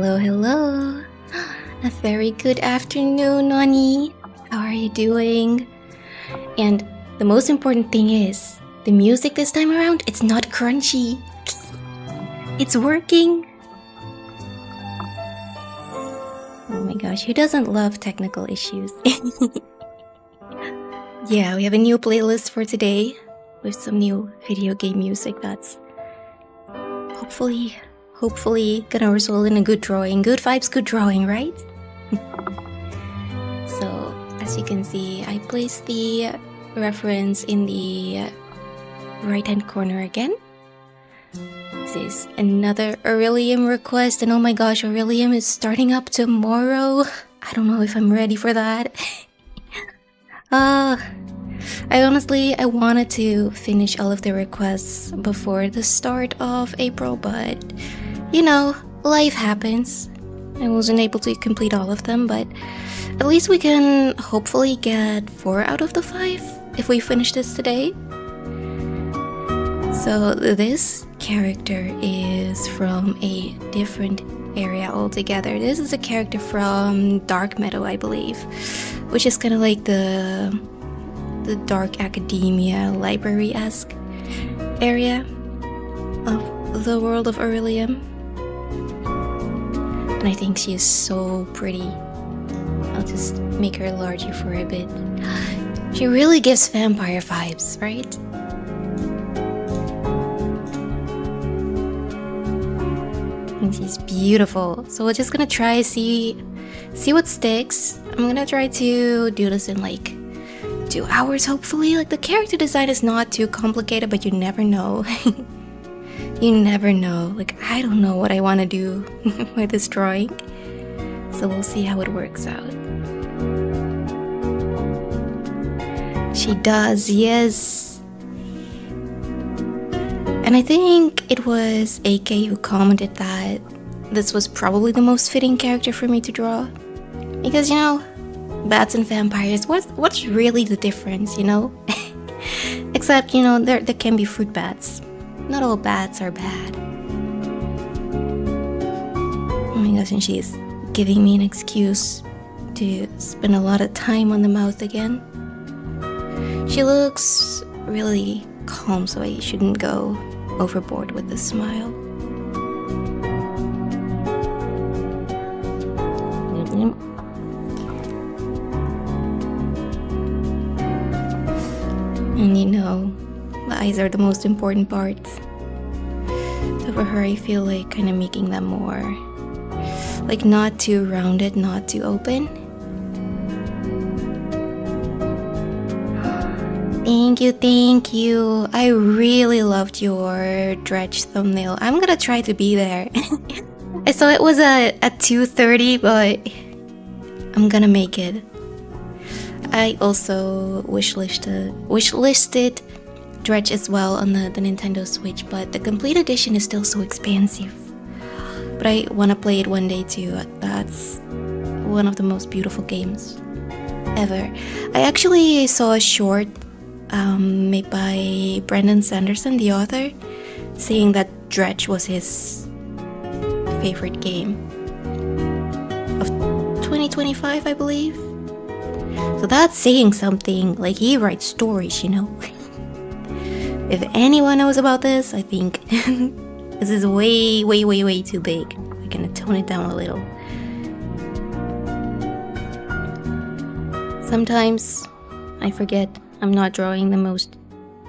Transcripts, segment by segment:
Hello, hello. A very good afternoon, Nani. How are you doing? And the most important thing is, the music this time around, it's not crunchy. It's working. Oh my gosh, who doesn't love technical issues? Yeah, we have a new playlist for today with some new video game music that's hopefully gonna result in a good drawing. Good vibes, good drawing, right? So, as you can see, I placed the reference in the right-hand corner again. This is another Orilium request, and oh my gosh, Orilium is starting up tomorrow. I don't know if I'm ready for that. I wanted to finish all of the requests before the start of April, but you know, life happens. I wasn't able to complete all of them, but at least we can hopefully get 4 out of the 5 if we finish this today. So this character is from a different area altogether. This is a character from Dark Meadow, I believe, which is kind of like the Dark Academia library-esque area of the world of Orilium. And I think she is so pretty. I'll just make her larger for a bit. She really gives vampire vibes, right? And she's beautiful. So we're just gonna try see what sticks. I'm gonna try to do this in like 2 hours, hopefully. Like, the character design is not too complicated, but you never know. You never know. Like, I don't know what I want to do with this drawing. So we'll see how it works out. She does, yes. And I think it was AK who commented that this was probably the most fitting character for me to draw. Because, you know, bats and vampires, what's really the difference, you know? Except, you know, there can be fruit bats. Not all bats are bad. Oh my gosh, and she's giving me an excuse to spend a lot of time on the mouth again. She looks really calm, so I shouldn't go overboard with the smile. And you know, the eyes are the most important part. So for her, I feel like kind of making them more, like, not too rounded, not too open. Thank you. I really loved your Dredge thumbnail. I'm gonna try to be there. I saw it was at 2:30, but I'm gonna make it. I also wishlisted Dredge as well on the Nintendo Switch, but the complete edition is still so expensive. But I want to play it one day too. That's one of the most beautiful games ever. I actually saw a short made by Brandon Sanderson, the author, saying that Dredge was his favorite game of 2025, I believe. So that's saying something. Like, he writes stories, you know. If anyone knows about this, I think this is way too big. We're gonna tone it down a little. Sometimes I forget I'm not drawing the most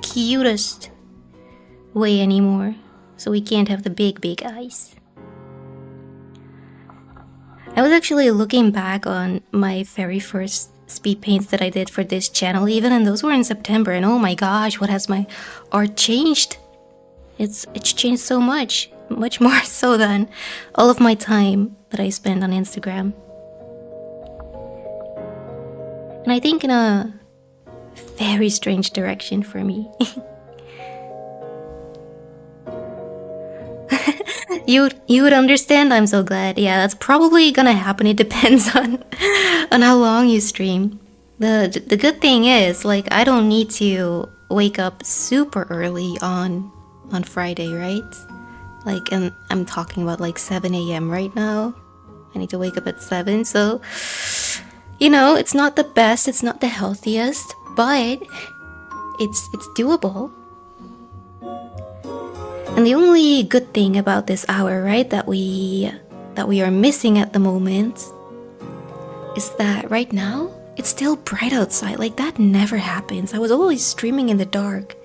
cutest way anymore, so we can't have the big eyes. I was actually looking back on my very first speed paints that I did for this channel even, and those were in September, and oh my gosh, what has my art changed? It's changed so much more so than all of my time that I spend on Instagram. And I think in a very strange direction for me. You would understand. I'm so glad. Yeah, that's probably gonna happen. It depends on how long you stream. The good thing is, like, I don't need to wake up super early on Friday, right? Like, and I'm talking about like 7 a.m. right now. I need to wake up at 7, so you know, it's not the best, it's not the healthiest, but it's doable. And the only good thing about this hour, right, that we are missing at the moment is that right now it's still bright outside. Like, that never happens. I was always streaming in the dark.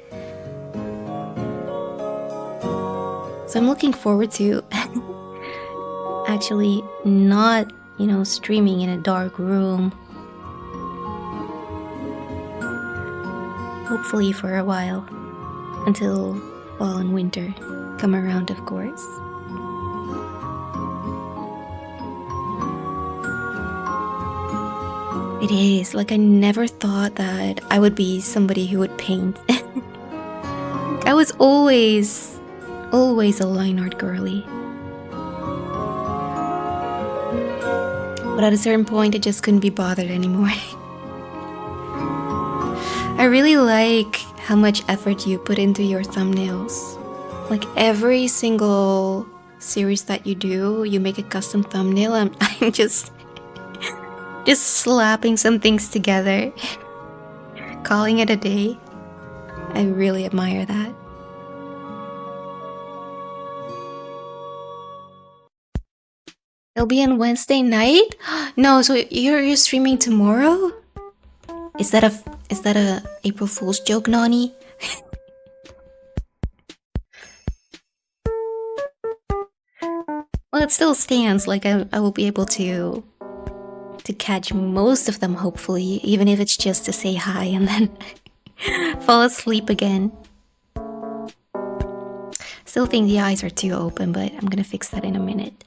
So I'm looking forward to actually not, you know, streaming in a dark room. Hopefully for a while. Until fall and winter come around, of course. It is. Like, I never thought that I would be somebody who would paint. I was always a line art girly. But at a certain point, I just couldn't be bothered anymore. I really like how much effort you put into your thumbnails. Like, every single series that you do, you make a custom thumbnail. I'm just slapping some things together, calling it a day. I really admire that. It'll be on Wednesday night? No, so you're streaming tomorrow? Is that a April Fool's joke, Nani? Well, it still stands. Like, I will be able to catch most of them, hopefully, even if it's just to say hi and then fall asleep again. Still think the eyes are too open, but I'm gonna fix that in a minute.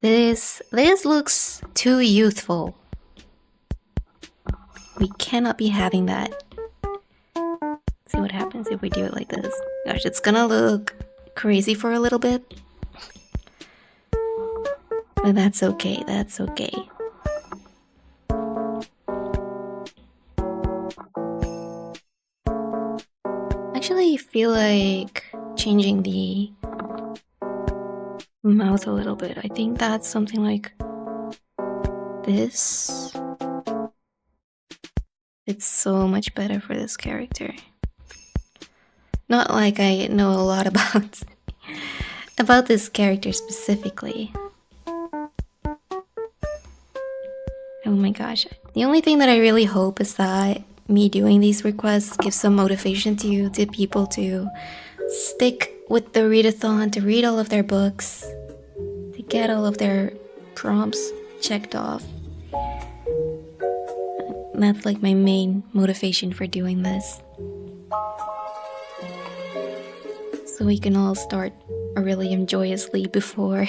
This looks too youthful. We cannot be having that. Let's see what happens if we do it like this. Gosh, it's gonna look crazy for a little bit. But that's okay, that's okay. Actually, I feel like changing the mouth a little bit. I think that's something like this. It's so much better for this character. Not like I know a lot about this character specifically. Oh my gosh. The only thing that I really hope is that me doing these requests gives some motivation to people to stick with the readathon, to read all of their books, to get all of their prompts checked off. That's like my main motivation for doing this. So we can all start Orilium joyously before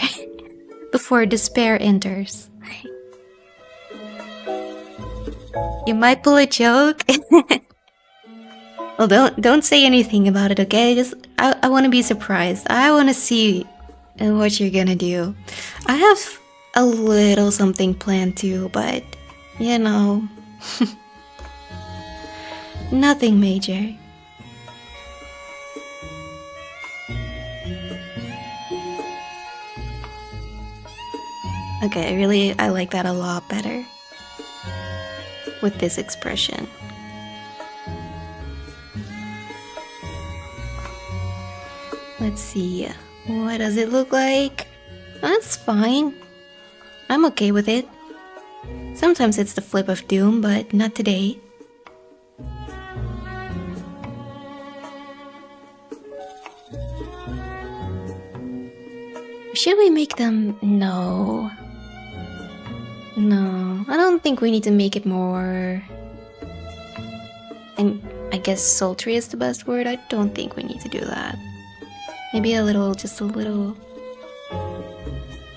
despair enters. You might pull a joke. Well, don't say anything about it, okay? I want to be surprised. I want to see what you're gonna do. I have a little something planned too, but you know, nothing major. Okay, I like that a lot better with this expression. Let's see, what does it look like? That's fine. I'm okay with it. Sometimes it's the flip of doom, but not today. Should we make them? No. No, I don't think we need to make it more... I guess sultry is the best word. I don't think we need to do that. Maybe just a little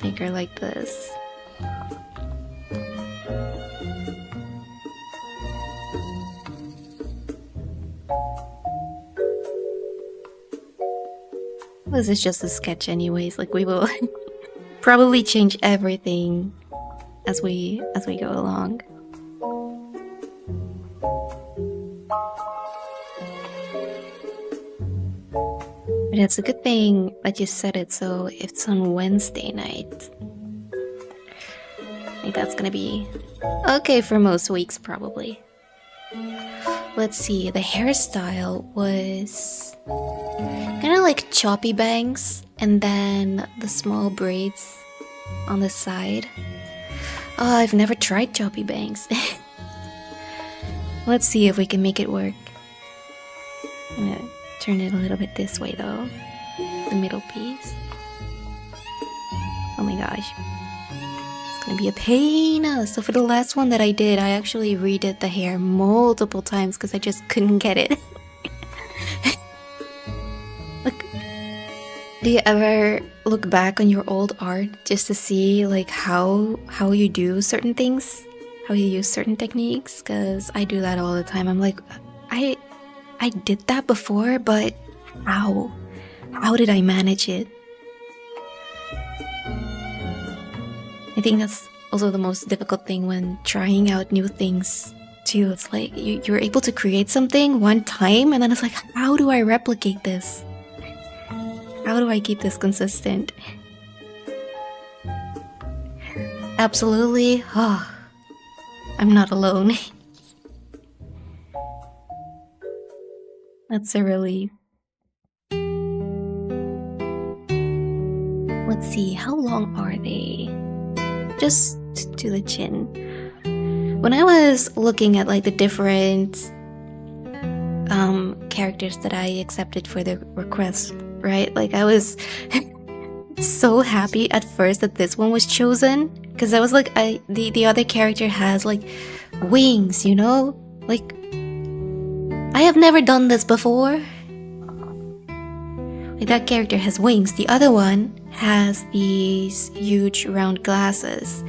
bigger like this. This is just a sketch anyways, like we will probably change everything as we go along. But it's a good thing that you said it, so it's on Wednesday night. I think that's gonna be okay for most weeks, probably. Let's see, the hairstyle was kind of like choppy bangs and then the small braids on the side. Oh, I've never tried choppy bangs. Let's see if we can make it work. I'm gonna turn it a little bit this way though. The middle piece. Oh my gosh. It's gonna be a pain. So for the last one that I did, I actually redid the hair multiple times because I just couldn't get it. Look, do you ever look back on your old art just to see like how you do certain things? How you use certain techniques? Because I do that all the time. I'm like, I did that before, but how? How did I manage it? I think that's also the most difficult thing when trying out new things too. It's like you're able to create something one time and then it's like, how do I replicate this? How do I keep this consistent? Absolutely. Oh, I'm not alone. That's a relief. Let's see, how long are they? Just to the chin. When I was looking at like the different characters that I accepted for the request, right? Like I was so happy at first that this one was chosen because I was like, the other character has like wings, you know? Like I have never done this before. Like that character has wings. The other one has these huge round glasses.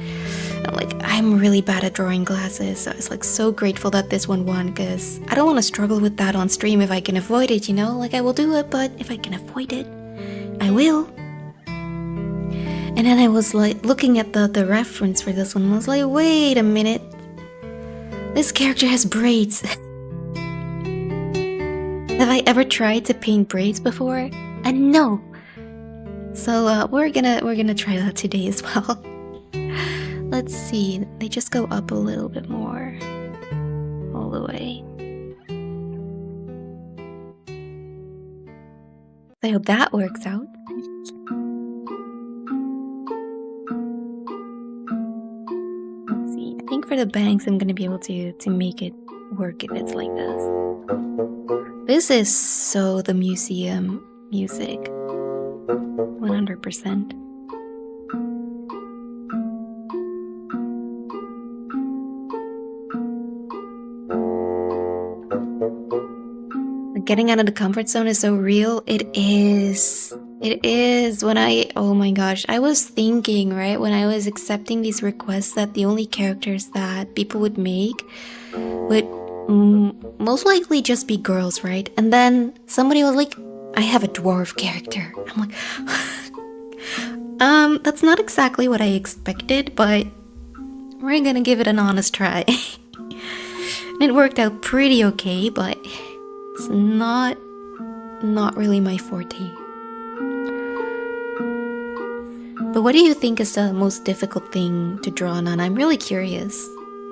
I'm like, I'm really bad at drawing glasses, so I was like so grateful that this one won because I don't want to struggle with that on stream if I can avoid it, you know? Like I will do it, but if I can avoid it, I will. And then I was like looking at the reference for this one and I was like, wait a minute. This character has braids. Have I ever tried to paint braids before? And no. So we're gonna try that today as well. Let's see. They just go up a little bit more, all the way. I hope that works out. Let's see. I think for the bangs, I'm gonna be able to make it work if it's like this. This is so the museum music. 100%. Getting out of the comfort zone is so real. It is. It is. Oh my gosh, I was thinking, right, when I was accepting these requests that the only characters that people would make would most likely just be girls, right? And then somebody was like, I have a dwarf character. I'm like, that's not exactly what I expected, but we're gonna give it an honest try. And it worked out pretty okay, but it's not really my forte. But what do you think is the most difficult thing to draw on? I'm really curious,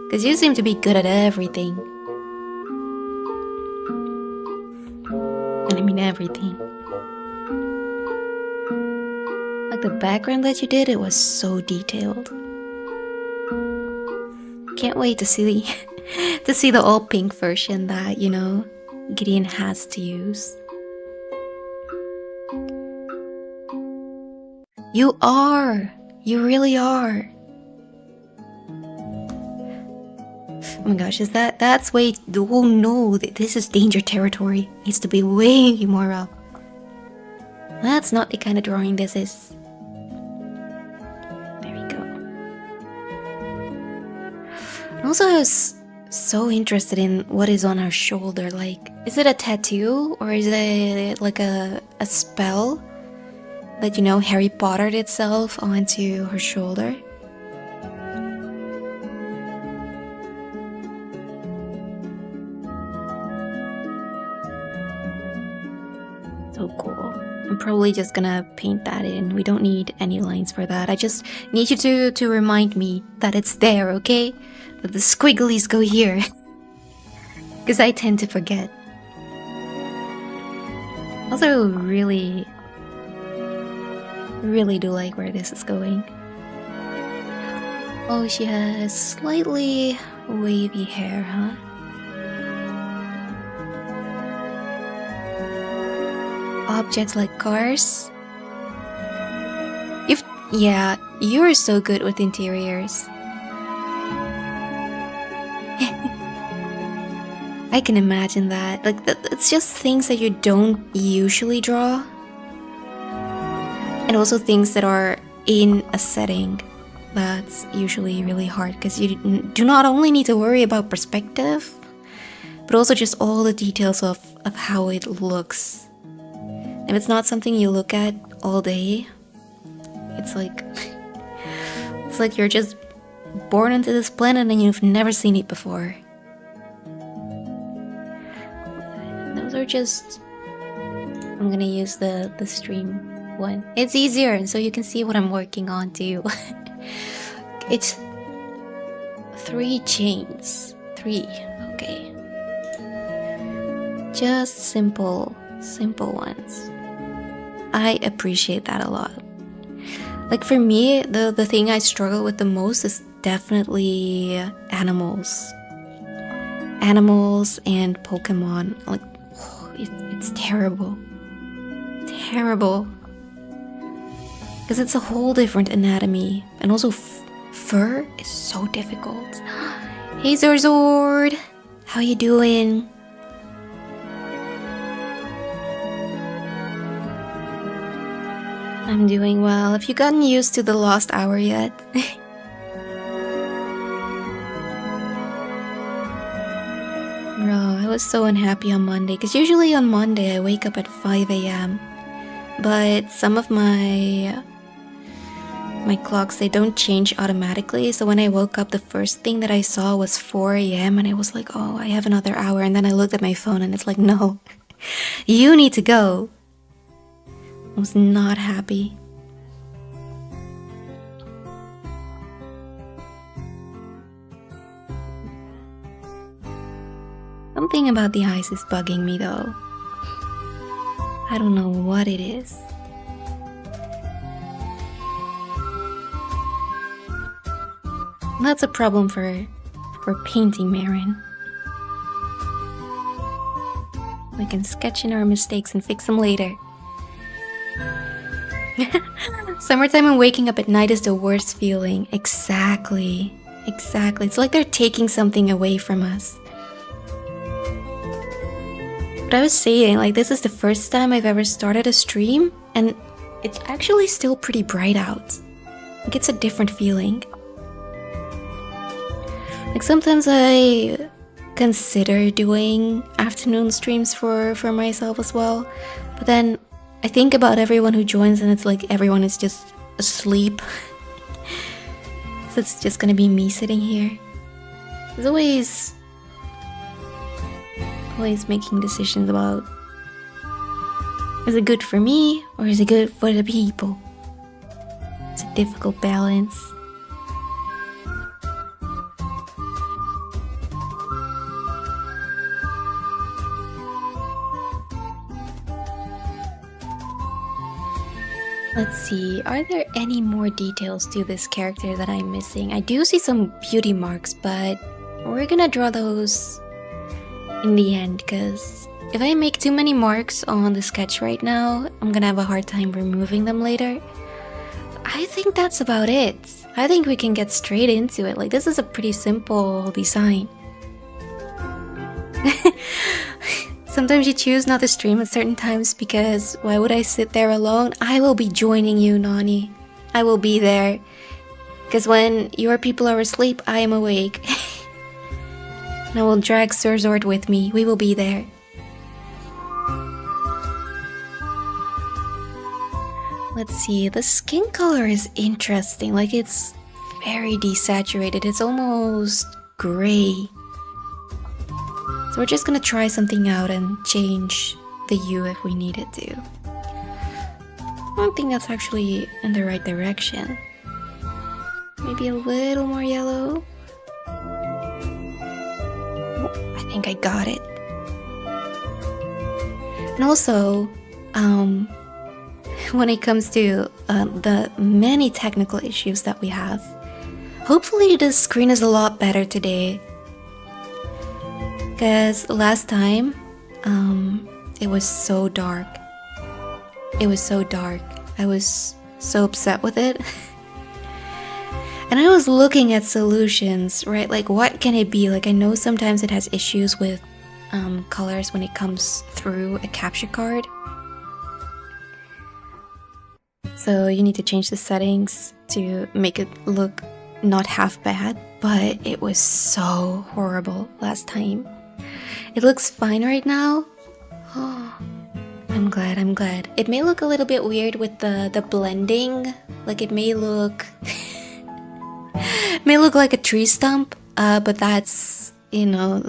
because you seem to be good at everything. And I mean everything. Like the background that you did, it was so detailed. Can't wait to see the all pink version that, you know, Gideon has to use. You are! You really are! Oh my gosh, that's way... Oh no, this is danger territory. Needs to be way more up. That's not the kind of drawing this is. There we go. And also, I was so interested in what is on her shoulder. Like, is it a tattoo or is it like a spell that, you know, Harry Pottered itself onto her shoulder? So cool. probably just gonna paint that in. We don't need any lines for that. I just need you to remind me that it's there, okay? That the squigglies go here. Because I tend to forget. Also, really do like where this is going. Oh, she has slightly wavy hair, huh? Objects like cars. Yeah, you're so good with interiors. I can imagine that. Like, it's just things that you don't usually draw. And also things that are in a setting that's usually really hard, because you do not only need to worry about perspective, but also just all the details of how it looks. If it's not something you look at all day, it's like you're just born into this planet and you've never seen it before. Those are just... I'm gonna use the stream one. It's easier, so you can see what I'm working on too. It's 3 chains. 3, okay. Just simple ones. I appreciate that a lot. Like for me, the thing I struggle with the most is definitely animals. Animals and Pokemon. Like, it's terrible. Terrible. Because it's a whole different anatomy. And also fur is so difficult. Hey Zorzord! How you doing? I'm doing well. Have you gotten used to the lost hour yet? Bro, I was so unhappy on Monday, because usually on Monday I wake up at 5 a.m. But some of my clocks, they don't change automatically, so when I woke up, the first thing that I saw was 4 a.m. and I was like, oh, I have another hour, and then I looked at my phone and it's like, no, you need to go. I was not happy. Something about the eyes is bugging me though. I don't know what it is. That's a problem for painting, Marin. We can sketch in our mistakes and fix them later. Summertime and waking up at night is the worst feeling. Exactly. It's like they're taking something away from us. But I was saying, like, this is the first time I've ever started a stream, and it's actually still pretty bright out. Like, it's a different feeling. Like, sometimes I consider doing afternoon streams for myself as well, but then I think about everyone who joins and it's like everyone is just asleep. So it's just gonna be me sitting here. There's always making decisions about, is it good for me or is it good for the people? It's a difficult balance. Let's see, are there any more details to this character that I'm missing? I do see some beauty marks, but we're gonna draw those in the end, because if I make too many marks on the sketch right now, I'm gonna have a hard time removing them later. I think that's about it. I think we can get straight into it. Like, this is a pretty simple design. Sometimes you choose not to stream at certain times because why would I sit there alone? I will be joining you, Nani. I will be there. Because when your people are asleep, I am awake. And I will drag Zorzord with me. We will be there. Let's see, the skin color is interesting. Like, it's very desaturated. It's almost gray. So we're just gonna try something out and change the hue if we needed to. I don't think that's actually in the right direction. Maybe a little more yellow. Oh, I think I got it. And also, when it comes to the many technical issues that we have, hopefully the screen is a lot better today. Because last time, it was so dark. It was so dark. I was so upset with it. And I was looking at solutions, right? Like, what can it be? Like, I know sometimes it has issues with colors when it comes through a capture card. So you need to change the settings to make it look not half bad. But it was so horrible last time. It looks fine right now. Oh, I'm glad, I'm glad. It may look a little bit weird with the blending. Like, it may look... may look like a tree stump. But that's, you know,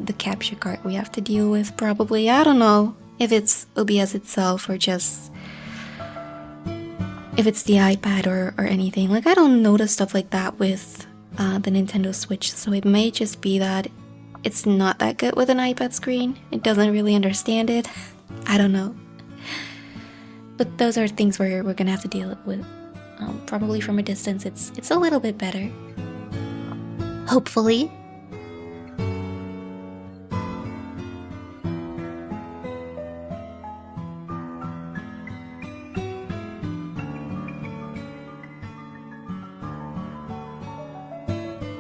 the capture card we have to deal with probably. I don't know if it's OBS itself or just... if it's the iPad or anything. Like, I don't notice stuff like that with the Nintendo Switch. So it may just be that it's not that good with an iPad screen. It doesn't really understand it. I don't know. But those are things we're gonna have to deal with. Probably from a distance, it's a little bit better. Hopefully.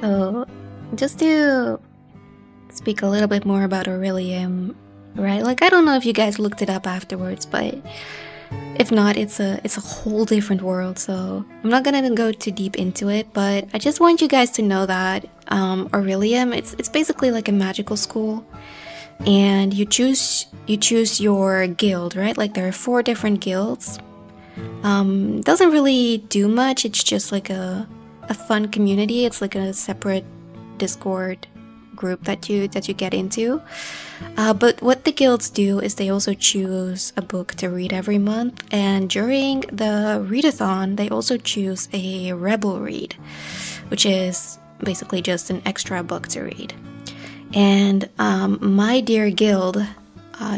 So, just to speak a little bit more about Orilium, right? Like, I don't know if you guys looked it up afterwards, but if not, it's a whole different world. So I'm not gonna go too deep into it, but I just want you guys to know that Orilium, it's basically like a magical school, and you choose your guild, right? Like, there are 4 different guilds. Doesn't really do much. It's just like a fun community. It's like a separate Discord group that you get into. But what the guilds do is they also choose a book to read every month, and during the readathon they also choose a rebel read, which is basically just an extra book to read. And my dear guild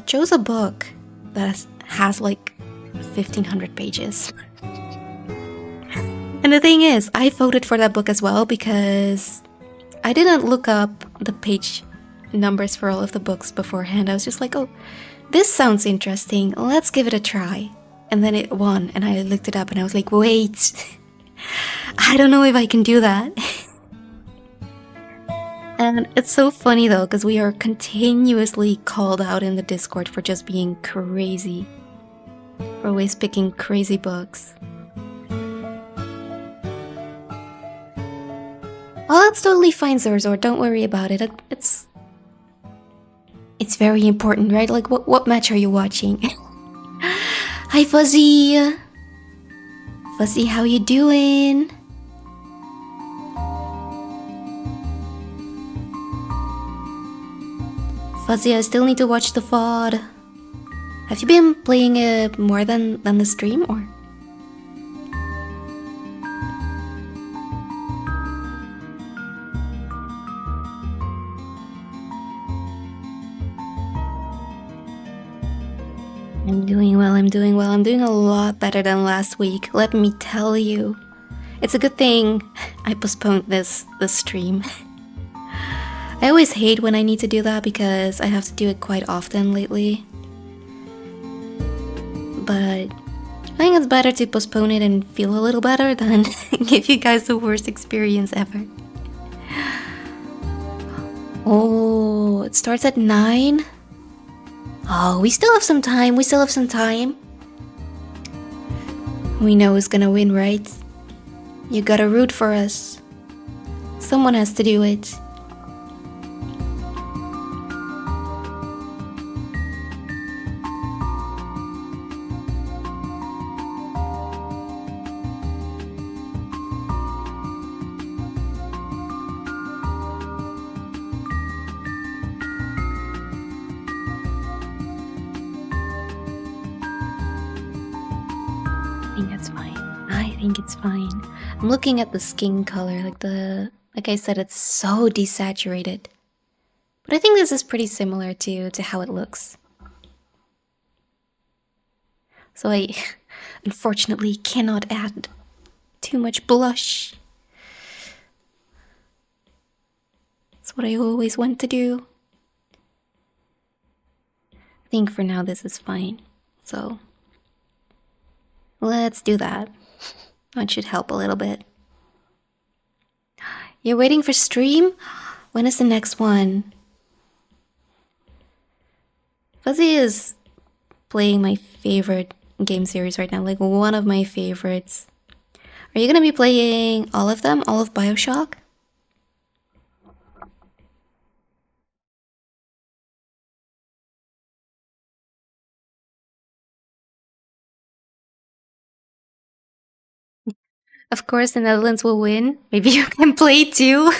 chose a book that has like 1,500 pages. And the thing is, I voted for that book as well because I didn't look up the page numbers for all of the books beforehand. I was just like, oh, this sounds interesting. Let's give it a try. And then it won, and I looked it up and I was like, wait, I don't know if I can do that. And it's so funny though, because we are continuously called out in the Discord for just being crazy. For always picking crazy books. Oh, that's totally fine, Zorzor. Don't worry about it. It's very important, right? Like, what match are you watching? Hi, Fuzzy. Fuzzy, how you doing? Fuzzy, I still need to watch the VOD. Have you been playing it more than the stream, or? I'm doing well, I'm doing well. I'm doing a lot better than last week, let me tell you. It's a good thing I postponed this stream. I always hate when I need to do that because I have to do it quite often lately. But I think it's better to postpone it and feel a little better than give you guys the worst experience ever. Oh, it starts at 9? Oh, we still have some time, we still have some time. We know who's gonna win, right? You gotta root for us. Someone has to do it. think it's fine. I'm looking at the skin color, like I said, it's so desaturated. But I think this is pretty similar to how it looks. So I unfortunately cannot add too much blush. That's what I always want to do. I think for now this is fine. So let's do that. That should help a little bit. You're waiting for stream? When is the next one? Fuzzy is playing my favorite game series right now, like one of my favorites. Are you gonna be playing all of them? All of BioShock? Of course, the Netherlands will win. Maybe you can play too.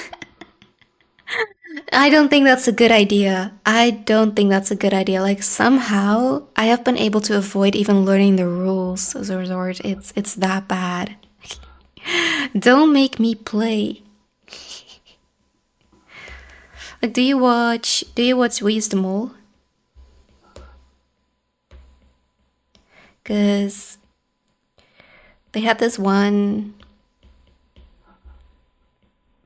I don't think that's a good idea. I don't think that's a good idea. Like somehow I have been able to avoid even learning the rules as a resort. It's that bad. Don't make me play. Like do you watch We Use the Mole? Cause they had this one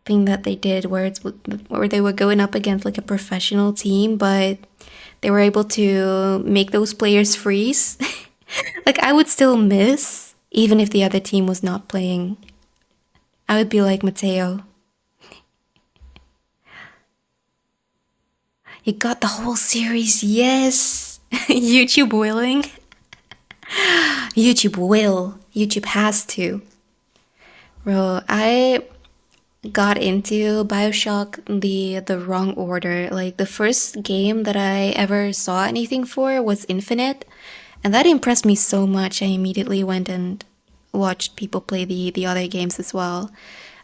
thing that they did where they were going up against like a professional team, but they were able to make those players freeze. Like I would still miss even if the other team was not playing. I would be like Mateo. You got the whole series, yes. YouTube willing. YouTube will. YouTube has to. Bro, I got into BioShock the wrong order. Like the first game that I ever saw anything for was Infinite, and that impressed me so much I immediately went and watched people play the other games as well.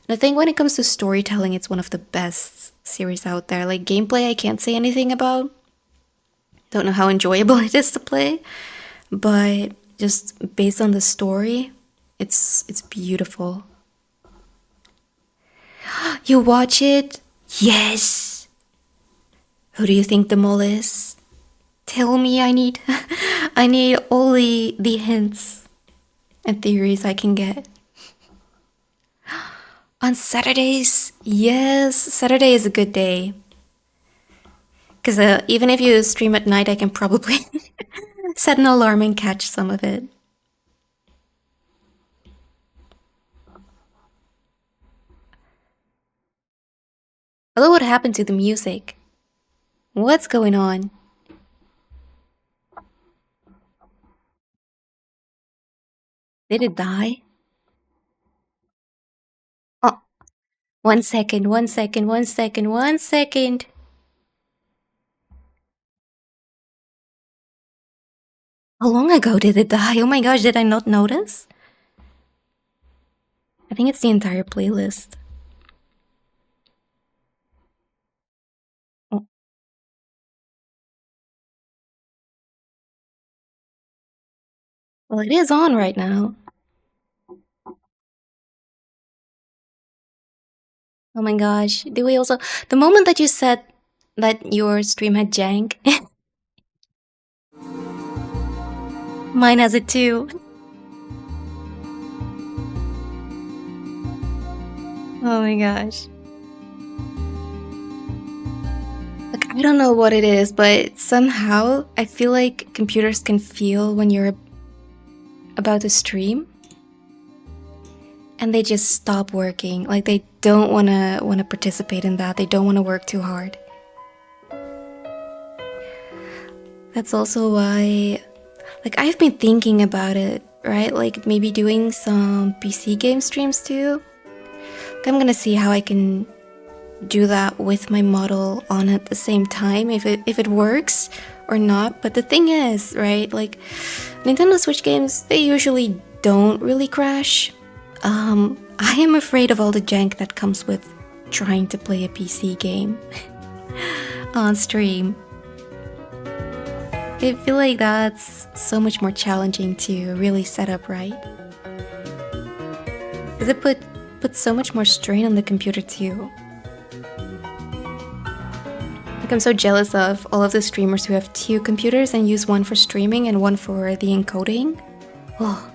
And I think when it comes to storytelling, it's one of the best series out there. Like gameplay I can't say anything about. Don't know how enjoyable it is to play, but just based on the story, it's beautiful. You watch it? Yes! Who do you think the mole is? Tell me, I need I need all the hints and theories I can get. On Saturdays? Yes, Saturday is a good day. Because even if you stream at night, I can probably set an alarm and catch some of it. Although what happened to the music? What's going on? Did it die? Oh, 1 second, 1 second, 1 second, 1 second. How long ago did it die? Oh my gosh, did I not notice? I think it's the entire playlist. Oh, well, it is on right now. Oh my gosh. Do we also. The moment that you said that your stream had jank, mine has it too. Oh my gosh. Like, I don't know what it is, but somehow I feel like computers can feel when you're about to stream and they just stop working. Like they don't want to participate in that. They don't want to work too hard. That's also why, like, I've been thinking about it, right? Like maybe doing some PC game streams too. Like, I'm gonna see how I can do that with my model on at the same time, if it works or not. But the thing is, right, like Nintendo Switch games, they usually don't really crash. I am afraid of all the jank that comes with trying to play a PC game on stream. I feel like that's so much more challenging to really set up right. Because it put so much more strain on the computer too. Like, I'm so jealous of all of the streamers who have 2 computers and use one for streaming and one for the encoding. Oh.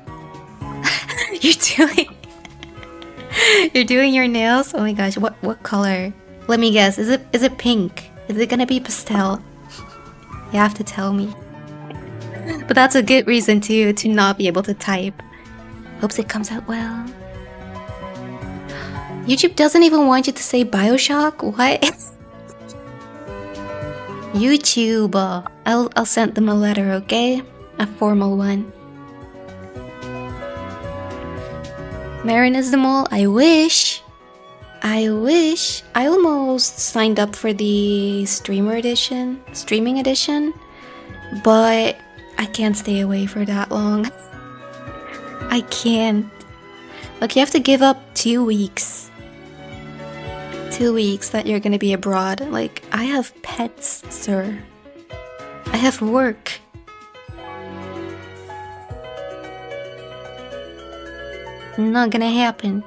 You're doing your nails? Oh my gosh, what color? Let me guess, is it pink? Is it gonna be pastel? You have to tell me. But that's a good reason to not be able to type. Hopes it comes out well. YouTube doesn't even want you to say Bioshock? What? YouTube, I'll send them a letter, okay? A formal one. Marin is the mole. I wish. I almost signed up for the streaming edition, but I can't stay away for that long. I can't. Like, you have to give up 2 weeks. 2 weeks that you're gonna be abroad. Like, I have pets, sir. I have work. Not gonna happen.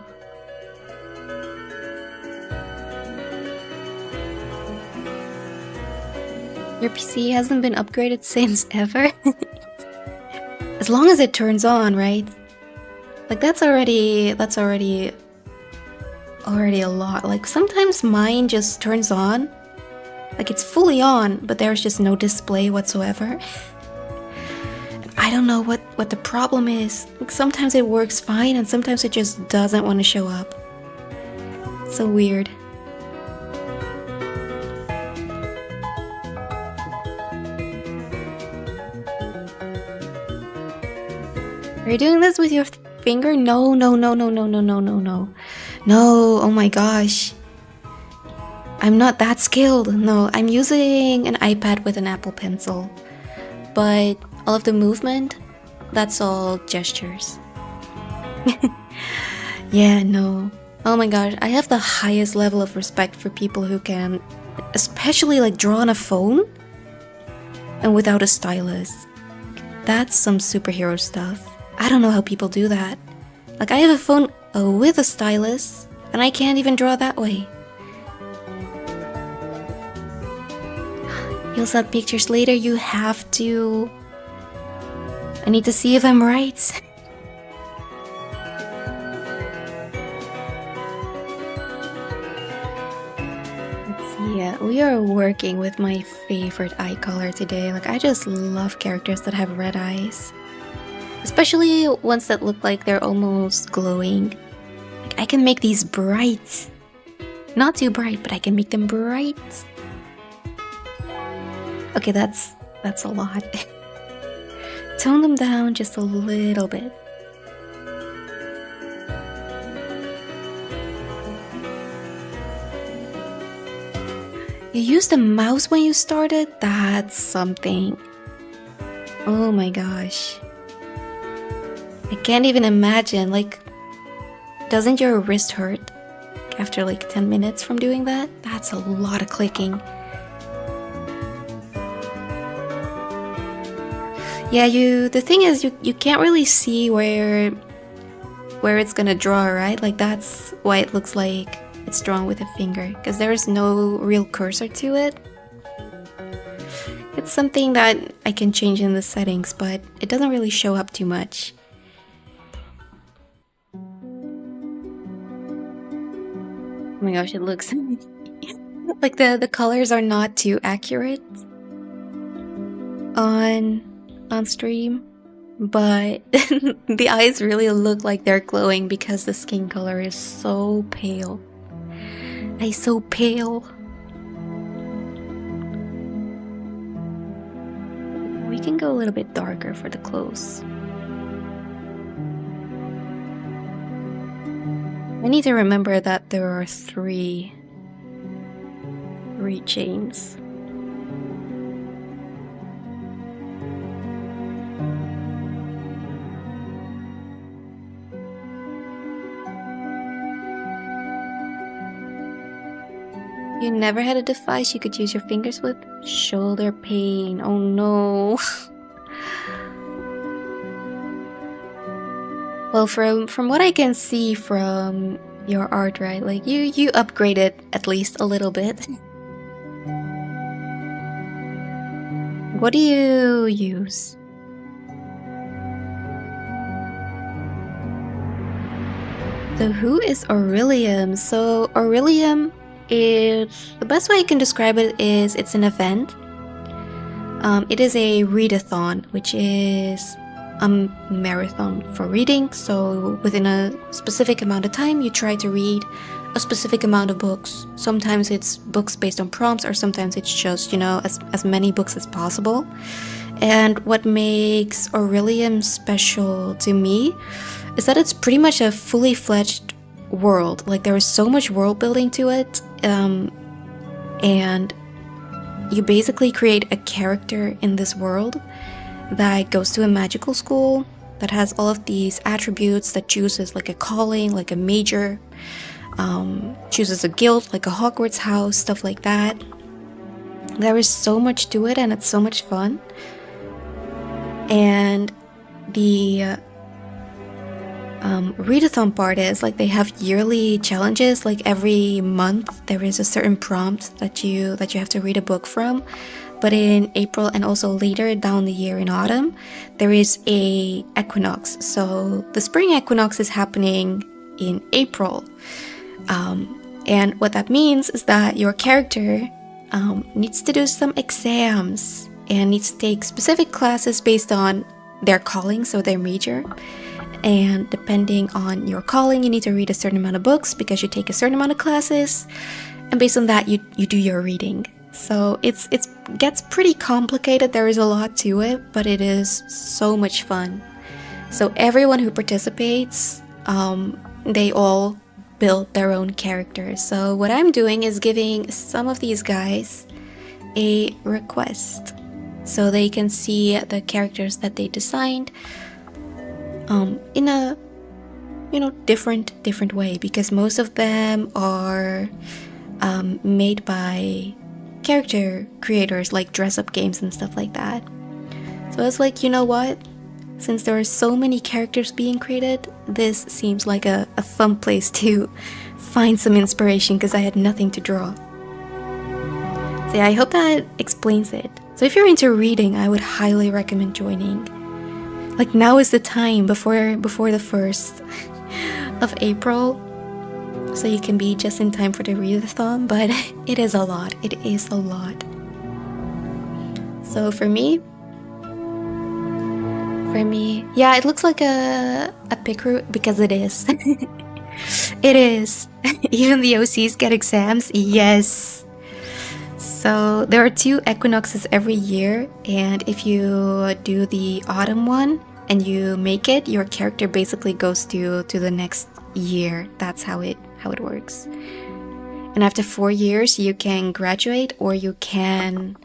Your PC hasn't been upgraded since ever? As long as it turns on, right? Like, that's already a lot. Like, sometimes mine just turns on. Like, it's fully on, but there's just no display whatsoever. I don't know what the problem is. Like, sometimes it works fine and sometimes it just doesn't want to show up. It's so weird. Are you doing this with your finger? No. No, oh my gosh. I'm not that skilled. No, I'm using an iPad with an Apple Pencil. But all of the movement, that's all gestures. Yeah, no. Oh my gosh, I have the highest level of respect for people who can, especially like draw on a phone and without a stylus. That's some superhero stuff. I don't know how people do that. Like, I have a phone with a stylus and I can't even draw that way. You'll send pictures later, you have to. I need to see if I'm right. Let's see, yeah, we are working with my favorite eye color today. Like, I just love characters that have red eyes. Especially ones that look like they're almost glowing. Like, I can make these bright. Not too bright, but I can make them bright. Okay, that's a lot. Tone them down just a little bit. You used the mouse when you started? That's something. Oh my gosh. I can't even imagine, like, doesn't your wrist hurt after like 10 minutes from doing that? That's a lot of clicking. Yeah, the thing is, you can't really see where it's gonna draw, right? Like, that's why it looks like it's drawn with a finger, because there's no real cursor to it. It's something that I can change in the settings, but it doesn't really show up too much. Oh my gosh, it looks like the colors are not too accurate on stream, but the eyes really look like they're glowing because the skin color is so pale. It's so pale. We can go a little bit darker for the clothes. I need to remember that there are three chains. You never had a device you could use your fingers with? Shoulder pain. Oh no. Well, from what I can see from your art, right? Like you upgraded at least a little bit. What do you use? So who is Orilium? So Orilium is, the best way I can describe it is it's an event. It is a readathon, which is a marathon for reading. So within a specific amount of time, you try to read a specific amount of books. Sometimes it's books based on prompts, or sometimes it's just, you know, as many books as possible. And what makes Orilium special to me is that it's pretty much a fully fledged world. Like, there is so much world building to it, and you basically create a character in this world that goes to a magical school that has all of these attributes, that chooses like a calling, like a major, chooses a guild, like a Hogwarts house, stuff like that. There is so much to it, and it's so much fun. And the readathon part is like they have yearly challenges. Like every month there is a certain prompt that you have to read a book from. But in April, and also later down the year in autumn, there is a equinox. So the spring equinox is happening in April, and what that means is that your character needs to do some exams and needs to take specific classes based on their calling, so their major. And depending on your calling, you need to read a certain amount of books because you take a certain amount of classes, and based on that you do your reading. So it gets pretty complicated. There is a lot to it, but it is so much fun. So everyone who participates, they all build their own characters. So what I'm doing is giving some of these guys a request so they can see the characters that they designed in a, you know, different way, because most of them are made by character creators, like dress up games and stuff like that. So it's like, you know what, since there are so many characters being created, this seems like a fun place to find some inspiration, because I had nothing to draw. So yeah, I hope that explains it. So if you're into reading, I would highly recommend joining. Like, now is the time before the 1st of April, so you can be just in time for the readathon, but it is a lot. It is a lot. So for me, yeah, it looks like a pick route, because it is. It is. Even the OCs get exams, yes. So there are 2 equinoxes every year, and if you do the autumn one and you make it, your character basically goes to the next year. That's how it works. And after 4 years, you can graduate, or you can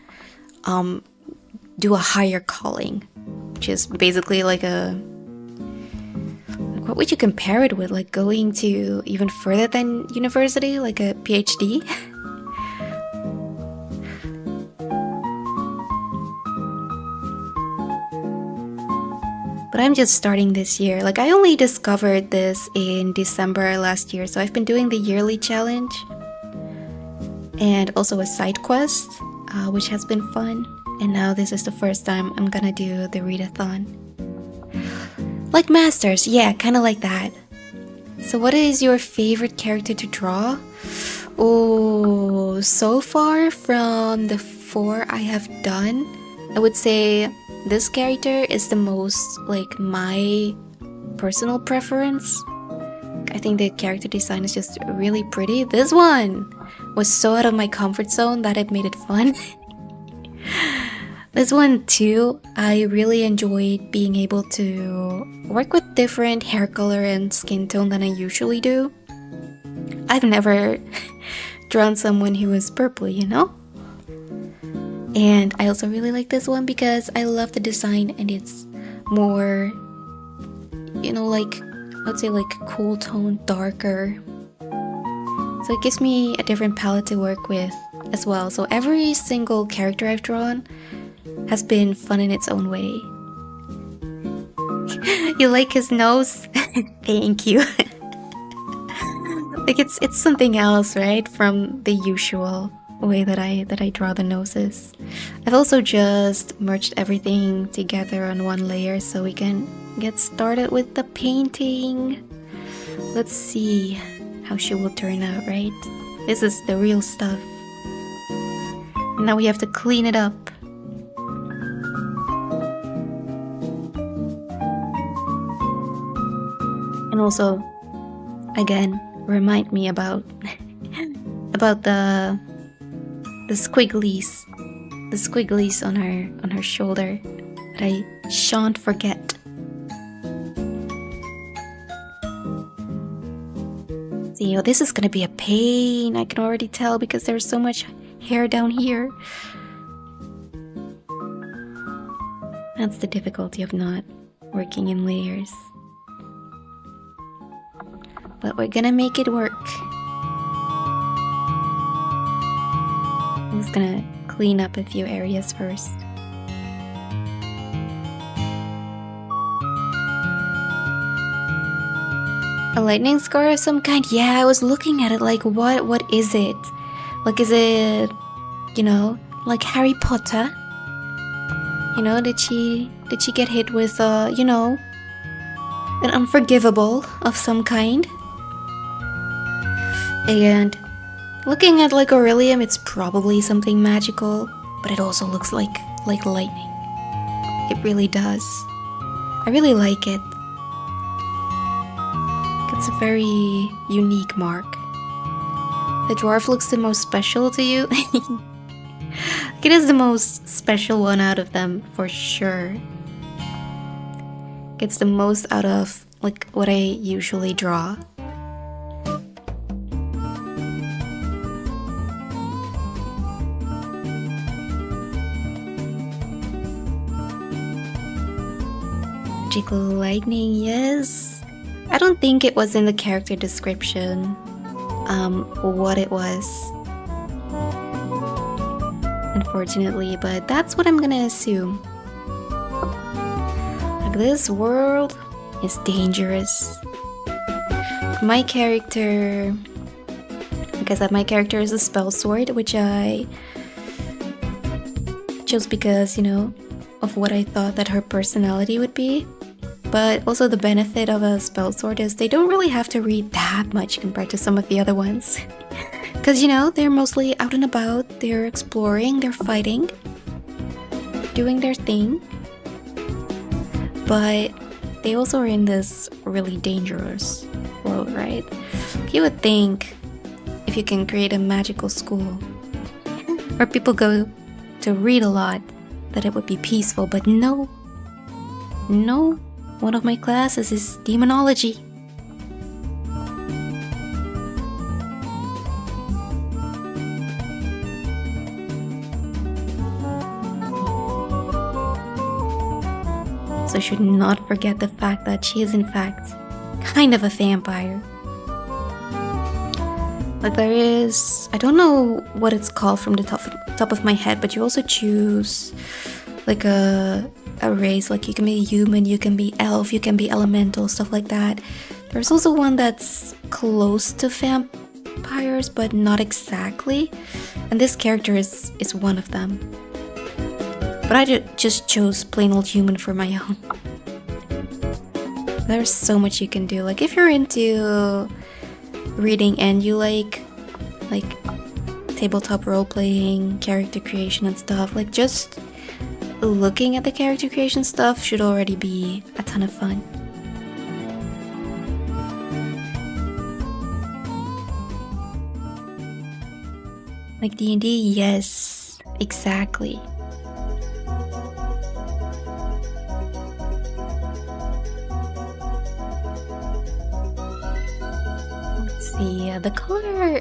do a higher calling, which is basically like what would you compare it with? Like going to even further than university, like a PhD. But I'm just starting this year. Like, I only discovered this in December last year, so I've been doing the yearly challenge and also a side quest, which has been fun. And now this is the first time I'm gonna do the readathon. Like Masters, yeah, kind of like that. So what is your favorite character to draw? Oh, so far from the 4 I have done, I would say this character is the most, like, my personal preference. I think the character design is just really pretty. This one was so out of my comfort zone that it made it fun. This one too, I really enjoyed being able to work with different hair color and skin tone than I usually do. I've never drawn someone who was purple, you know? And I also really like this one because I love the design, and it's more, you know, like, let's say like cool tone, darker. So it gives me a different palette to work with as well. So every single character I've drawn has been fun in its own way. You like his nose? Thank you. Like it's something else, right? From the usual way that I draw the noses. I've also just merged everything together on one layer so we can get started with the painting. Let's see how she will turn out, right? This is the real stuff. Now we have to clean it up. And also, again, remind me about the squigglies, on her shoulder that I shan't forget. See, oh, this is gonna be a pain. I can already tell because there's so much hair down here. That's the difficulty of not working in layers. But we're gonna make it work. I'm just gonna clean up a few areas first. A lightning scar of some kind? Yeah, I was looking at it like, what is it? Like, is it, you know, like Harry Potter? You know, did she get hit with, you know, an unforgivable of some kind? And looking at like Orilium, it's probably something magical, but it also looks like lightning. It really does. I really like it. It's a very unique mark. The dwarf looks the most special to you. It is the most special one out of them, for sure. Gets the most out of like what I usually draw. Magical lightning, yes. I don't think it was in the character description what it was, unfortunately, but that's what I'm gonna assume. Like, this world is dangerous. My character, like I said, my character is a spell sword, which I chose because, you know, of what I thought that her personality would be. But also the benefit of a spell sword is they don't really have to read that much compared to some of the other ones. Because, you know, they're mostly out and about, they're exploring, they're fighting, doing their thing. But they also are in this really dangerous world, right? You would think if you can create a magical school where people go to read a lot, that it would be peaceful, but no. No. One of my classes is demonology. So I should not forget the fact that she is in fact kind of a vampire. Like, there is, I don't know what it's called from the top of my head, but you also choose like a race, like you can be human, you can be elf, you can be elemental, stuff like that. There's also one that's close to vampires, but not exactly. And this character is one of them. But I just chose plain old human for my own. There's so much you can do. Like, if you're into reading and you like tabletop role-playing, character creation and stuff, like, just looking at the character creation stuff should already be a ton of fun. Like D&D, yes, exactly. Let's see, the color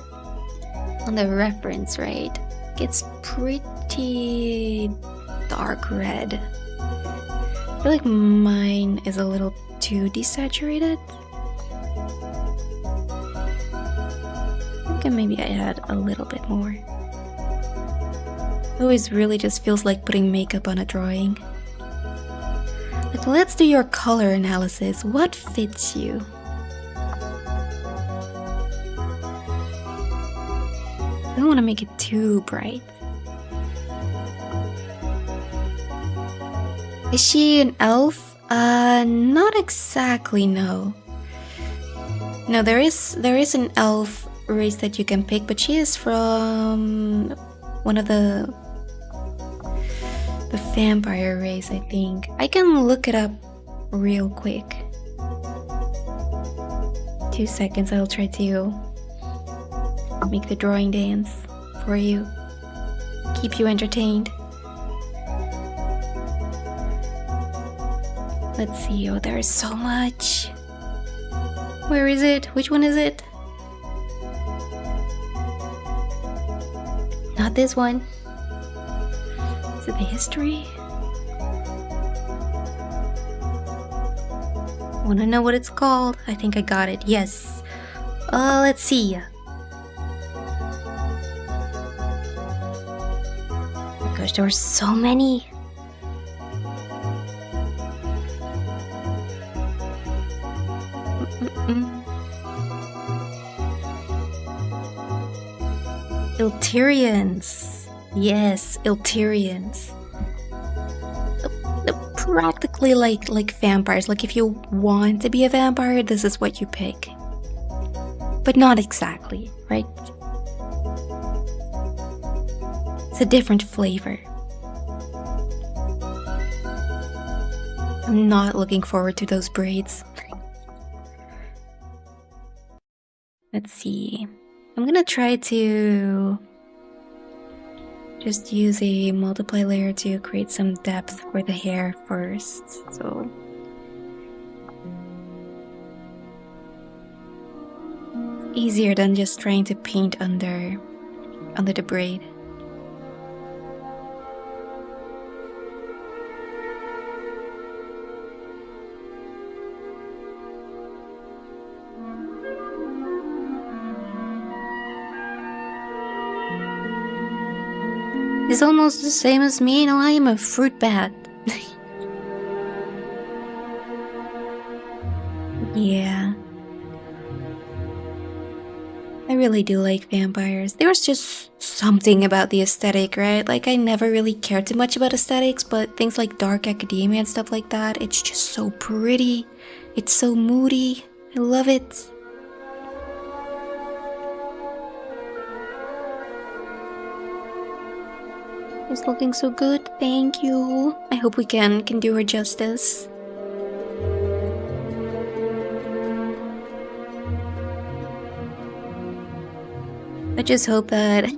on the reference, right? It's pretty dark red. I feel like mine is a little too desaturated. I think maybe I add a little bit more. It always really just feels like putting makeup on a drawing. But let's do your color analysis. What fits you? I don't want to make it too bright. Is she an elf? Not exactly, no. No, there is an elf race that you can pick, but she is from one of the vampire race, I think. I can look it up real quick. 2 seconds, I'll try to make the drawing dance for you. Keep you entertained. Let's see, oh, there's so much. Where is it? Which one is it? Not this one. Is it the history? Wanna know what it's called? I think I got it, yes. Let's see. Oh my gosh, there were so many. Iltyrians. Yes, Iltyrians. They're practically like vampires. Like if you want to be a vampire, this is what you pick. But not exactly, right? It's a different flavor. I'm not looking forward to those braids. Let's see. I'm gonna try to just use a multiply layer to create some depth for the hair first. So easier than just trying to paint under the braid. It's almost the same as me. No, I am a fruit bat. Yeah. I really do like vampires. There's just something about the aesthetic, right? Like, I never really cared too much about aesthetics, but things like dark academia and stuff like that, it's just so pretty. It's so moody. I love it. It's looking so good, thank you. I hope we can do her justice. I just hope that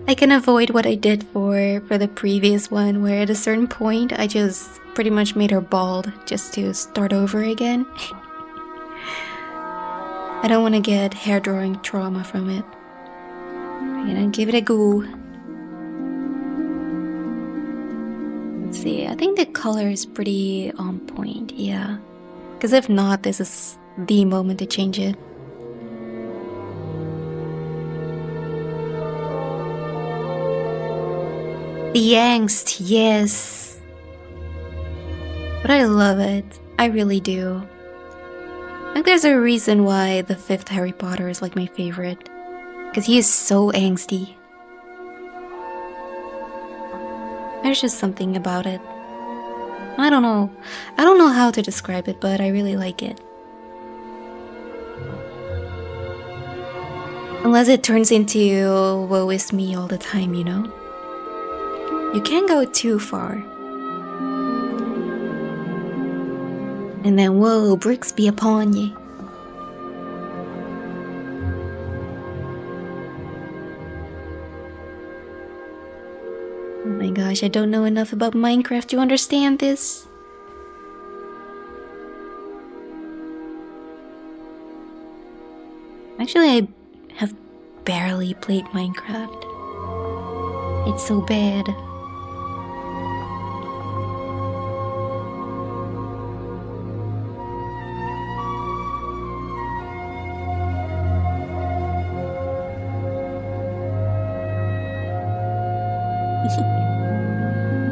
I can avoid what I did for the previous one, where at a certain point I just pretty much made her bald just to start over again. I don't want to get hair drawing trauma from it. I'm gonna give it a go. See, I think the color is pretty on point, yeah. Because if not, this is the moment to change it. The angst, yes. But I love it. I really do. I think there's a reason why the 5th Harry Potter is like my favorite. Because he is so angsty. There's just something about it. I don't know. I don't know how to describe it, but I really like it. Unless it turns into woe is me all the time, you know? You can't go too far. And then, whoa, bricks be upon ye. Oh my gosh, I don't know enough about Minecraft to understand this. Actually, I have barely played Minecraft. It's so bad.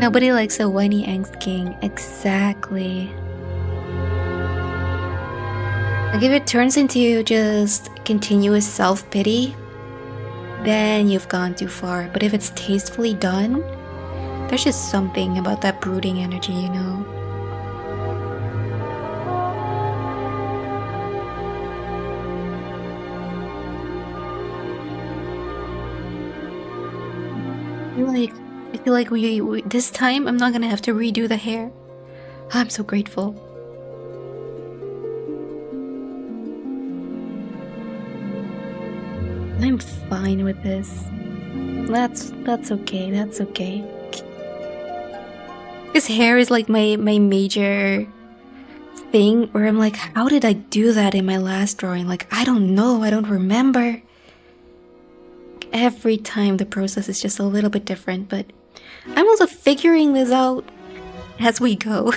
Nobody likes a whiny angst king. Exactly. Like if it turns into just continuous self-pity, then you've gone too far. But if it's tastefully done, there's just something about that brooding energy, you know? I feel like we this time I'm not gonna have to redo the hair. I'm so grateful. I'm fine with this. That's okay. That's okay. His hair is like my major thing where I'm like, how did I do that in my last drawing? Like, I don't know. I don't remember. Every time the process is just a little bit different, but I'm also figuring this out as we go.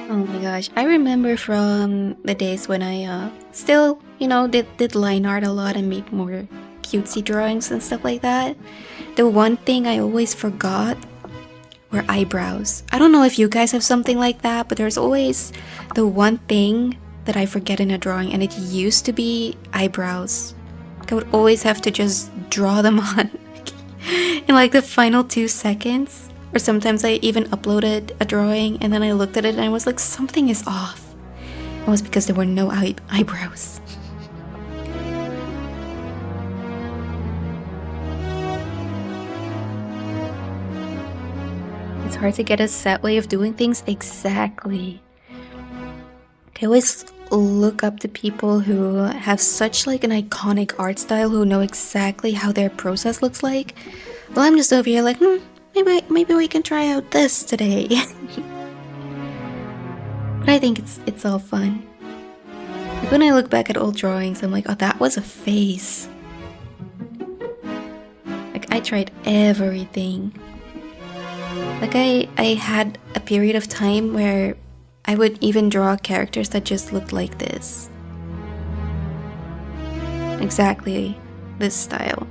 Oh my gosh, I remember from the days when I still, you know, did line art a lot and made more cutesy drawings and stuff like that. The one thing I always forgot were eyebrows. I don't know if you guys have something like that, but there's always the one thing that I forget in a drawing, and it used to be eyebrows. I would always have to just draw them on in like the final 2 seconds. Or sometimes I even uploaded a drawing and then I looked at it and I was like, something is off. It was because there were no eyebrows. It's hard to get a set way of doing things. Exactly. I always look up to people who have such like an iconic art style, who know exactly how their process looks like. Well, I'm just over here like, maybe we can try out this today. But I think it's all fun. Like when I look back at old drawings, I'm like, oh, that was a face. Like I tried everything. Like I had a period of time where I would even draw characters that just looked like this. Exactly this style.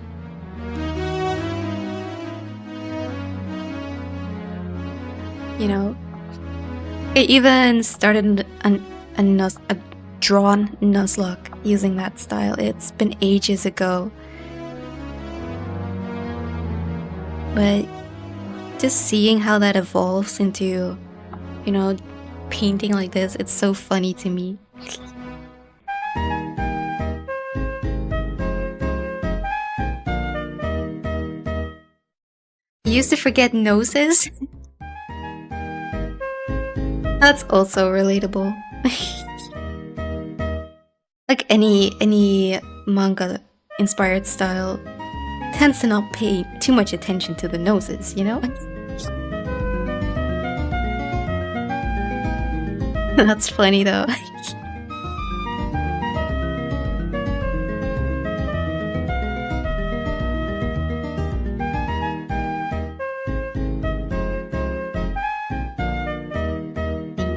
You know, I even started a drawn Nuzlocke using that style. It's been ages ago. But just seeing how that evolves into, you know, painting like this, it's so funny to me. You used to forget noses? That's also relatable. Like any manga inspired style tends to not pay too much attention to the noses, you know? That's funny though.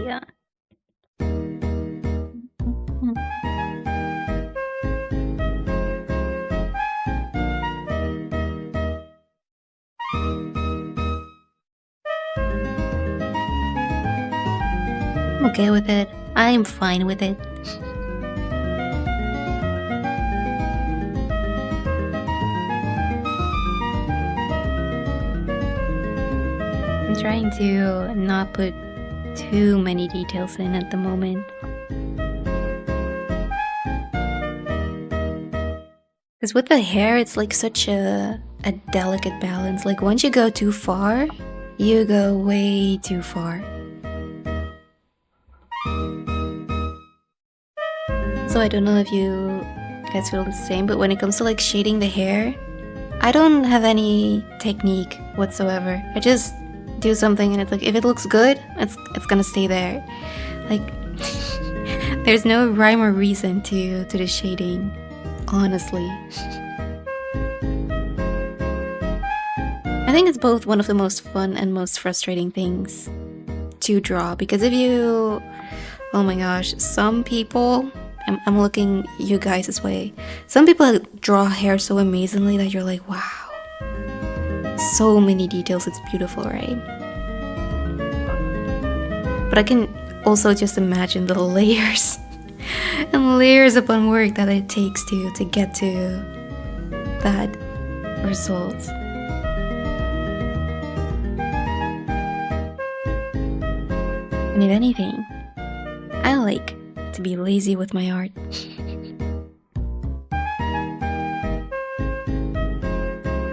Yeah. I'm okay with it. I'm fine with it. I'm trying to not put too many details in at the moment. Because with the hair, it's like such a delicate balance. Like once you go too far, you go way too far. So I don't know if you guys feel the same, but when it comes to like shading the hair, I don't have any technique whatsoever. I just do something and it's like, if it looks good, it's gonna stay there. Like there's no rhyme or reason to the shading, honestly. I think it's both one of the most fun and most frustrating things to draw, because if you Oh my gosh, some people, I'm looking you guys this way. Some people draw hair so amazingly that you're like, wow. So many details, it's beautiful, right? But I can also just imagine the layers and layers upon work that it takes to get to that result. And if anything, I like to be lazy with my art.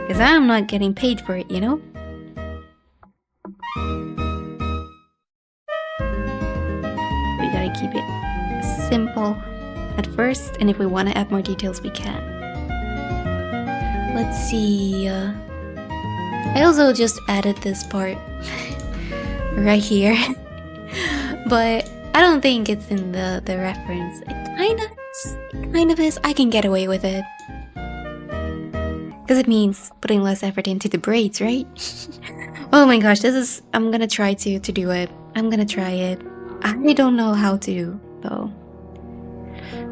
Because I'm not getting paid for it, you know? We gotta keep it simple at first, and if we want to add more details, we can. Let's see. I also just added this part right here. But I don't think it's in the reference. It kind of is. I can get away with it. Because it means putting less effort into the braids, right? Oh my gosh, I'm gonna try to do it. I'm gonna try it. I don't know how to, though.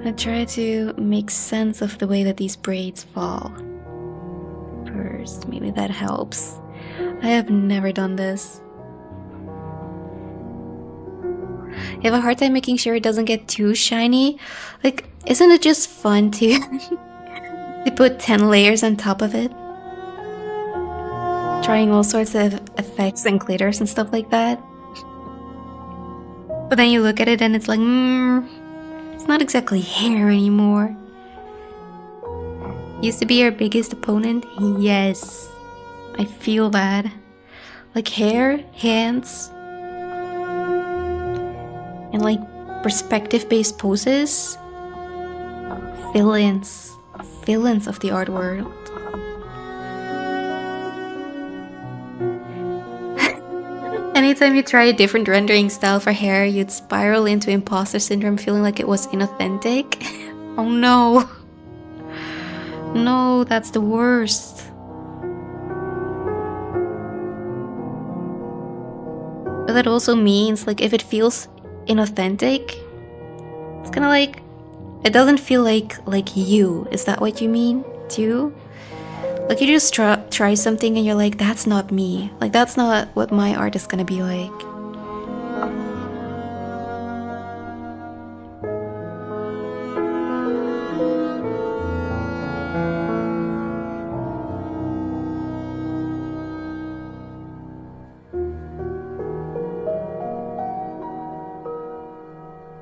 I try to make sense of the way that these braids fall. First, maybe that helps. I have never done this. I have a hard time making sure it doesn't get too shiny. Like, isn't it just fun to to put 10 layers on top of it? Trying all sorts of effects and glitters and stuff like that. But then you look at it and it's like, it's not exactly hair anymore. Used to be your biggest opponent? Yes. I feel that. Like hair, hands, and like perspective-based poses. Villains of the art world. Anytime you try a different rendering style for hair, you'd spiral into imposter syndrome feeling like it was inauthentic. Oh no. No, that's the worst. But that also means, like, if it feels inauthentic, it's kind of like, it doesn't feel like you. Is that what you mean too? Like, you just try something and you're like, that's not me. Like, that's not what my art is gonna be like.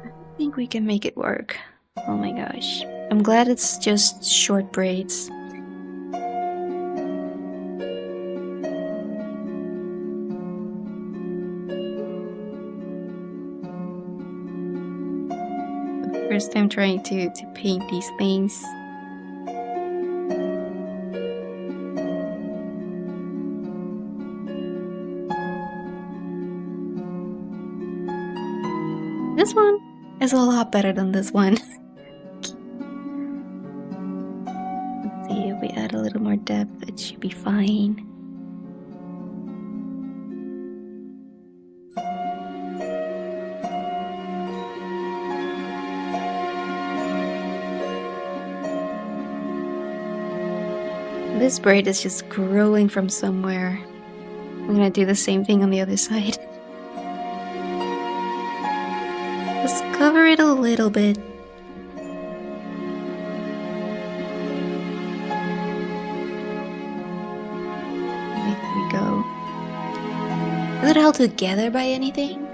I think we can make it work. Oh my gosh. I'm glad it's just short braids. First time trying to paint these things. This one is a lot better than this one. Let's see, if we add a little more depth, it should be fine. This braid is just growing from somewhere. I'm gonna do the same thing on the other side. Just cover it a little bit. There we go. Is it held together by anything?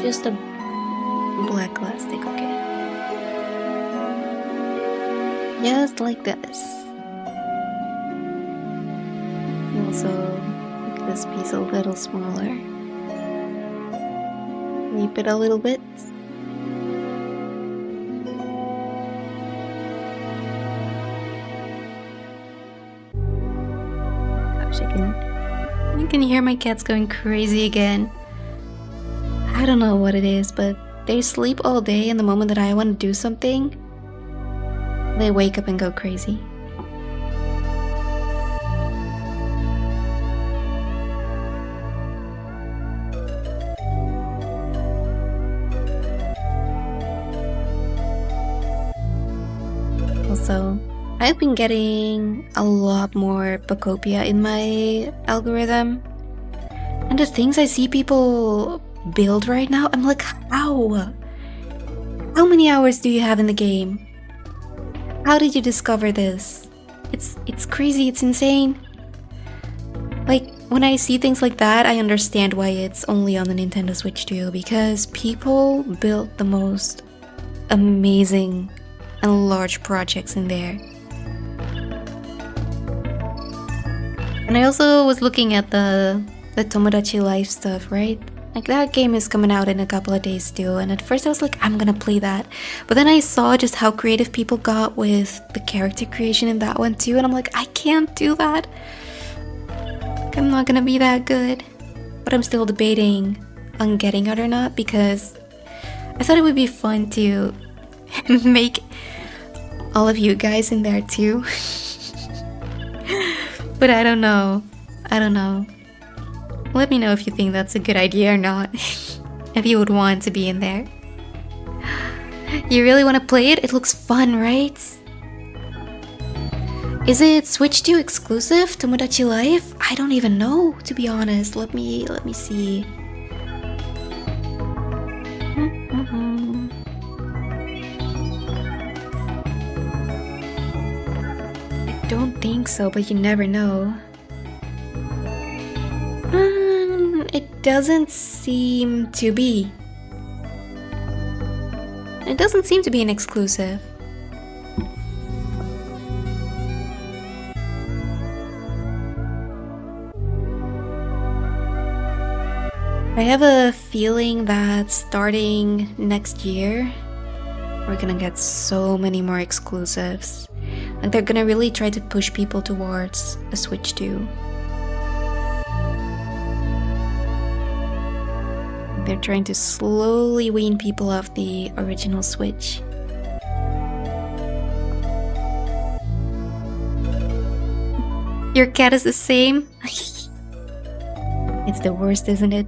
Just a black plastic, okay. Just like this. Also, make this piece a little smaller. Sweep it a little bit. Gosh, I can hear my cats going crazy again. I don't know what it is, but they sleep all day, and the moment that I want to do something, they wake up and go crazy. I've been getting a lot more Pacopia in my algorithm. And the things I see people build right now, I'm like, how? How many hours do you have in the game? How did you discover this? It's crazy, it's insane. Like, when I see things like that, I understand why it's only on the Nintendo Switch too, because people build the most amazing and large projects in there. And I also was looking at the Tomodachi Life stuff, right? Like, that game is coming out in a couple of days too, and at first I was like, I'm gonna play that. But then I saw just how creative people got with the character creation in that one too, and I'm like, I can't do that. I'm not gonna be that good. But I'm still debating on getting it or not, because I thought it would be fun to make all of you guys in there too. But I don't know. Let me know if you think that's a good idea or not. If you would want to be in there. You really want to play it? It looks fun, right? Is it Switch 2 exclusive, Tomodachi Life? I don't even know, to be honest. Let me see. I don't think so, but you never know. It doesn't seem to be. It doesn't seem to be an exclusive. I have a feeling that starting next year, we're gonna get so many more exclusives. Like, they're gonna really try to push people towards a Switch 2. They're trying to slowly wean people off the original Switch. Your cat is the same? It's the worst, isn't it?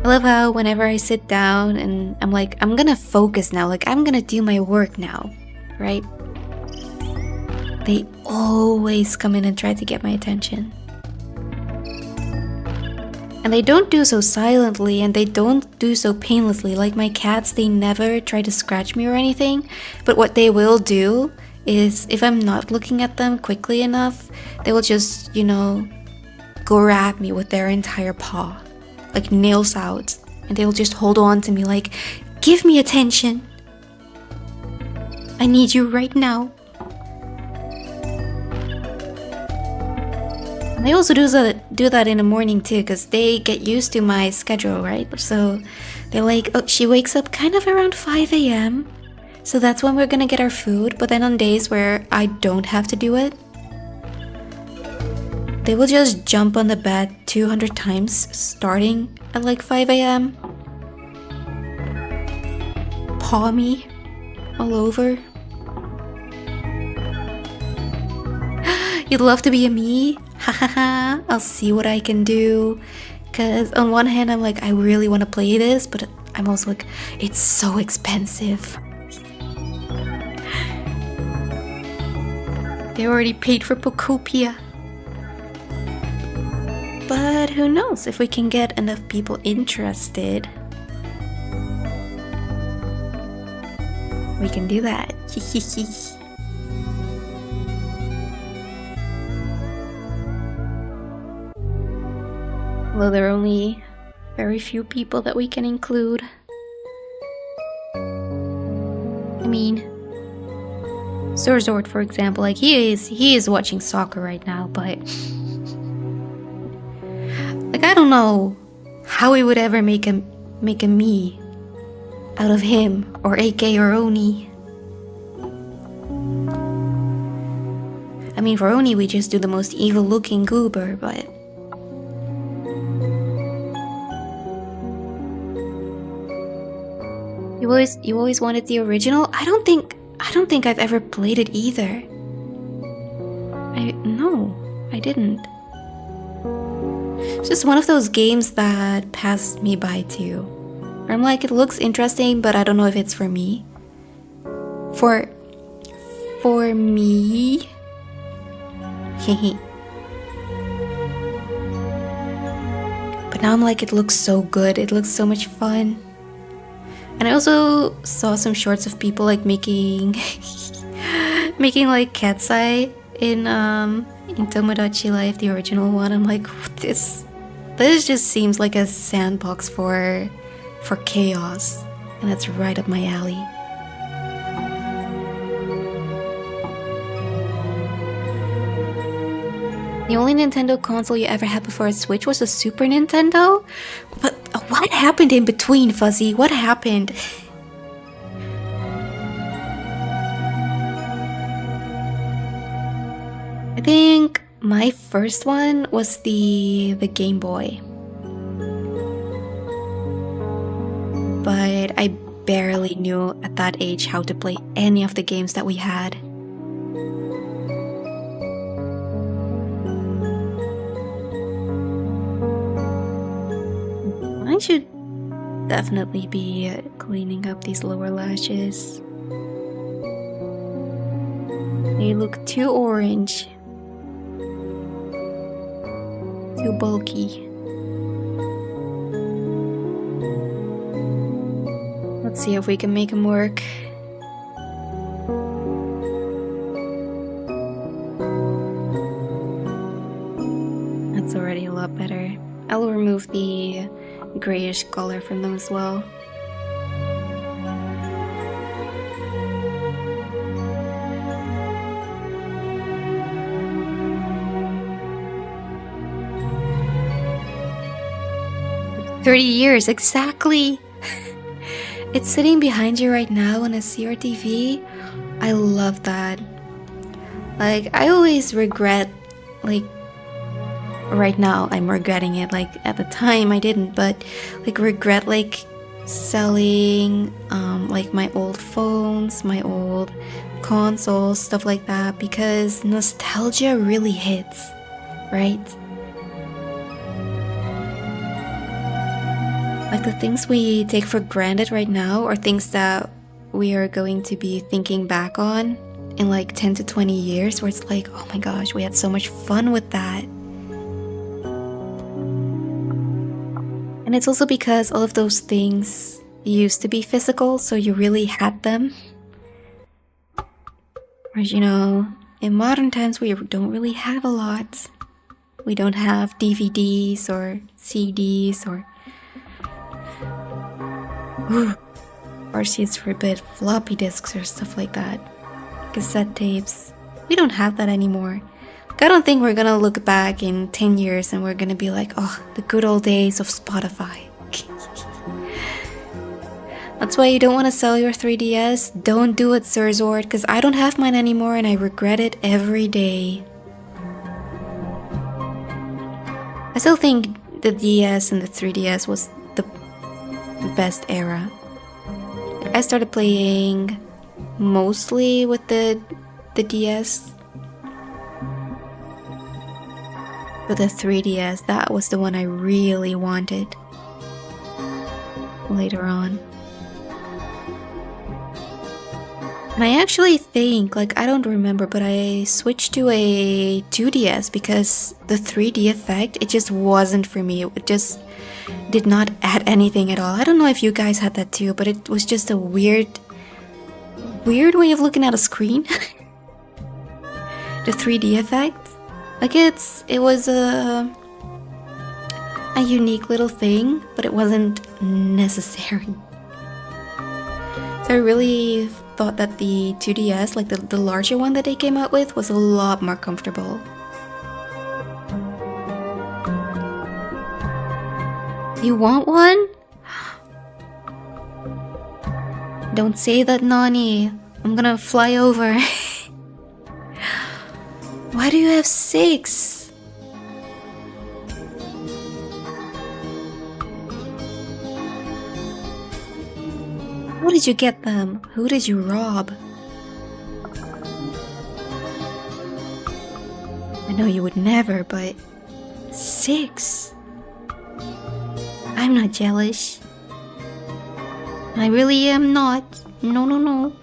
I love how whenever I sit down and I'm like, I'm gonna focus now, like I'm gonna do my work now, right? They always come in and try to get my attention. And they don't do so silently, and they don't do so painlessly. Like my cats, they never try to scratch me or anything. But what they will do is, if I'm not looking at them quickly enough, they will just, you know, grab me with their entire paw. Like nails out. And they'll just hold on to me like, give me attention. I need you right now. And they also do that in the morning too, because they get used to my schedule, right? So they're like, oh, she wakes up kind of around 5 a.m. So that's when we're gonna get our food. But then on days where I don't have to do it, they will just jump on the bed 200 times starting at like 5 a.m. Paw me all over. You'd love to be a me? Hahaha, I'll see what I can do. Cause on one hand I'm like, I really want to play this, but I'm also like, it's so expensive. They already paid for Pocopia. But who knows, if we can get enough people interested, we can do that. Well, there are only very few people that we can include. I mean, Surzord, for example, like he is watching soccer right now, but like I don't know how we would ever make a me out of him or AK or Oni. I mean, for Oni we just do the most evil looking goober, but you always wanted the original? I don't think I've ever played it either. No, I didn't. It's just one of those games that passed me by too. Where I'm like, it looks interesting, but I don't know if it's for me. For for me. Hehe. But now I'm like, it looks so good. It looks so much fun. And I also saw some shorts of people like making making like cat's eye in Tomodachi Life, the original one. I'm like, this just seems like a sandbox for chaos, and that's right up my alley. The only Nintendo console you ever had before a Switch was a Super Nintendo? But what happened in between, Fuzzy? What happened? I think my first one was the Game Boy. But I barely knew at that age how to play any of the games that we had. I should definitely be cleaning up these lower lashes. They look too orange. Too bulky. Let's see if we can make them work. That's already a lot better. I'll remove the grayish color from them as well. Like 30 years, exactly! It's sitting behind you right now on a CRTV. I love that. Like, I always regret, like, right now I'm regretting it. Like, at the time I didn't, but like regret like selling like my old phones, my old consoles, stuff like that, because nostalgia really hits, right? Like the things we take for granted right now are things that we are going to be thinking back on in like 10 to 20 years, where it's like, oh my gosh, we had so much fun with that. And it's also because all of those things used to be physical, so you really had them. Whereas, you know, in modern times we don't really have a lot. We don't have DVDs or CDs or RCs forbid, floppy disks or stuff like that. Cassette tapes. We don't have that anymore. I don't think we're gonna look back in 10 years and we're gonna be like, oh, the good old days of Spotify. That's why you don't want to sell your 3DS. Don't do it, Sir Zord, because I don't have mine anymore and I regret it every day. I still think the DS and the 3DS was the best era. I started playing mostly with the DS. But the 3DS, that was the one I really wanted later on. And I actually think, like, I don't remember, but I switched to a 2DS because the 3D effect, it just wasn't for me. It just did not add anything at all. I don't know if you guys had that too, but it was just a weird way of looking at a screen. The 3D effect. Like it was a unique little thing, but it wasn't necessary. So I really thought that the 2DS, like the larger one that they came out with, was a lot more comfortable. You want one? Don't say that, Nani. I'm gonna fly over. Why do you have 6? How did you get them? Who did you rob? I know you would never, but 6? I'm not jealous. I really am not. No.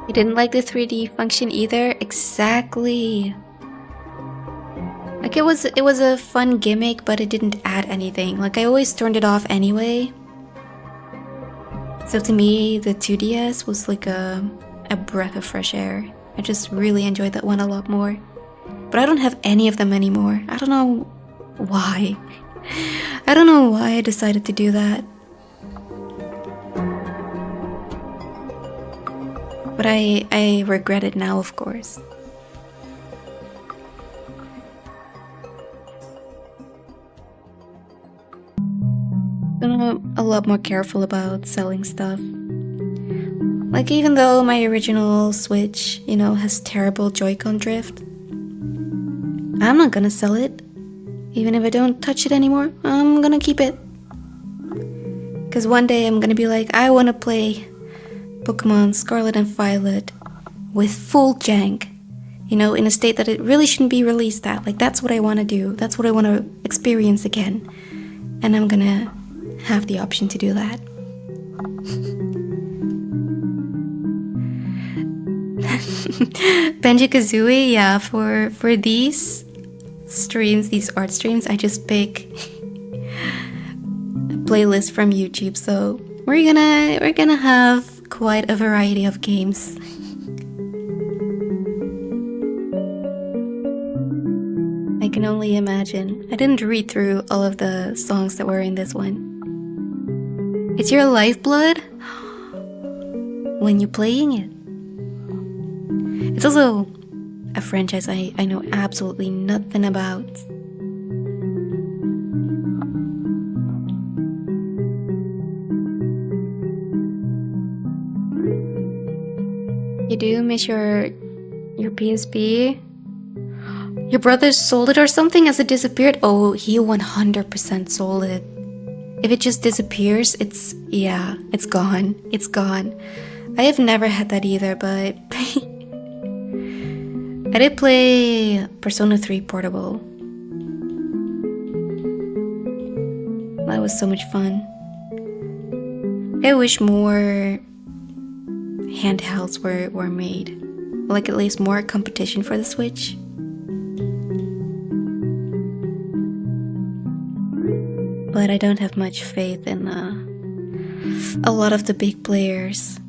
You didn't like the 3D function either? Exactly. Like it was a fun gimmick, but it didn't add anything. Like I always turned it off anyway. So to me, the 2DS was like a breath of fresh air. I just really enjoyed that one a lot more. But I don't have any of them anymore. I don't know why. I don't know why I decided to do that. But I regret it now, of course. I'm a lot more careful about selling stuff. Like even though my original Switch, you know, has terrible Joy-Con drift, I'm not gonna sell it. Even if I don't touch it anymore, I'm gonna keep it. Because one day I'm gonna be like, I wanna play Pokemon Scarlet and Violet with full jank. You know, in a state that it really shouldn't be released at. Like that's what I wanna do. That's what I wanna experience again. And I'm gonna have the option to do that. Banjo-Kazooie, yeah, for these streams, these art streams, I just pick a playlist from YouTube, so we're gonna have quite a variety of games. I can only imagine. I didn't read through all of the songs that were in this one. It's your lifeblood when you're playing it. It's also a franchise I know absolutely nothing about. You do miss your PSP? Your brother sold it or something as it disappeared? Oh, he 100% sold it. If it just disappears, it's gone. It's gone. I have never had that either, but I did play Persona 3 Portable. That was so much fun. I wish more handhelds were made. Like at least more competition for the Switch. But I don't have much faith in a lot of the big players.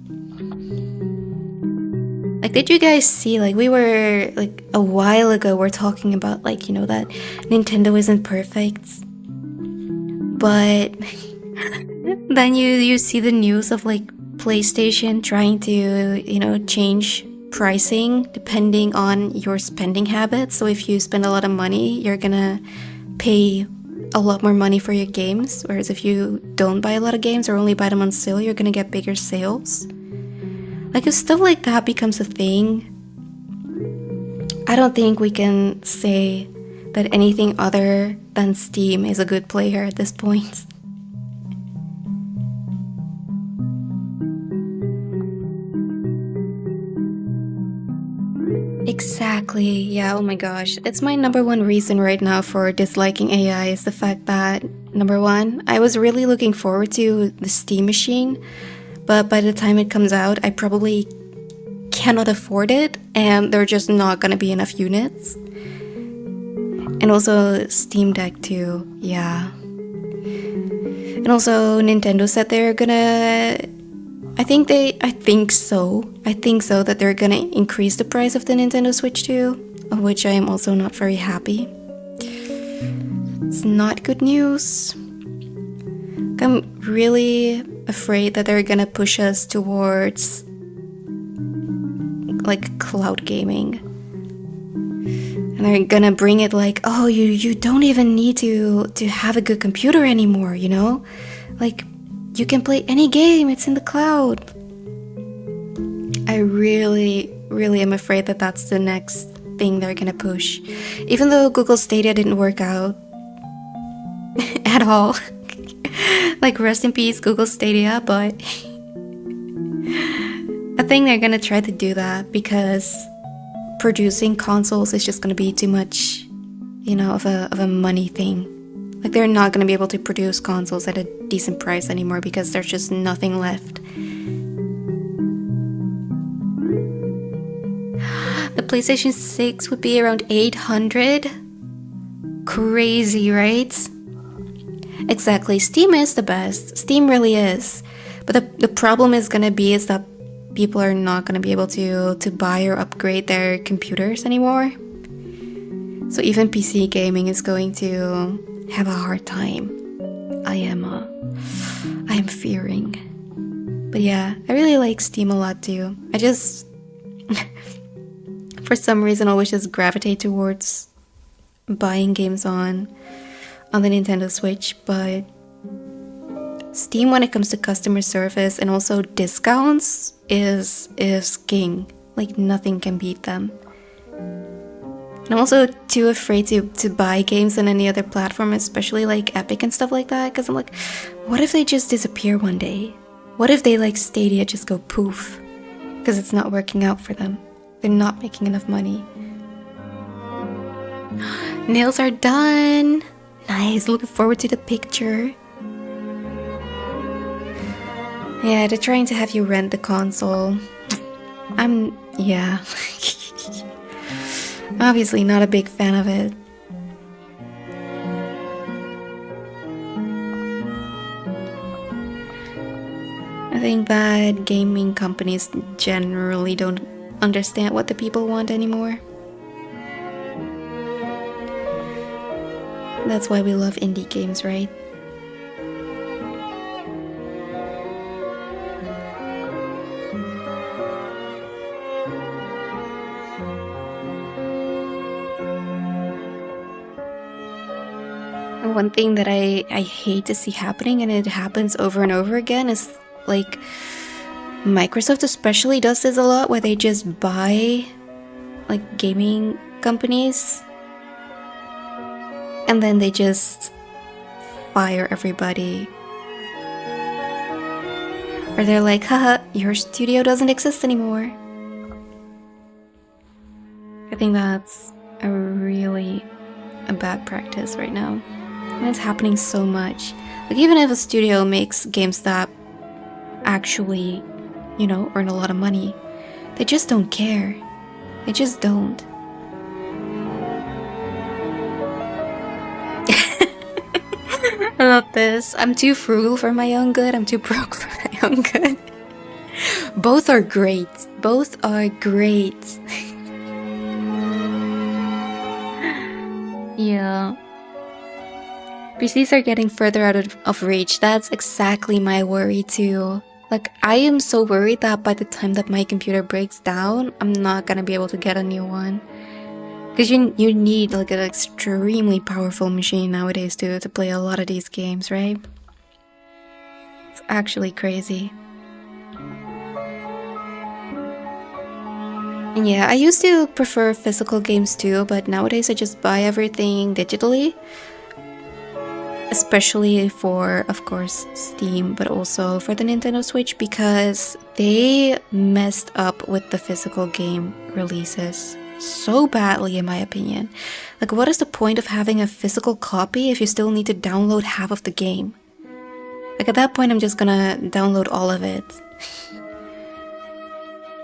Like, did you guys see, like, we were, like, a while ago, we're talking about, like, you know, that Nintendo isn't perfect. But then you see the news of, like, PlayStation trying to, you know, change pricing depending on your spending habits. So if you spend a lot of money, you're gonna pay a lot more money for your games. Whereas if you don't buy a lot of games or only buy them on sale, you're gonna get bigger sales. Like, if stuff like that becomes a thing, I don't think we can say that anything other than Steam is a good player at this point. Exactly, yeah, oh my gosh. It's my number one reason right now for disliking AI is the fact that, number one, I was really looking forward to the Steam machine, but by the time it comes out, I probably cannot afford it, and there are just not gonna be enough units. And also Steam Deck too, yeah. And also Nintendo said they're gonna... I think so that they're gonna increase the price of the Nintendo Switch too, of which I am also not very happy. It's not good news. I'm really afraid that they're gonna push us towards like cloud gaming. And they're gonna bring it like, oh, you don't even need to have a good computer anymore, you know? Like, you can play any game, it's in the cloud. I really am afraid that that's the next thing they're gonna push. Even though Google Stadia didn't work out at all. Like, rest in peace, Google Stadia, but I think they're gonna try to do that because producing consoles is just gonna be too much, you know, of a money thing. Like, they're not gonna be able to produce consoles at a decent price anymore because there's just nothing left. PlayStation 6 would be around 800. Crazy, right? Exactly. Steam is the best. Steam really is. But the problem is gonna be is that people are not gonna be able to buy or upgrade their computers anymore. So even PC gaming is going to have a hard time. I am fearing. But yeah, I really like Steam a lot too. I just for some reason always just gravitate towards buying games on the Nintendo Switch, but Steam when it comes to customer service and also discounts is king. Like nothing can beat them. And I'm also too afraid to buy games on any other platform, especially like Epic and stuff like that, because I'm like, what if they just disappear one day? What if they like Stadia just go poof? Because it's not working out for them. They're not making enough money. Nails are done! Nice, looking forward to the picture. Yeah, they're trying to have you rent the console. Yeah. Obviously not a big fan of it. I think that gaming companies generally don't understand what the people want anymore. That's why we love indie games, right? One thing that I hate to see happening, and it happens over and over again, is like Microsoft especially does this a lot, where they just buy like gaming companies and then they just fire everybody. Or they're like, haha, your studio doesn't exist anymore. I think that's a bad practice right now. And it's happening so much. Like even if a studio makes games that actually, you know, earn a lot of money, they just don't care. They just don't. I love this. I'm too frugal for my own good. I'm too broke for my own good. Both are great. Both are great. Yeah. PCs are getting further out of reach. That's exactly my worry too. Like, I am so worried that by the time that my computer breaks down, I'm not gonna be able to get a new one. Because you need like an extremely powerful machine nowadays to play a lot of these games, right? It's actually crazy. And yeah, I used to prefer physical games too, but nowadays I just buy everything digitally. Especially for, of course, Steam, but also for the Nintendo Switch, because they messed up with the physical game releases so badly, in my opinion. Like, what is the point of having a physical copy if you still need to download half of the game? Like, at that point, I'm just gonna download all of it.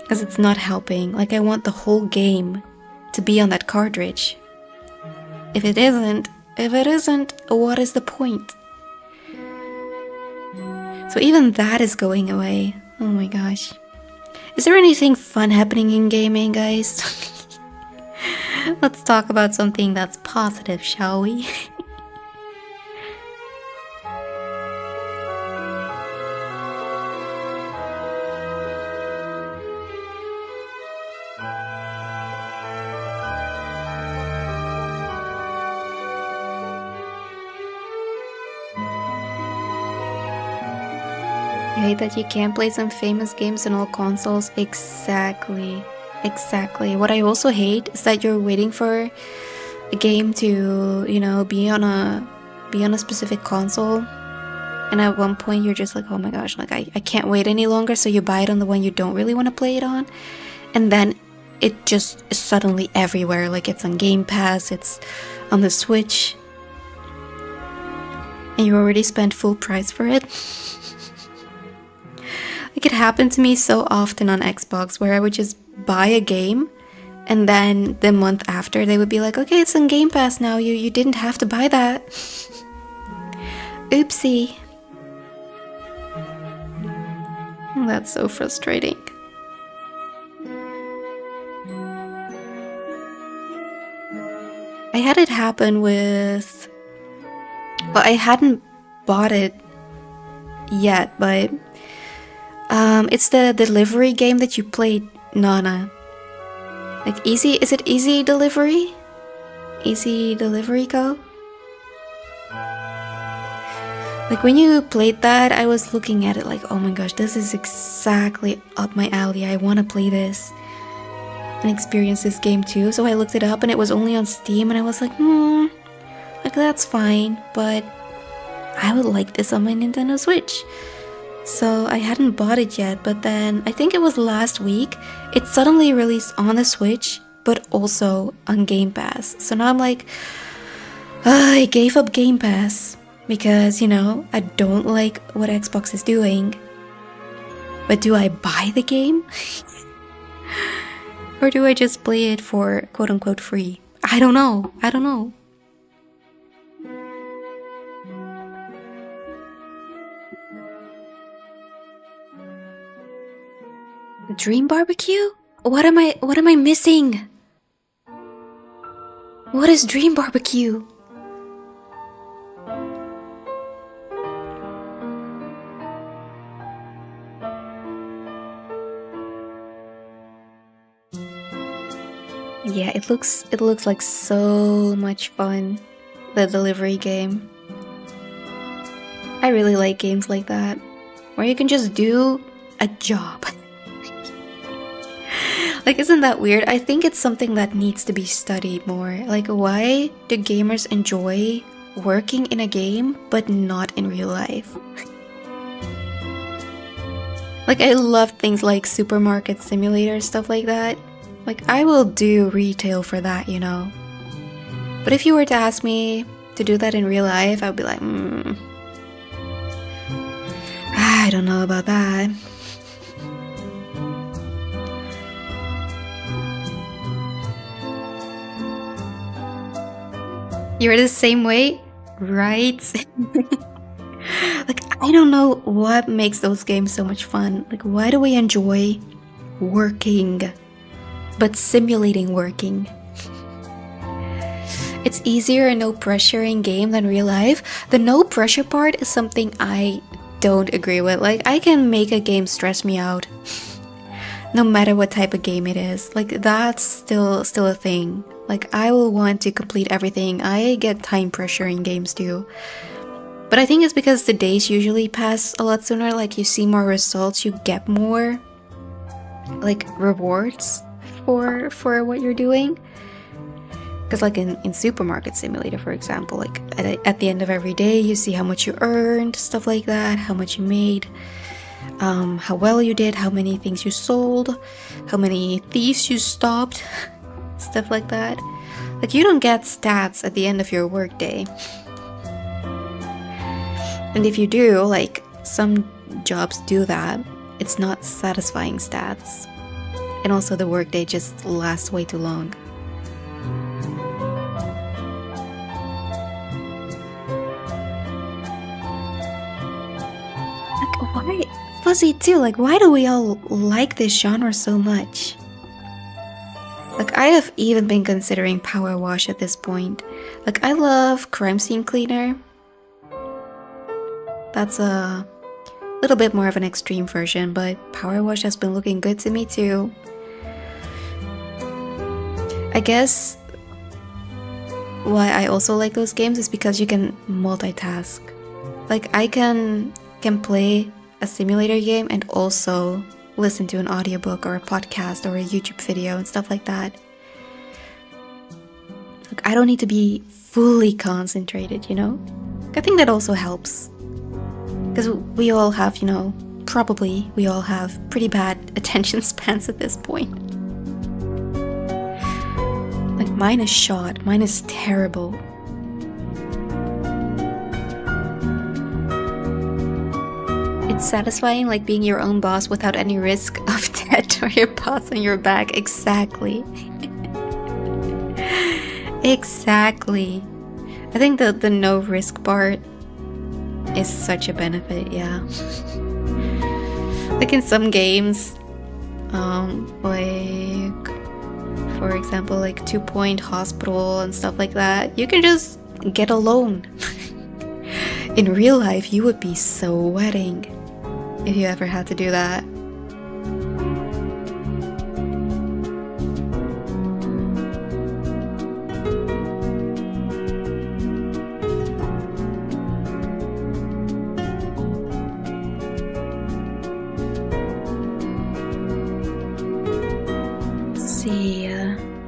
Because it's not helping. Like, I want the whole game to be on that cartridge. If it isn't, what is the point? So even that is going away. Oh my gosh. Is there anything fun happening in gaming, guys? Let's talk about something that's positive, shall we? I hate that you can't play some famous games on all consoles. Exactly. What I also hate is that you're waiting for a game to, you know, be on a specific console, and at one point you're just like, oh my gosh, like I can't wait any longer, so you buy it on the one you don't really want to play it on, and then it just is suddenly everywhere. Like, it's on Game Pass, it's on the Switch, and you already spent full price for it. Like, it happened to me so often on Xbox, where I would just buy a game And then the month after, they would be like, okay, it's on Game Pass now. You didn't have to buy that. Oopsie. That's so frustrating. I had it happen with... Well, I hadn't bought it yet, but it's the delivery game that you played, Nana. Like easy, is it Easy Delivery? Easy Delivery Co? Like when you played that, I was looking at it like, oh my gosh, this is exactly up my alley. I want to play this and experience this game too. So I looked it up and it was only on Steam and I was like, like that's fine, but I would like this on my Nintendo Switch. So I hadn't bought it yet, but then I think it was last week, it suddenly released on the Switch, but also on Game Pass. So now I'm like, I gave up Game Pass because, you know, I don't like what Xbox is doing. But do I buy the game? Or do I just play it for quote-unquote free? I don't know. Dream Barbecue? What am I missing? What is Dream Barbecue? Yeah, it looks like so much fun. The delivery game. I really like games like that, where you can just do a job. Like, isn't that weird? I think it's something that needs to be studied more. Like, why do gamers enjoy working in a game but not in real life? Like, I love things like supermarket simulator, stuff like that. Like, I will do retail for that, you know. But if you were to ask me to do that in real life, I would be like, I don't know about that. You're the same way, right? Like, I don't know what makes those games so much fun. Like, why do we enjoy working, but simulating working? It's easier and no pressure in game than real life. The no pressure part is something I don't agree with. Like, I can make a game stress me out, no matter what type of game it is. Like, that's still a thing. Like, I will want to complete everything. I get time pressure in games too. But I think it's because the days usually pass a lot sooner. Like, you see more results, you get more, like, rewards for what you're doing. Because, like, in Supermarket Simulator, for example, like, at the end of every day, you see how much you earned, stuff like that, how much you made, how well you did, how many things you sold, how many thieves you stopped, stuff like that. Like, you don't get stats at the end of your workday. And if you do, like, some jobs do that, it's not satisfying stats. And also the workday just lasts way too long. Like, why? Fuzzy too, like, why do we all like this genre so much? Like, I have even been considering Power Wash at this point. Like, I love Crime Scene Cleaner. That's a little bit more of an extreme version, but Power Wash has been looking good to me too. I guess why I also like those games is because you can multitask. Like, I can play a simulator game and also listen to an audiobook or a podcast or a YouTube video and stuff like that. Like, I don't need to be fully concentrated, you know? I think that also helps. Because we all have, you know, probably we all have pretty bad attention spans at this point. Like, mine is shot. Mine is terrible. It's satisfying, like, being your own boss without any risk of debt or your boss on your back. Exactly. Exactly. I think the no risk part is such a benefit, yeah. Like in some games, like for example, like 2 Point Hospital and stuff like that, you can just get a loan. In real life, you would be sweating if you ever had to do that.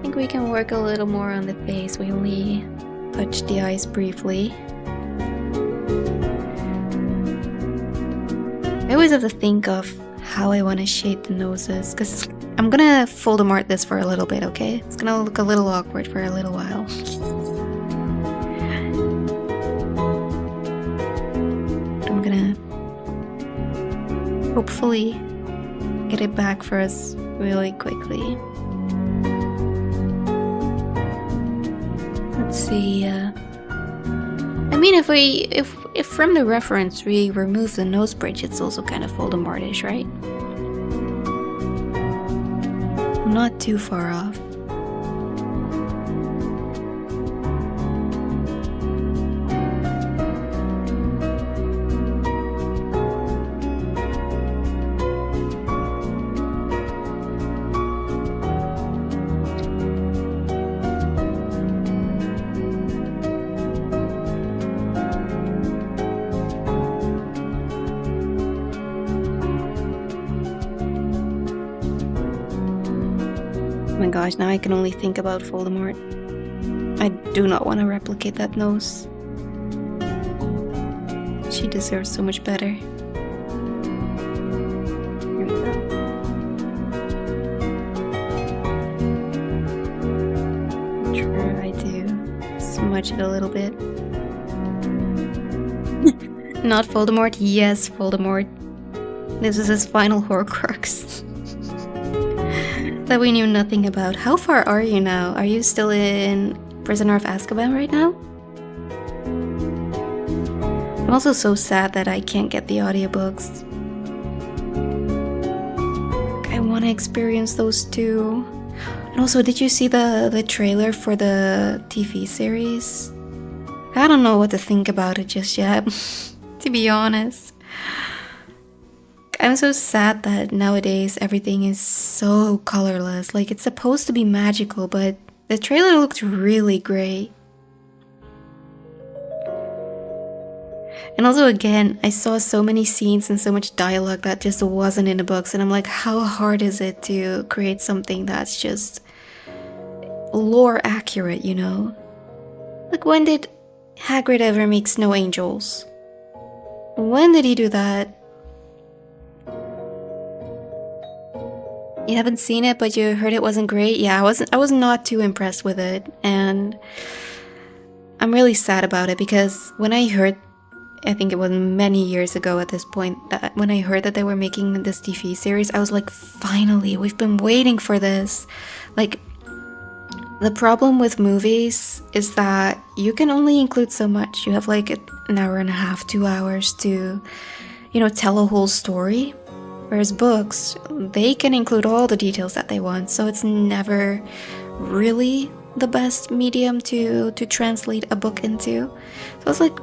I think we can work a little more on the face. We only touched the eyes briefly. I always have to think of how I want to shape the noses, because I'm gonna Voldemort this for a little bit, okay? It's gonna look a little awkward for a little while. I'm gonna hopefully get it back for us really quickly. Let's see. I mean, if from the reference we remove the nose bridge, it's also kind of Voldemort-ish, right? I'm not too far off. Oh my gosh, now I can only think about Voldemort. I do not want to replicate that nose. She deserves so much better. Here we go. Try to smudge it a little bit. Not Voldemort, yes, Voldemort. This is his final Horcrux. That we knew nothing about. How far are you now? Are you still in Prisoner of Azkaban right now? I'm also so sad that I can't get the audiobooks. I want to experience those too. And also, did you see the trailer for the TV series? I don't know what to think about it just yet, to be honest. I'm so sad that nowadays everything is so colorless. Like, it's supposed to be magical, but the trailer looked really great. And also, again, I saw so many scenes and so much dialogue that just wasn't in the books, and I'm like, how hard is it to create something that's just lore accurate, you know? Like, when did Hagrid ever make snow angels? When did he do that? You haven't seen it, but you heard it wasn't great? Yeah, I was not too impressed with it, and I'm really sad about it, because when I heard, I think it was many years ago at this point, that when I heard that they were making this TV series, I was like, finally, we've been waiting for this. Like, the problem with movies is that you can only include so much. You have like an hour and a half, 2 hours to, you know, tell a whole story. Whereas books, they can include all the details that they want, so it's never really the best medium to translate a book into. So it's like,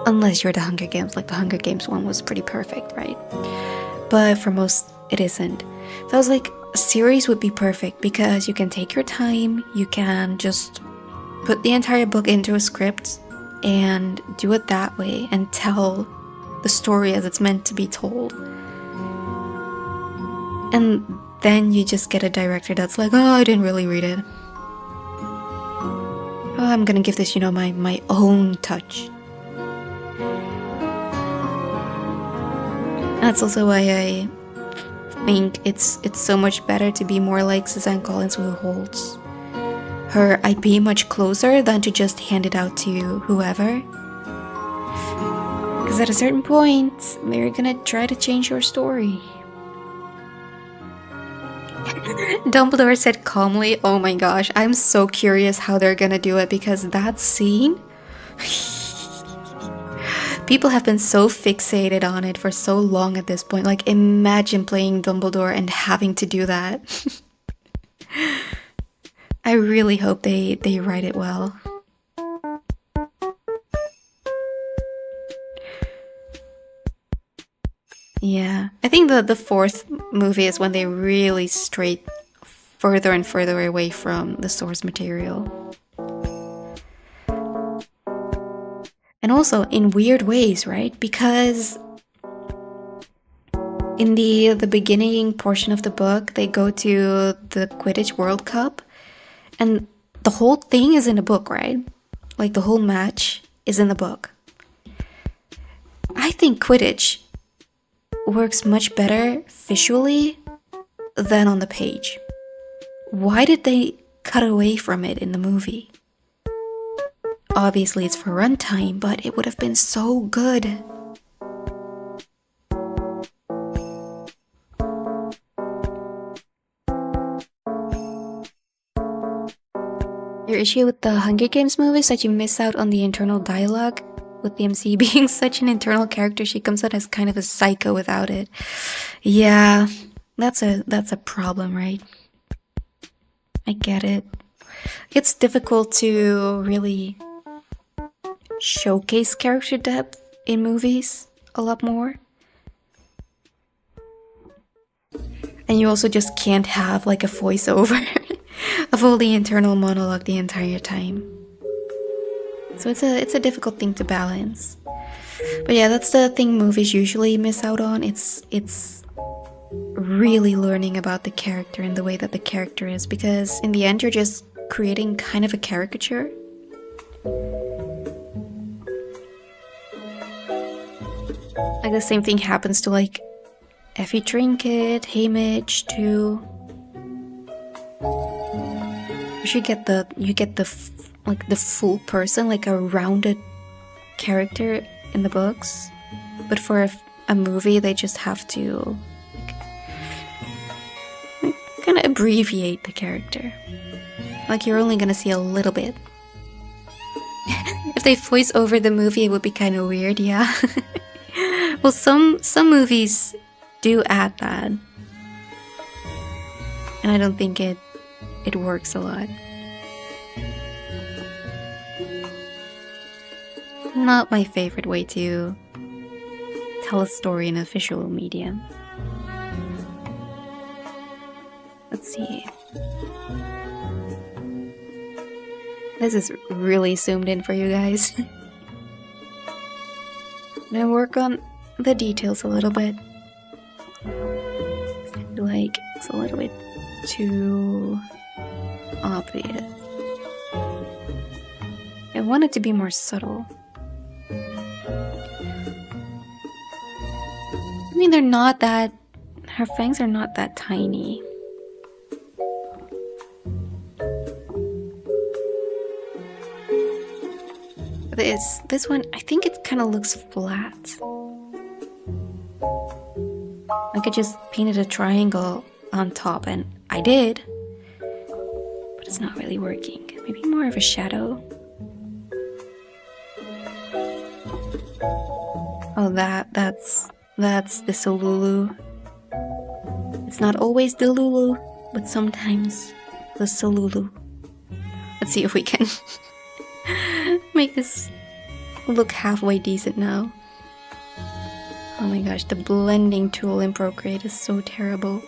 unless you're the Hunger Games, like the Hunger Games one was pretty perfect, right? But for most, it isn't. So I was like, a series would be perfect because you can take your time, you can just put the entire book into a script and do it that way and tell the story as it's meant to be told. And then you just get a director that's like, oh, I didn't really read it. Oh, I'm gonna give this, you know, my own touch. That's also why I think it's so much better to be more like Suzanne Collins, who holds her IP much closer than to just hand it out to whoever. Because at a certain point, they're gonna try to change your story. Dumbledore said calmly, oh my gosh, I'm so curious how they're gonna do it because that scene. People have been so fixated on it for so long at this point. Like, imagine playing Dumbledore and having to do that. I really hope they write it well. Yeah, I think the fourth movie is when they really stray further and further away from the source material. And also in weird ways, right? Because in the beginning portion of the book, they go to the Quidditch World Cup, and the whole thing is in the book, right? Like the whole match is in the book. I think Quidditch works much better visually than on the page. Why did they cut away from it in the movie? Obviously it's for runtime, but it would have been so good. Your issue with the Hunger Games movies that you miss out on the internal dialogue, with the MC being such an internal character, she comes out as kind of a psycho without it. Yeah, that's a problem, right? I get it. It's difficult to really showcase character depth in movies a lot more. And you also just can't have like a voiceover of all the internal monologue the entire time. So it's a difficult thing to balance. But yeah, that's the thing movies usually miss out on. It's really learning about the character and the way that the character is, because in the end you're just creating kind of a caricature. Like the same thing happens to like Effie Trinket, Haymitch too. You get the like the full person, like a rounded character in the books, but for a movie they just have to like kind of abbreviate the character. Like you're only gonna see a little bit. If they voice over the movie, it would be kind of weird, yeah. Well, some movies do add that, and I don't think it works a lot. Not my favorite way to tell a story in a visual medium. Let's see. This is really zoomed in for you guys. Now work on the details a little bit. I feel like it's a little bit too obvious. I want it to be more subtle. I mean, they're not that... her fangs are not that tiny. This one, I think it kind of looks flat. I could just painted a triangle on top, and I did. But it's not really working. Maybe more of a shadow. Oh, that's the Solulu. It's not always the Lulu, but sometimes the Solulu. Let's see if we can make this look halfway decent now. Oh my gosh, the blending tool in Procreate is so terrible.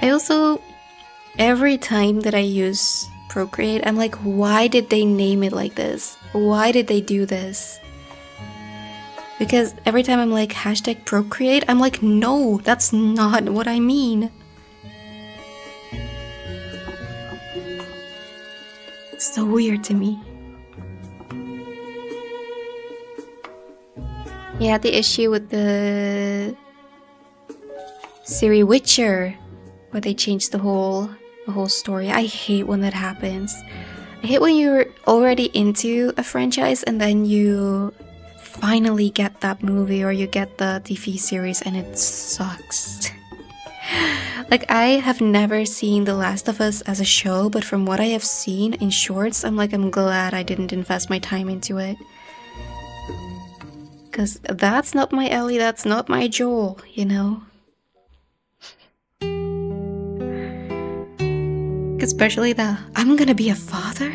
I also, every time that I use Procreate, I'm like, why did they name it like this? Why did they do this? Because every time I'm like, hashtag Procreate, I'm like, no, that's not what I mean. It's so weird to me. Yeah, the issue with the series Witcher, where they changed the whole story. I hate when that happens. I hate when you're already into a franchise and then you finally get that movie or you get the TV series and it sucks. Like, I have never seen The Last of Us as a show, but from what I have seen in shorts, I'm glad I didn't invest my time into it. Because that's not my Ellie, that's not my Joel, you know? Especially the, I'm gonna be a father?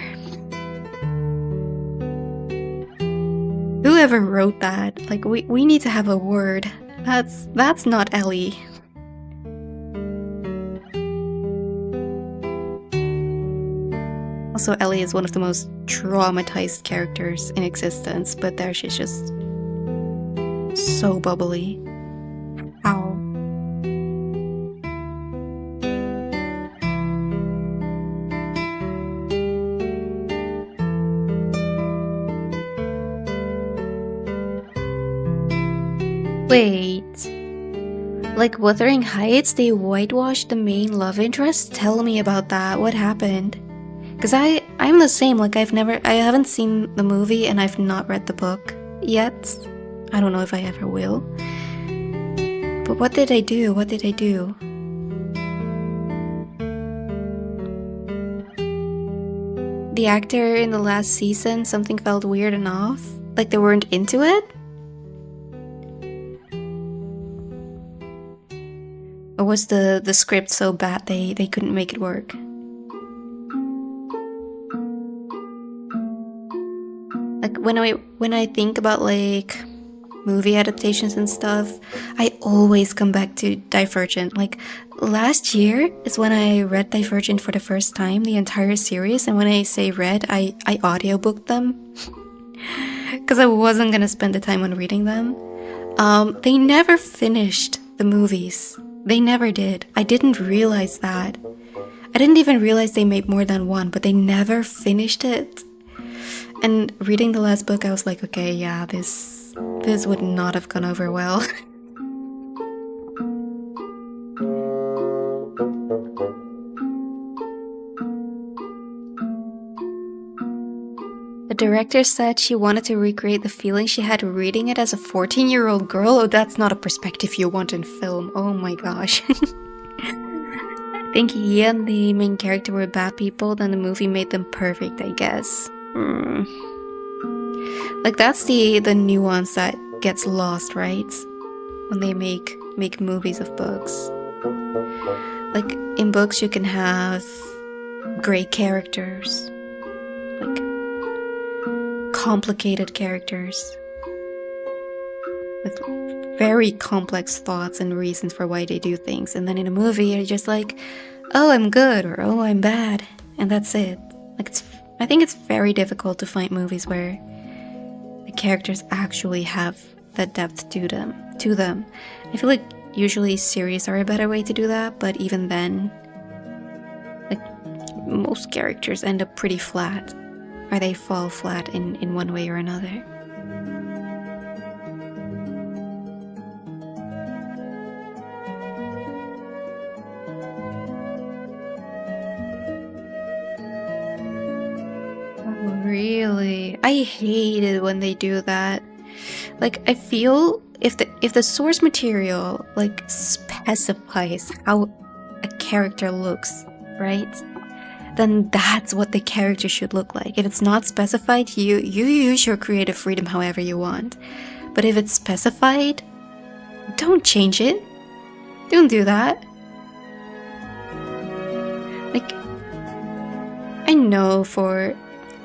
Whoever wrote that, like, we need to have a word. That's not Ellie. Also, Ellie is one of the most traumatized characters in existence, but there she's just so bubbly. Ow. Wait. Like Wuthering Heights, they whitewashed the main love interest? Tell me about that. What happened? Because I'm the same, like I haven't seen the movie and I've not read the book yet. I don't know if I ever will. But what did I do? What did I do? The actor in the last season, something felt weird and off? Like they weren't into it? Or was the script so bad they couldn't make it work? Like when I think about like movie adaptations and stuff, I always come back to Divergent. Like last year is when I read Divergent for the first time, the entire series, and when I say read, I audiobooked them because I wasn't gonna spend the time on reading them. They never finished the movies. They never did. I didn't realize that. I didn't even realize they made more than one, but they never finished it. And reading the last book, I was like, okay, yeah, this would not have gone over well. The director said she wanted to recreate the feeling she had reading it as a 14-year-old girl. Oh, that's not a perspective you want in film. Oh my gosh. I think he and the main character were bad people, then the movie made them perfect, I guess. Like that's the nuance that gets lost, right? When they make movies of books. Like in books you can have great characters, like complicated characters with very complex thoughts and reasons for why they do things, and then in a movie you're just like, oh, I'm good, or oh, I'm bad, and that's it. Like I think it's very difficult to find movies where the characters actually have that depth to them. I feel like usually series are a better way to do that, but even then, like most characters end up pretty flat, or they fall flat in one way or another. Really? I hate it when they do that. Like, I feel if the source material like specifies how a character looks, right? Then that's what the character should look like. If it's not specified, you use your creative freedom however you want. But if it's specified, don't change it. Don't do that. Like, I know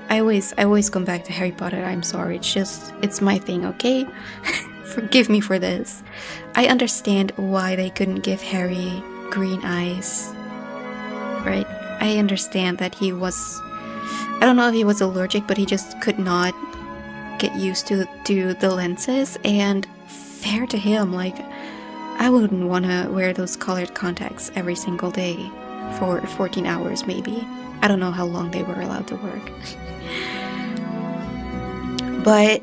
I always come back to Harry Potter. I'm sorry. It's my thing, okay? Forgive me for this. I understand why they couldn't give Harry green eyes. Right? I understand that he was, I don't know if he was allergic, but he just could not get used to the lenses, and fair to him. Like, I wouldn't want to wear those colored contacts every single day for 14 hours maybe. I don't know how long they were allowed to work. But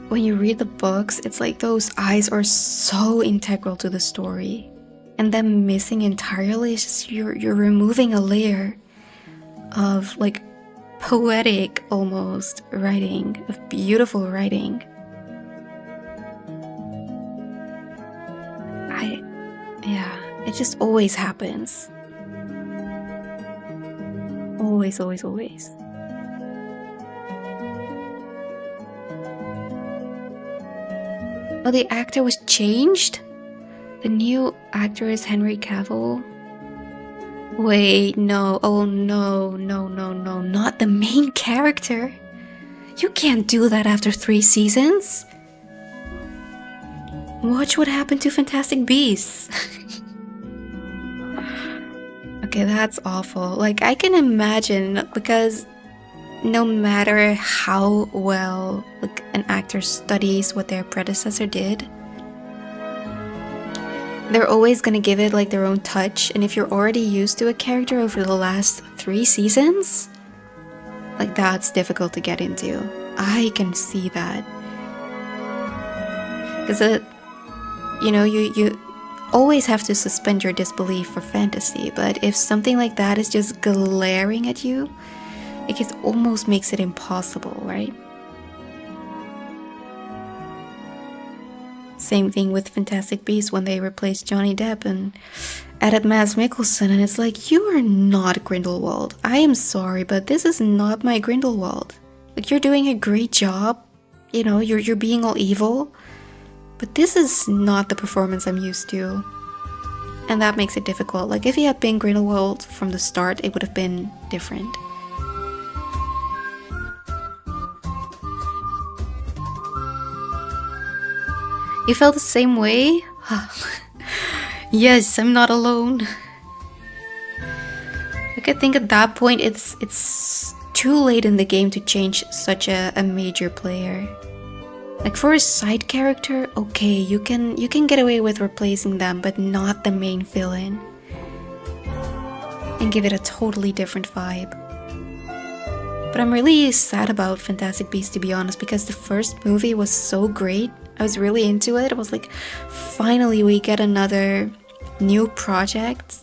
when you read the books, it's like those eyes are so integral to the story. And them missing entirely is just you're removing a layer of like poetic almost writing, of beautiful writing. Yeah. It just always happens. Always, always, always. Oh, the actor was changed? The new actor is Henry Cavill? Wait, no. Oh, no, no, no, no. Not the main character. You can't do that after 3 seasons. Watch what happened to Fantastic Beasts. Okay, that's awful. Like, I can imagine, because no matter how well like an actor studies what their predecessor did, they're always gonna give it like their own touch. And if you're already used to a character over the last 3 seasons, like that's difficult to get into. I can see that. Because you always have to suspend your disbelief for fantasy, but if something like that is just glaring at you, it almost makes it impossible, right? Same thing with Fantastic Beasts when they replaced Johnny Depp and added Mads Mikkelsen, and it's like, you are not Grindelwald. I am sorry, but this is not my Grindelwald. Like, you're doing a great job, you're being all evil, but this is not the performance I'm used to. And that makes it difficult. Like, if he had been Grindelwald from the start, it would have been different. You felt the same way? Yes, I'm not alone. Like, I think at that point it's too late in the game to change such a major player. Like, for a side character, okay, you can get away with replacing them, but not the main villain. And give it a totally different vibe. But I'm really sad about Fantastic Beasts, to be honest, because the first movie was so great. I was really into it. I was like, finally we get another new project,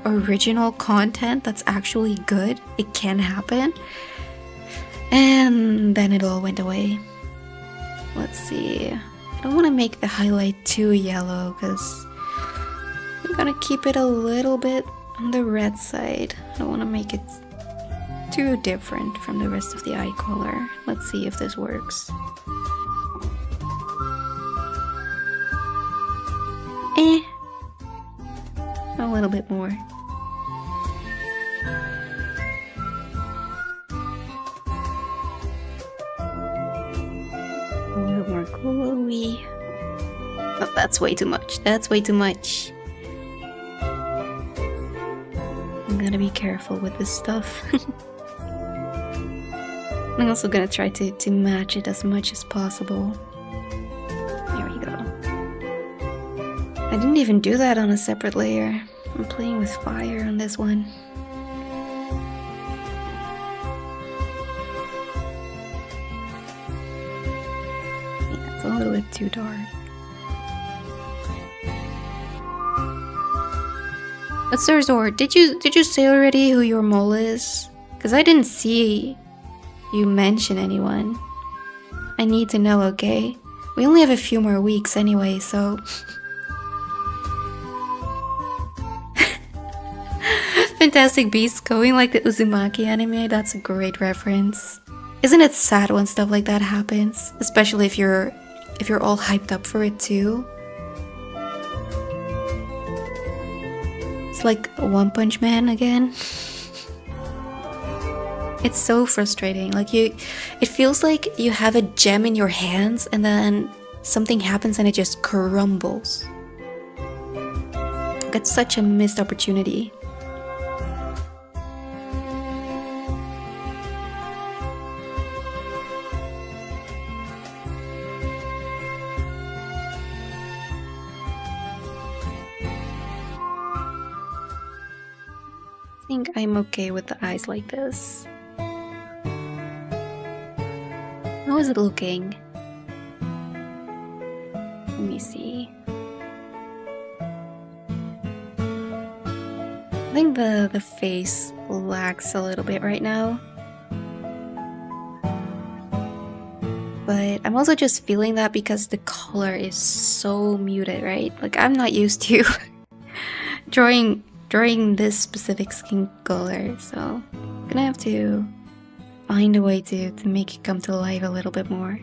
original content that's actually good. It can happen. And then it all went away. Let's see. I don't want to make the highlight too yellow because I'm gonna keep it a little bit on the red side. I don't want to make it too different from the rest of the eye color. Let's see if this works. A little bit more. A little more glowy. Oh, that's way too much. That's way too much. I'm gonna be careful with this stuff. I'm also gonna try to match it as much as possible. There we go. I didn't even do that on a separate layer. I'm playing with fire on this one. Yeah, it's a little bit too dark. But Sir Zord, did you say already who your mole is? Because I didn't see you mention anyone. I need to know, okay? We only have a few more weeks anyway, so... Fantastic Beasts going like the Uzumaki anime, that's a great reference. Isn't it sad when stuff like that happens? Especially if you're all hyped up for it too. It's like One Punch Man again. It's so frustrating. Like, it feels like you have a gem in your hands and then something happens and it just crumbles. Like, it's such a missed opportunity. I think I'm okay with the eyes like this. How is it looking? Let me see. I think the face lacks a little bit right now. But I'm also just feeling that because the color is so muted, right? Like, I'm not used to drawing this specific skin color, so I'm gonna have to find a way to make it come to life a little bit more.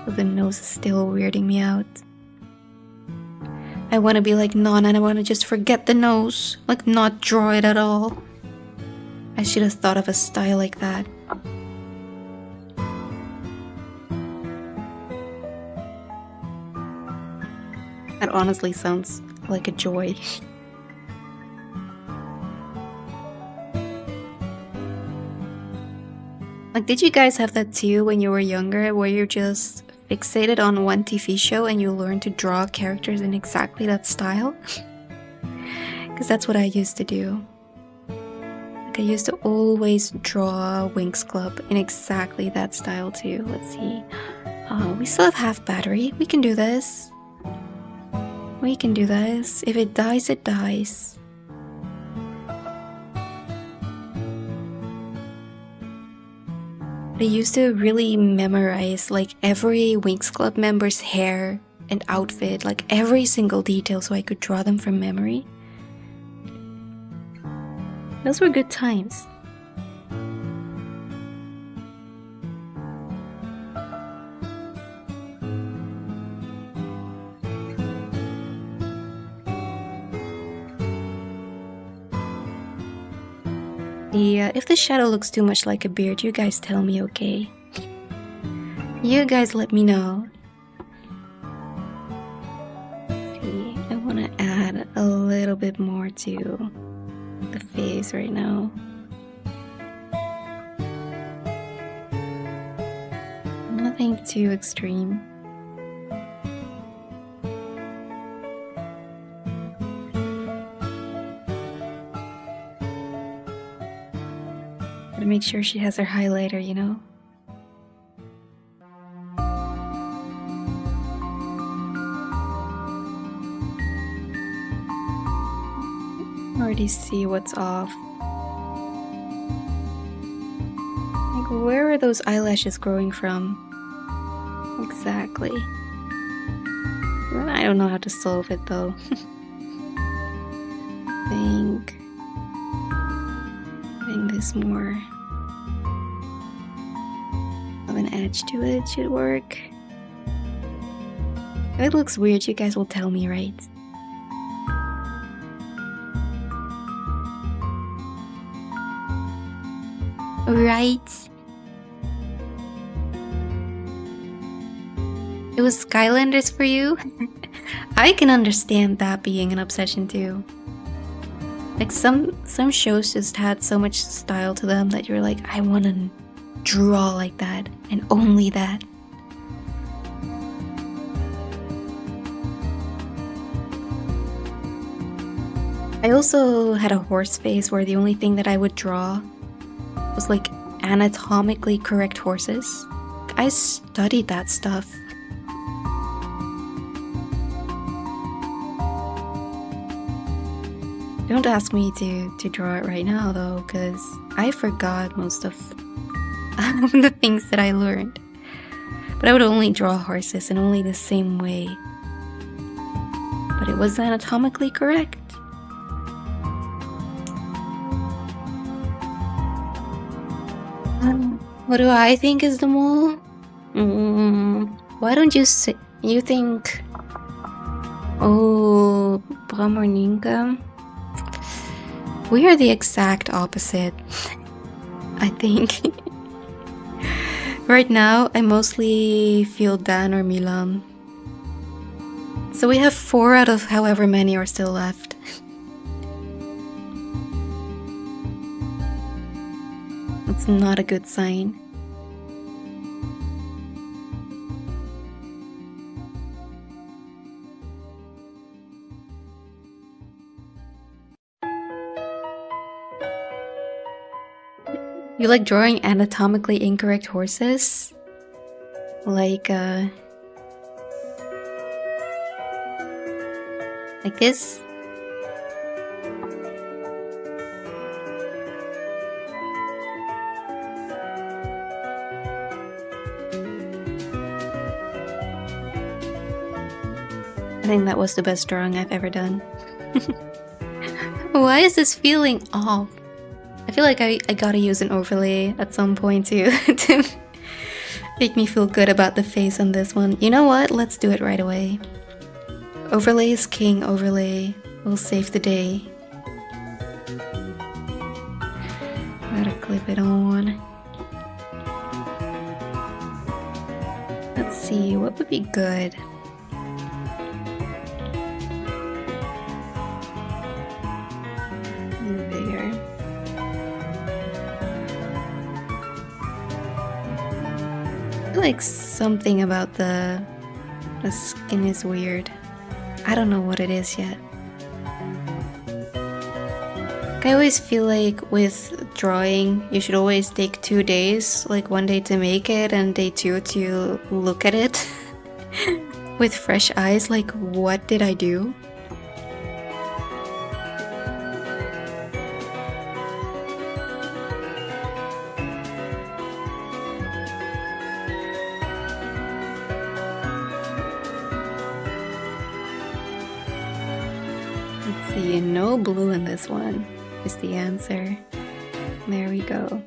But the nose is still weirding me out. I want to be like Nana and I want to just forget the nose, like not draw it at all. I should have thought of a style like that. That honestly sounds like a joy. Like, did you guys have that too when you were younger, where you're just fixated on one TV show and you learn to draw characters in exactly that style? Because that's what I used to do. Like, I used to always draw Winx Club in exactly that style too. Let's see. We still have half battery. We can do this. We can do this. If it dies, it dies. I used to really memorize like every Winx Club member's hair and outfit, like every single detail, so I could draw them from memory. Those were good times. If the shadow looks too much like a beard, you guys tell me, okay? You guys let me know. See, I want to add a little bit more to the face right now. Nothing too extreme. To make sure she has her highlighter, you know? Already see what's off. Like, where are those eyelashes growing from? Exactly. I don't know how to solve it though. I think adding this more of an edge to it should work. If it looks weird, you guys will tell me, right? Right. It was Skylanders for you? I can understand that being an obsession too. Like some shows just had so much style to them that you're like, I want to draw like that and only that. I also had a horse face where the only thing that I would draw was like anatomically correct horses. I studied that stuff. Don't ask me to draw it right now though, because I forgot most of the things that I learned. But I would only draw horses in only the same way. But it was anatomically correct. What do I think is the mole? Why don't you say you think? Oh, Bramorninka. We are the exact opposite, I think. Right now, I mostly feel Dan or Milam. So we have 4 out of however many are still left. It's not a good sign. You like drawing anatomically incorrect horses? Like this? I think that was the best drawing I've ever done. Why is this feeling off? I feel like I gotta use an overlay at some point to make me feel good about the face on this one. You know what? Let's do it right away. Overlay is king. Overlay will save the day. Gotta clip it on. Let's see, what would be good? Bigger. I feel like something about the skin is weird. I don't know what it is yet. I always feel like with drawing, you should always take 2 days, like 1 day to make it and day 2 to look at it with fresh eyes, like what did I do? Let's see, no blue in this one is the answer. There we go.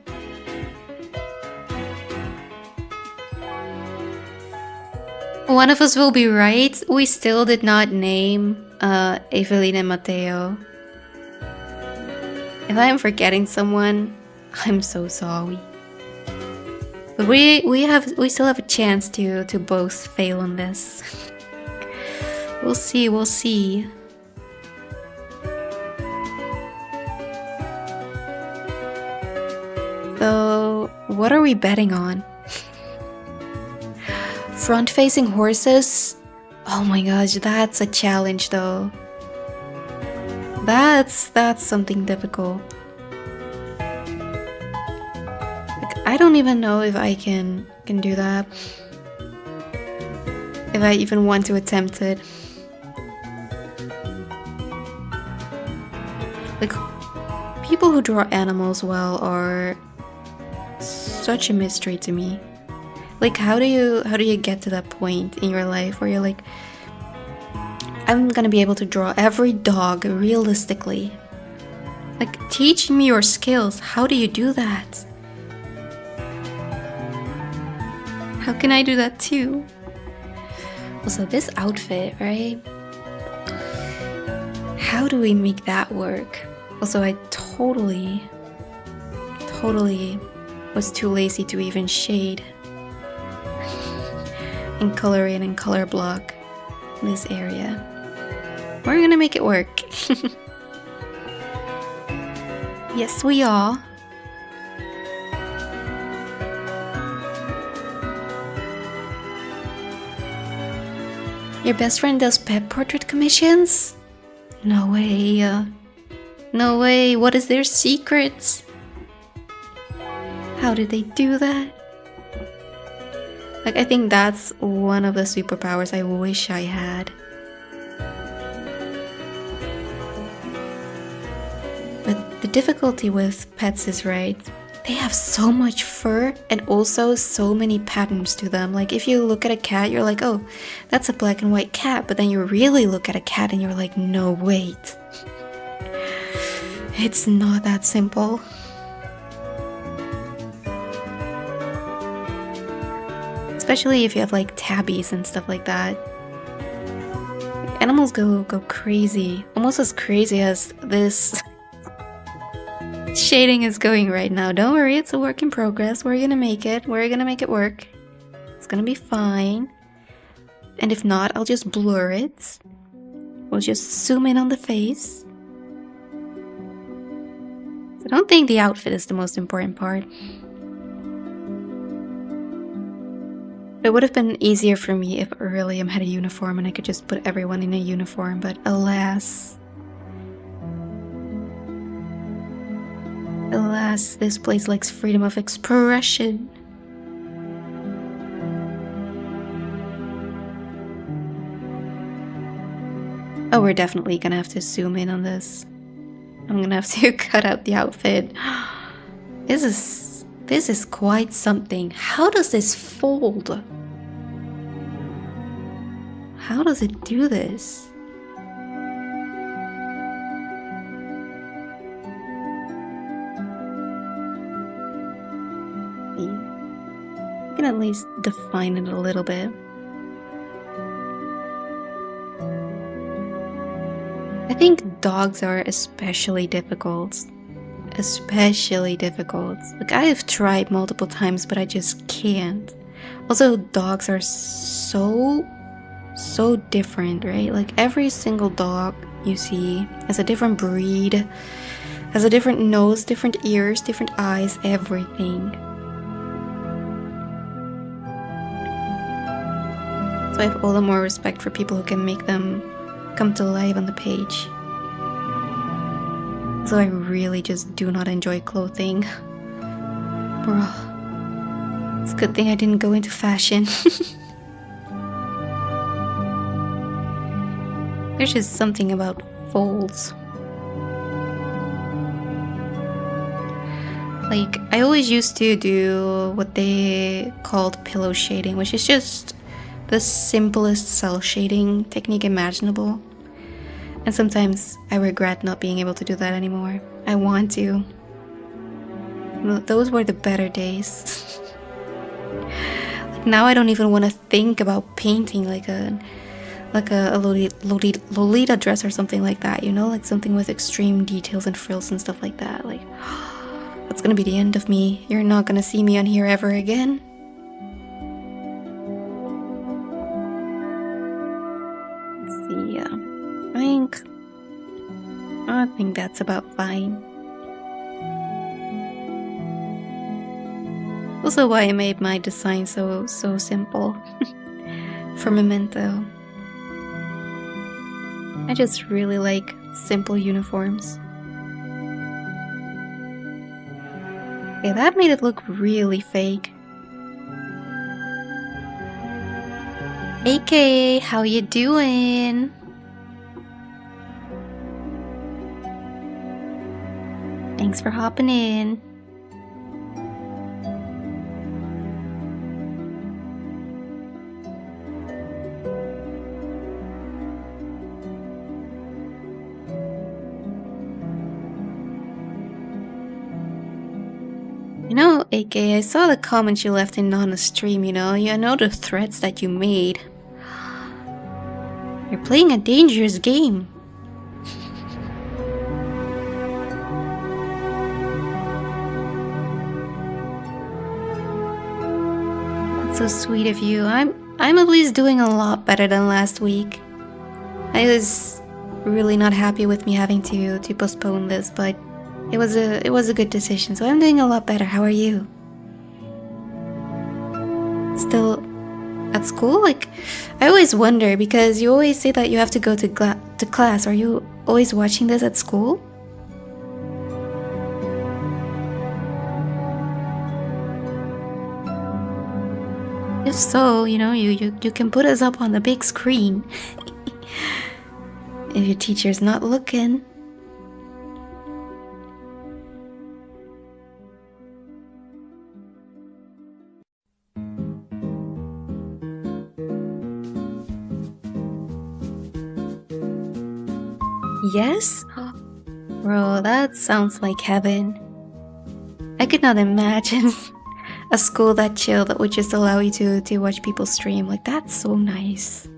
One of us will be right. We still did not name Evelyn and Mateo. If I am forgetting someone, I'm so sorry. But we still have a chance to both fail on this. We'll see, we'll see. So, what are we betting on? Front-facing horses? Oh my gosh, that's a challenge though. That's something difficult. Like, I don't even know if I can do that. If I even want to attempt it. Like, people who draw animals well are such a mystery to me. Like, how do you get to that point in your life where you're like, I'm gonna be able to draw every dog realistically? Like, teach me your skills. How do you do that? How can I do that too? Also, this outfit, right? How do we make that work? Also, I totally was too lazy to even shade and color in and color block this area. We're gonna make it work. Yes, we are. Your best friend does pet portrait commissions? No way. No way. What is their secret? How did they do that? Like, I think that's one of the superpowers I wish I had. But the difficulty with pets is, right, they have so much fur and also so many patterns to them. Like, if you look at a cat, you're like, oh, that's a black and white cat. But then you really look at a cat and you're like, no, wait. It's not that simple. Especially if you have like tabbies and stuff like that. Animals go crazy. Almost as crazy as this shading is going right now. Don't worry, it's a work in progress. We're gonna make it. We're gonna make it work. It's gonna be fine. And if not, I'll just blur it. We'll just zoom in on the face. So I don't think the outfit is the most important part. It would have been easier for me if Orilium had a uniform and I could just put everyone in a uniform, but alas. Alas, this place lacks freedom of expression. Oh, we're definitely gonna have to zoom in on this. I'm gonna have to cut out the outfit. This is quite something. How does this fold? How does it do this? I can at least define it a little bit. I think dogs are especially difficult. Especially difficult. Like, I have tried multiple times, but I just can't. Also, dogs are so different, right? Like, every single dog you see has a different breed, has a different nose, different ears, different eyes, everything. So I have all the more respect for people who can make them come to life on the page. So I really just do not enjoy clothing. Bro, it's a good thing I didn't go into fashion. There's just something about folds. Like, I always used to do what they called pillow shading, which is just the simplest cell shading technique imaginable. And sometimes I regret not being able to do that anymore. I want to. Those were the better days. Like, now I don't even want to think about painting like a Lolita dress or something like that, you know? Like something with extreme details and frills and stuff like that. Like, that's gonna be the end of me. You're not gonna see me on here ever again. Let's see, yeah. I think that's about fine. Also why I made my design so simple. For Memento. I just really like simple uniforms. Okay, that made it look really fake. AK, how you doing? Thanks for hopping in. You know, AK, I saw the comments you left in on the stream, you know? I know the threats that you made. You're playing a dangerous game. That's so sweet of you. I'm at least doing a lot better than last week. I was really not happy with me having to postpone this, but it was a good decision, so I'm doing a lot better. How are you? Still at school? Like, I always wonder, because you always say that you have to go to class. Are you always watching this at school? If so, you know, you can put us up on the big screen. If your teacher's not looking. Yes? Bro, that sounds like heaven. I could not imagine a school that chill that would just allow you to watch people stream. Like, that's so nice.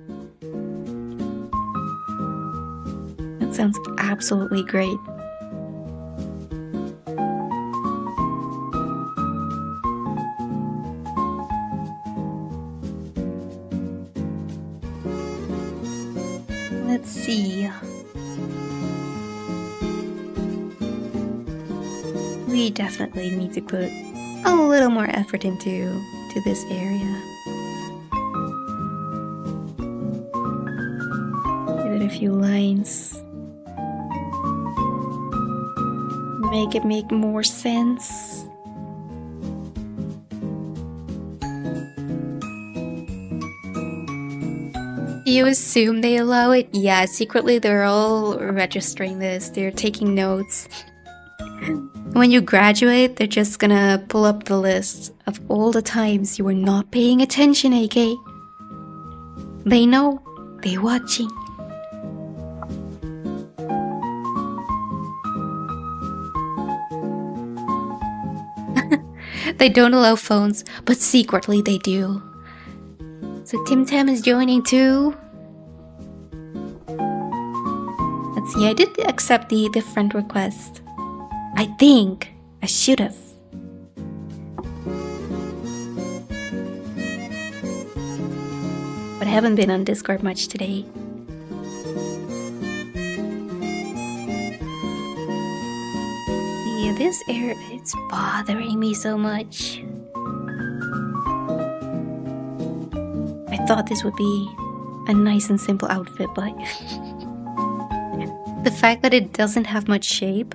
That sounds absolutely great. Let's see. We definitely need to put a little more effort into this area. Give it a few lines. Make it make more sense. You assume they allow it? Yeah, secretly they're all registering this. They're taking notes. When you graduate, they're just gonna pull up the list of all the times you were not paying attention, AK. They know. they watching? They don't allow phones, but secretly they do. So Tim Tam is joining too. Let's see, I did accept the friend request. I think I should have. But I haven't been on Discord much today. See, this air, it's bothering me so much. I thought this would be a nice and simple outfit, but the fact that it doesn't have much shape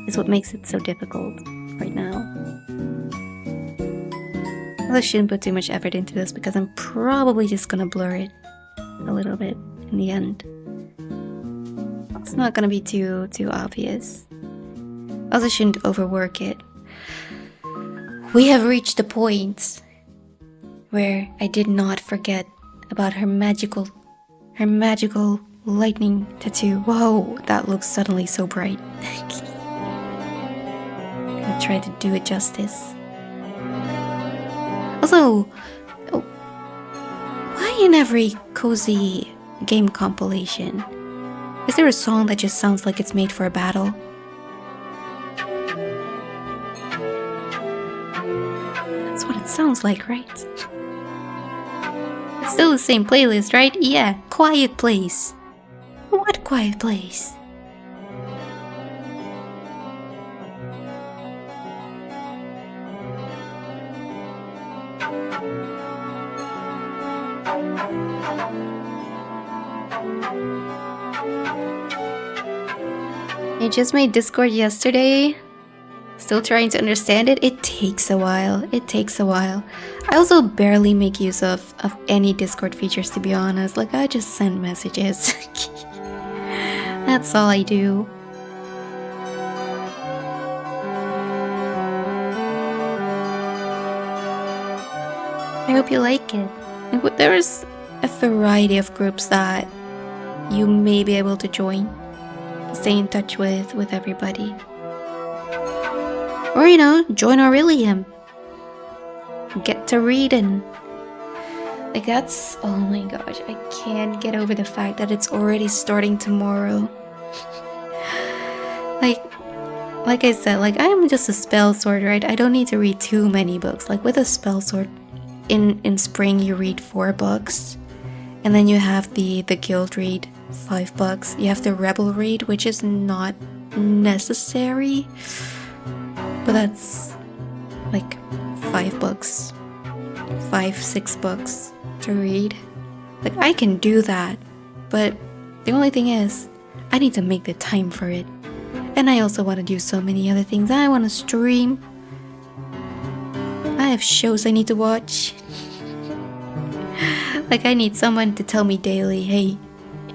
is what makes it so difficult right now. I shouldn't put too much effort into this because I'm probably just gonna blur it a little bit in the end. It's not gonna be too obvious. I also shouldn't overwork it. We have reached the point where I did not forget about her magical lightning tattoo. Whoa, that looks suddenly so bright. I tried to do it justice. Also, why in every cozy game compilation is there a song that just sounds like it's made for a battle? That's what it sounds like, right? It's still the same playlist, right? Yeah, Quiet Place. What Quiet Place? I just made Discord yesterday. Still trying to understand it. It takes a while. It takes a while. I also barely make use of any Discord features, to be honest. Like, I just send messages. That's all I do. I hope you like it. There's a variety of groups that you may be able to join. Stay in touch with everybody. Or, you know, join Orilium. Get to reading. Like, that's... oh my gosh, I can't get over the fact that it's already starting tomorrow. Like I said, like, I'm just a spell sword, right? I don't need to read too many books. Like, with a spell sword, in spring you read 4 books. And then you have the guild read 5 books. You have the rebel read, which is not necessary. But that's like 5 books. 5-6 books to read. Like, I can do that. But the only thing is, I need to make the time for it. And I also want to do so many other things. I want to stream. I have shows I need to watch. Like, I need someone to tell me daily, hey,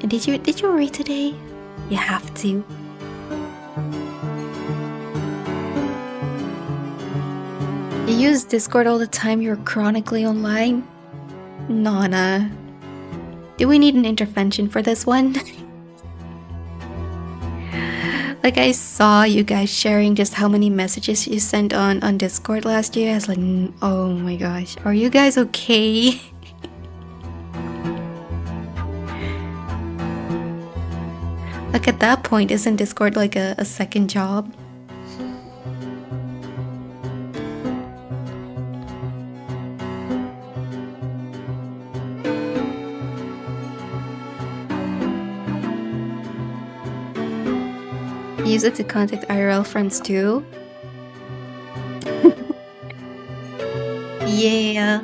did you read today? You have to. You use Discord all the time, you're chronically online? Nana. Do we need an intervention for this one? Like, I saw you guys sharing just how many messages you sent on Discord last year. I was like, oh my gosh, are you guys okay? Like, at that point, isn't Discord like a second job? Use it to contact IRL friends too? Yeah.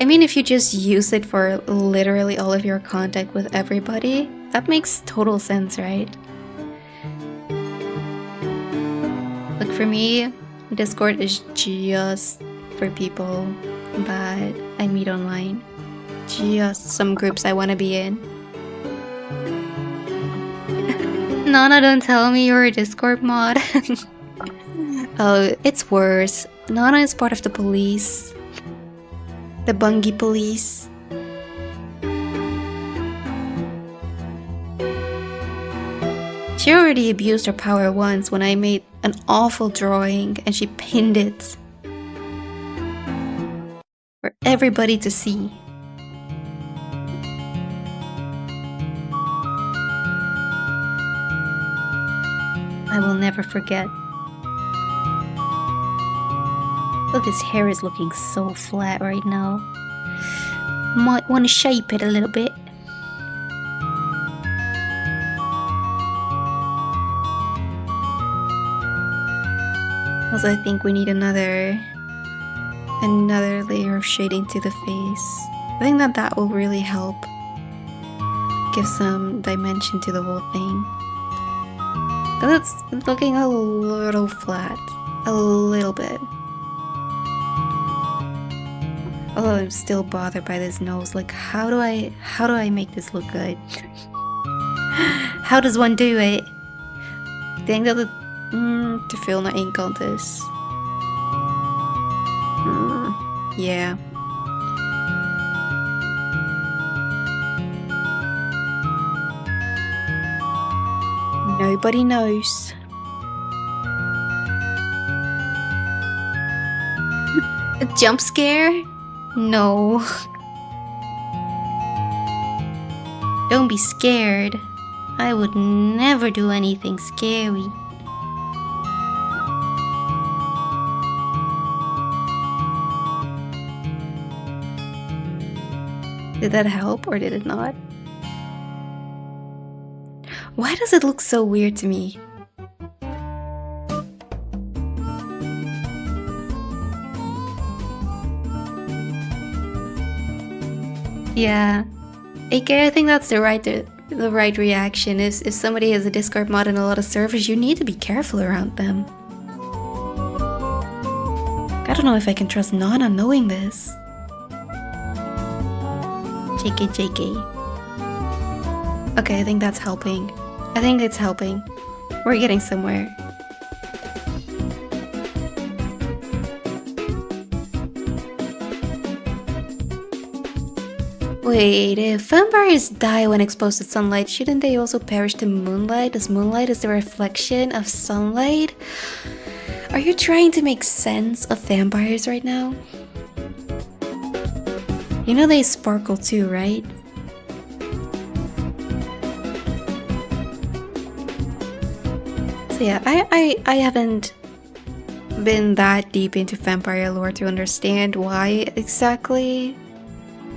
I mean, if you just use it for literally all of your contact with everybody, that makes total sense, right? Like, for me, Discord is just for people that I meet online. Just some groups I want to be in. Nana, don't tell me you're a Discord mod. Oh, it's worse. Nana is part of the police. The Bungie police. She already abused her power once when I made an awful drawing and she pinned it for everybody to see. I will never forget. Look, his hair is looking so flat right now. Might want to shape it a little bit. Also, I think we need another layer of shading to the face. I think that will really help give some dimension to the whole thing. But it's looking a little flat. A little bit. Although I'm still bothered by this nose. Like, how do I make this look good? How does one do it? I think that to fill the ink on this. Yeah. Nobody knows. A jump scare? No. Don't be scared. I would never do anything scary. Did that help or did it not? Why does it look so weird to me? Yeah, AK, I think that's the right reaction. If somebody has a Discord mod and a lot of servers, you need to be careful around them. I don't know if I can trust Nana knowing this. JK. Okay, I think that's helping. I think it's helping. We're getting somewhere. Wait, if vampires die when exposed to sunlight, shouldn't they also perish to moonlight, as moonlight is the reflection of sunlight? Are you trying to make sense of vampires right now? You know they sparkle too, right? So yeah, I haven't been that deep into vampire lore to understand why exactly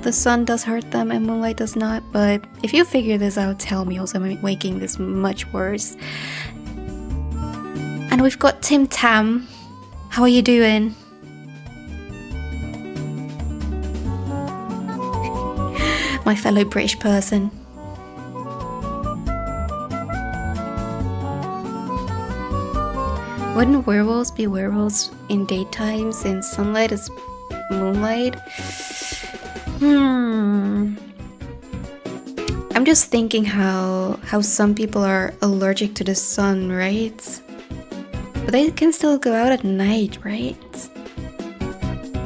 the sun does hurt them and moonlight does not, but if you figure this out, tell me, also I'm making this much worse. And we've got Tim Tam. How are you doing? My fellow British person. Wouldn't werewolves be werewolves in daytime since sunlight is moonlight? I'm just thinking how some people are allergic to the sun, right? But they can still go out at night, right?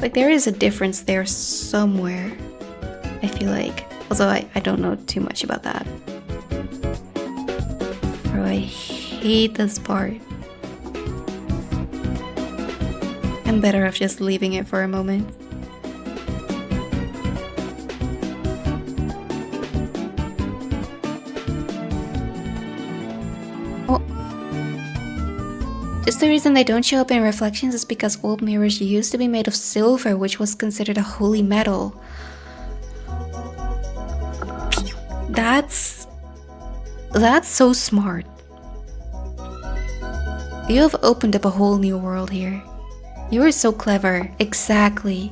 Like there is a difference there somewhere, I feel like. Although I don't know too much about that. Bro, I hate this part. I'm better off just leaving it for a moment. Oh. Just the reason they don't show up in reflections is because old mirrors used to be made of silver, which was considered a holy metal. That's so smart. You have opened up a whole new world here. You are so clever. Exactly.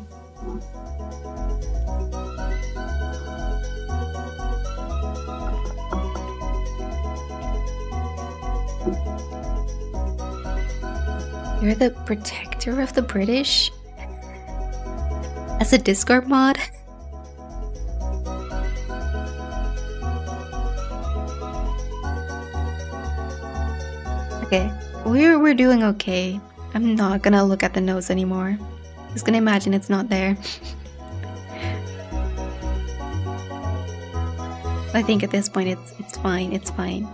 You're the protector of the British? As a Discord mod? Okay, we're doing okay. I'm not gonna look at the nose anymore. Just gonna imagine it's not there. I think at this point it's fine, it's fine.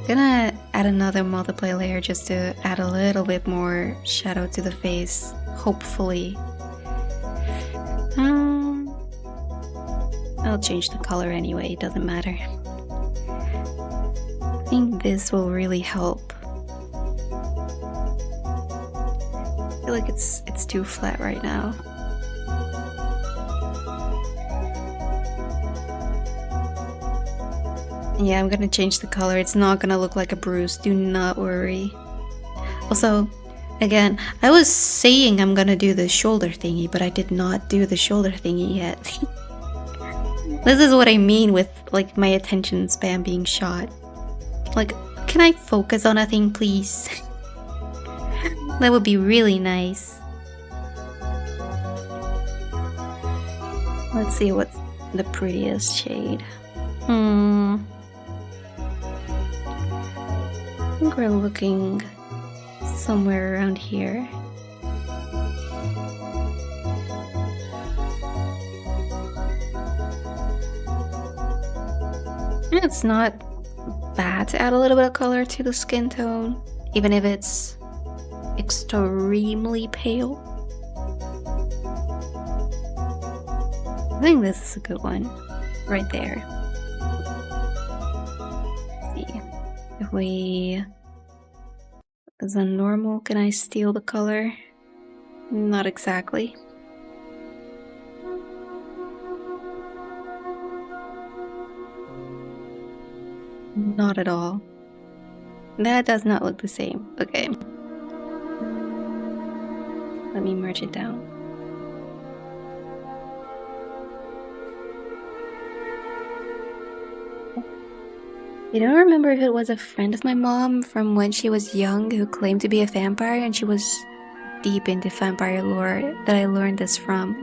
Gonna add another multiply layer just to add a little bit more shadow to the face, hopefully. I'll change the color anyway, it doesn't matter. I think this will really help. I feel like it's too flat right now. Yeah, I'm gonna change the color. It's not gonna look like a bruise, do not worry. Also, again, I was saying I'm gonna do the shoulder thingy, but I did not do the shoulder thingy yet. This is what I mean with, like, my attention span being shot. Like, can I focus on a thing, please? That would be really nice. Let's see what's the prettiest shade. I think we're looking somewhere around here. It's not bad to add a little bit of color to the skin tone, even if it's extremely pale. I think this is a good one, right there. Let's see if we, as a normal, can I steal the color? Not exactly. Not at all. That does not look the same. Okay. Let me merge it down. I don't remember if it was a friend of my mom from when she was young who claimed to be a vampire, and she was deep into vampire lore that I learned this from.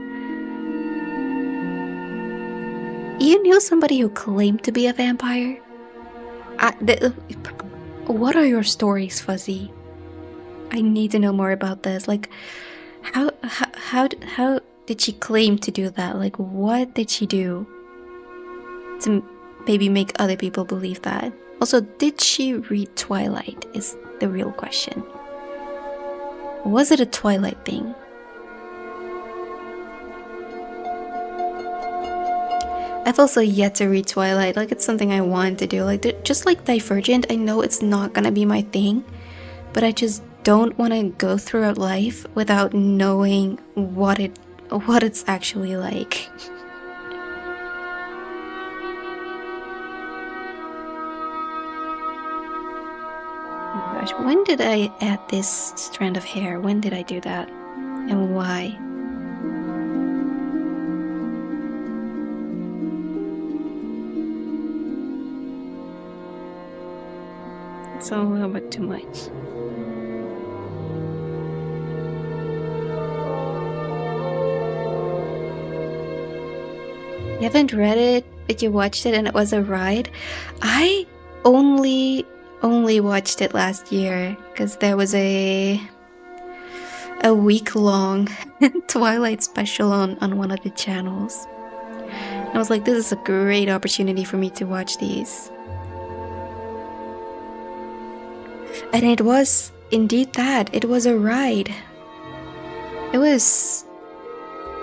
You knew somebody who claimed to be a vampire? What are your stories, Fuzzy? I need to know more about this. Like, how did she claim to do that? Like, what did she do to maybe make other people believe that? Also, did she read Twilight is the real question. Was it a Twilight thing? I've also yet to read Twilight. Like, it's something I want to do. Like, just like Divergent, I know it's not gonna be my thing, but I just don't want to go through a life without knowing what it's actually like. Oh my gosh, when did I add this strand of hair? When did I do that? And why? It's a little bit too much. You haven't read it, but you watched it and it was a ride? I only watched it last year because there was a week-long Twilight special on one of the channels. And I was like, this is a great opportunity for me to watch these. And it was indeed that. It was a ride. It was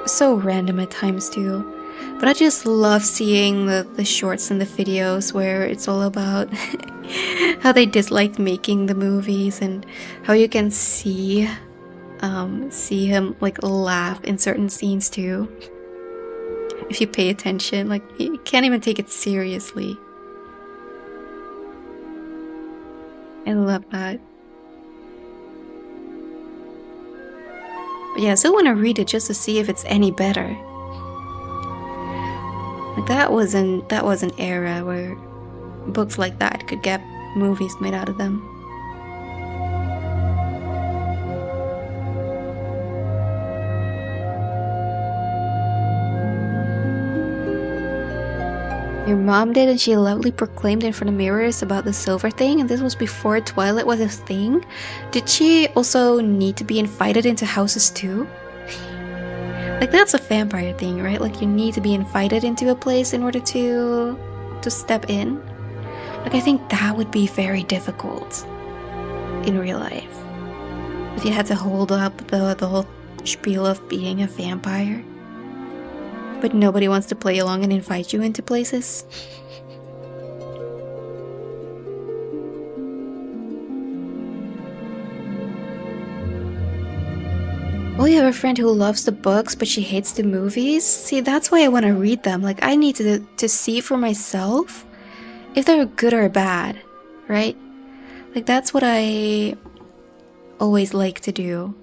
so random at times too. But I just love seeing the shorts and the videos where it's all about how they disliked making the movies and how you can see him like laugh in certain scenes too. If you pay attention, like you can't even take it seriously. I love that. But yeah, I still want to read it just to see if it's any better. Like that was an era where books like that could get movies made out of them. Your mom did, and she loudly proclaimed in front of mirrors about the silver thing, and this was before Twilight was a thing? Did she also need to be invited into houses too? Like, that's a vampire thing, right? Like, you need to be invited into a place in order to step in. Like, I think that would be very difficult in real life. If you had to hold up the whole spiel of being a vampire, but nobody wants to play along and invite you into places. Oh, you have a friend who loves the books, but she hates the movies? See, that's why I want to read them. Like, I need to see for myself if they're good or bad, right? Like, that's what I always like to do.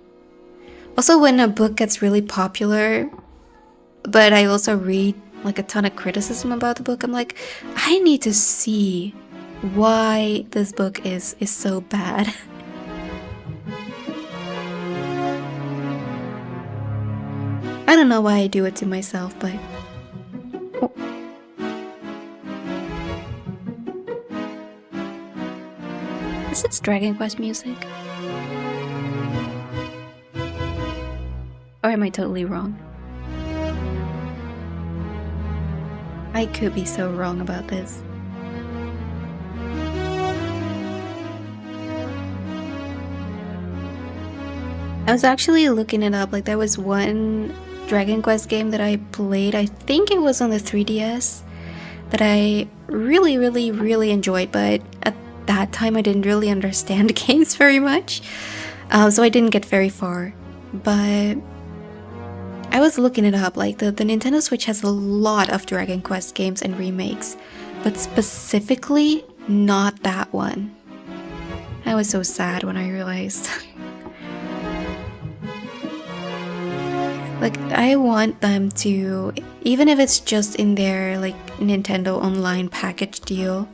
Also, when a book gets really popular, but I also read like a ton of criticism about the book, I'm like, I need to see why this book is so bad. I don't know why I do it to myself, but... Oh. Is this Dragon Quest music? Or am I totally wrong? I could be so wrong about this. I was actually looking it up. Like, there was one Dragon Quest game that I played, I think it was on the 3DS, that I really enjoyed, but at that time I didn't really understand games very much, so I didn't get very far. But I was looking it up. Like, the Nintendo Switch has a lot of Dragon Quest games and remakes, but specifically not that one. I was so sad when I realized. Like, I want them to, even if it's just in their like Nintendo Online package deal,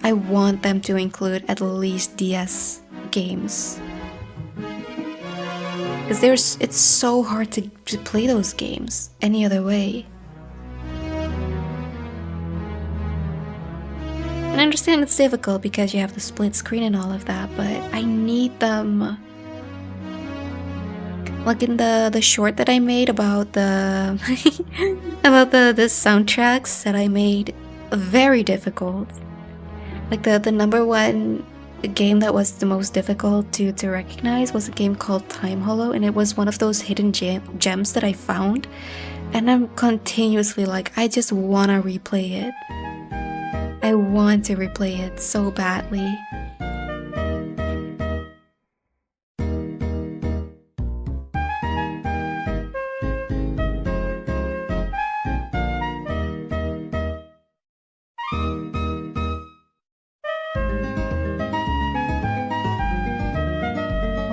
I want them to include at least DS games. Because it's so hard to play those games any other way. And I understand it's difficult because you have the split screen and all of that, but I need them. Like in the short that I made about the about the soundtracks that I made, very difficult. Like the number one game that was the most difficult to recognize was a game called Time Hollow, and it was one of those hidden gems that I found, and I'm continuously like, I just want to replay it. I want to replay it so badly.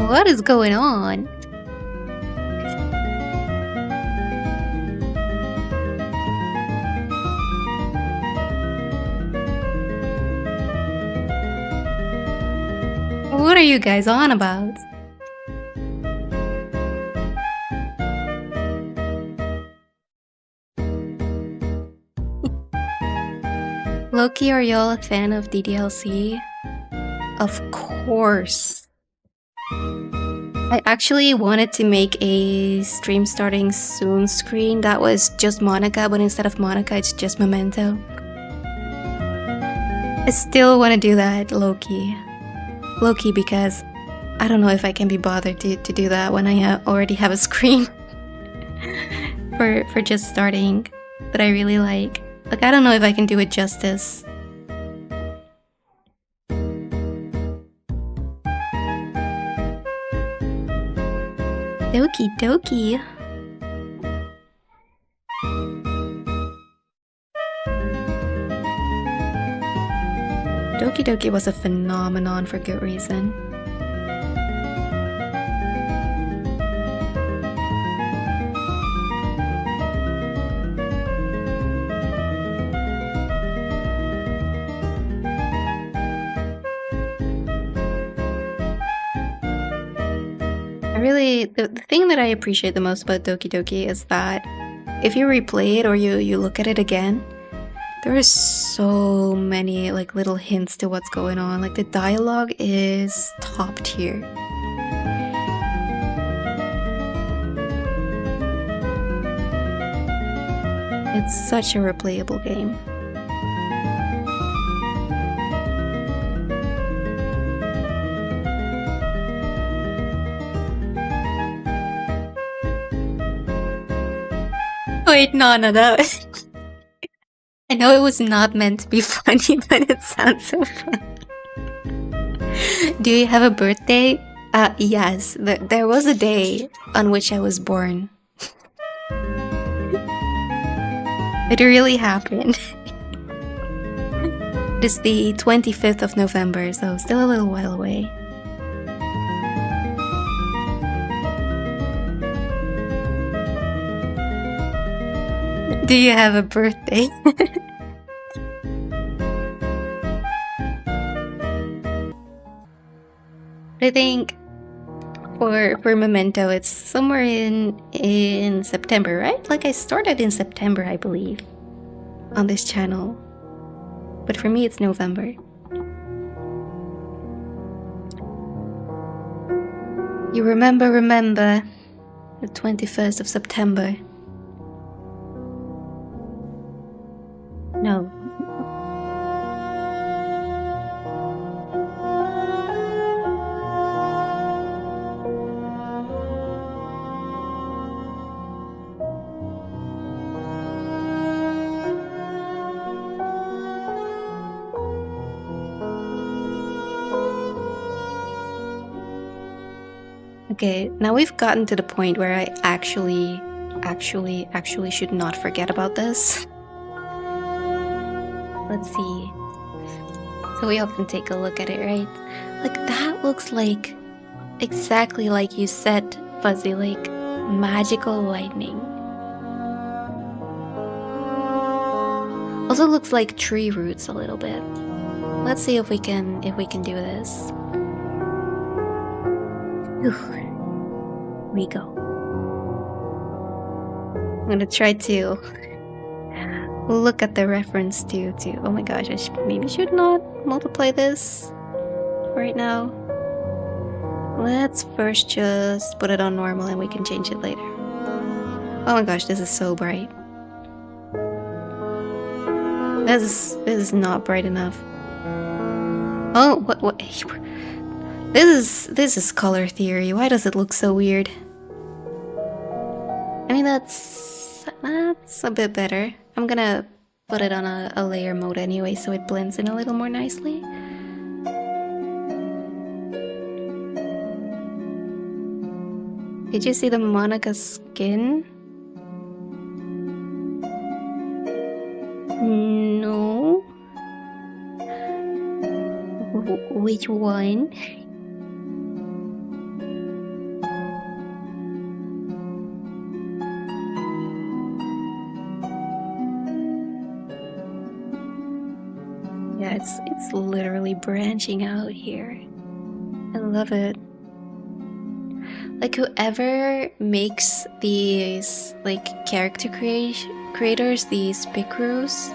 What is going on? What are you guys on about? Loki, are y'all a fan of DDLC? Of course. I actually wanted to make a stream starting soon screen that was just Monica, but instead of Monica, it's just Memento. I still want to do that, Loki. Loki, because I don't know if I can be bothered to do that when I already have a screen for just starting that I really like. Like, I don't know if I can do it justice. Doki doki. Doki Doki was a phenomenon for good reason. The thing that I appreciate the most about Doki Doki is that if you replay it or you look at it again, there are so many like little hints to what's going on. Like, the dialogue is top tier. It's such a replayable game. Wait, no, that. I know it was not meant to be funny, but it sounds so funny. Do you have a birthday? Yes. There was a day on which I was born. It really happened. It is the 25th of November, so still a little while away. Do you have a birthday? I think for Memento, it's somewhere in September, right? Like I started in September, I believe, on this channel. But for me, it's November. You remember the 21st of September. No. Okay, now we've gotten to the point where I actually should not forget about this. Let's see. So we often take a look at it, right? Like, that looks like exactly like you said, Fuzzy, like magical lightning. Also looks like tree roots a little bit. Let's see if we can do this. We go. I'm gonna try to look at the reference to oh my gosh, I maybe should not multiply this right now. Let's first just put it on normal and we can change it later. Oh my gosh, this is so bright. This is not bright enough. Oh, what? This is color theory. Why does it look so weird? I mean, that's a bit better. I'm gonna put it on a layer mode anyway, so it blends in a little more nicely. Did you see the Monica skin? No. Which one? Yeah, it's literally branching out here. I love it. Like, whoever makes these like character creators, these picros,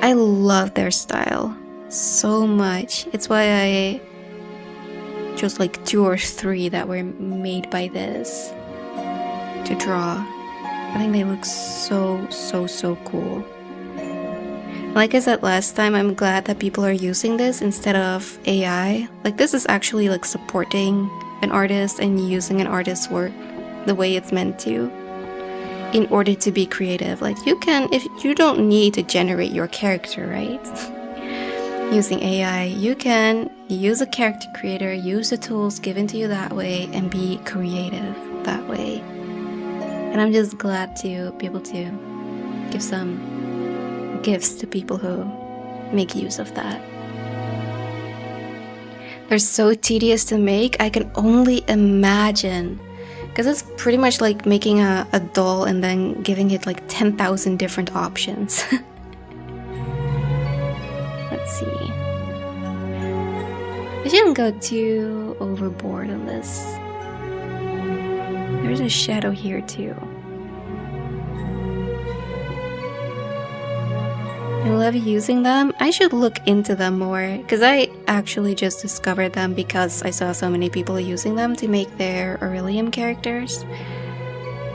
I love their style so much. It's why I chose like 2 or 3 that were made by this to draw. I think they look so cool. Like I said last time, I'm glad that people are using this instead of AI. Like, this is actually like supporting an artist and using an artist's work the way it's meant to in order to be creative. Like, you can, if you don't need to generate your character, right? Using AI, you can use a character creator, use the tools given to you that way, and be creative that way. And I'm just glad to be able to give some gifts to people who make use of that. They're so tedious to make, I can only imagine, because it's pretty much like making a doll and then giving it like 10,000 different options. Let's see. I shouldn't go too overboard on this. There's a shadow here too. I love using them. I should look into them more, because I actually just discovered them because I saw so many people using them to make their Orilium characters.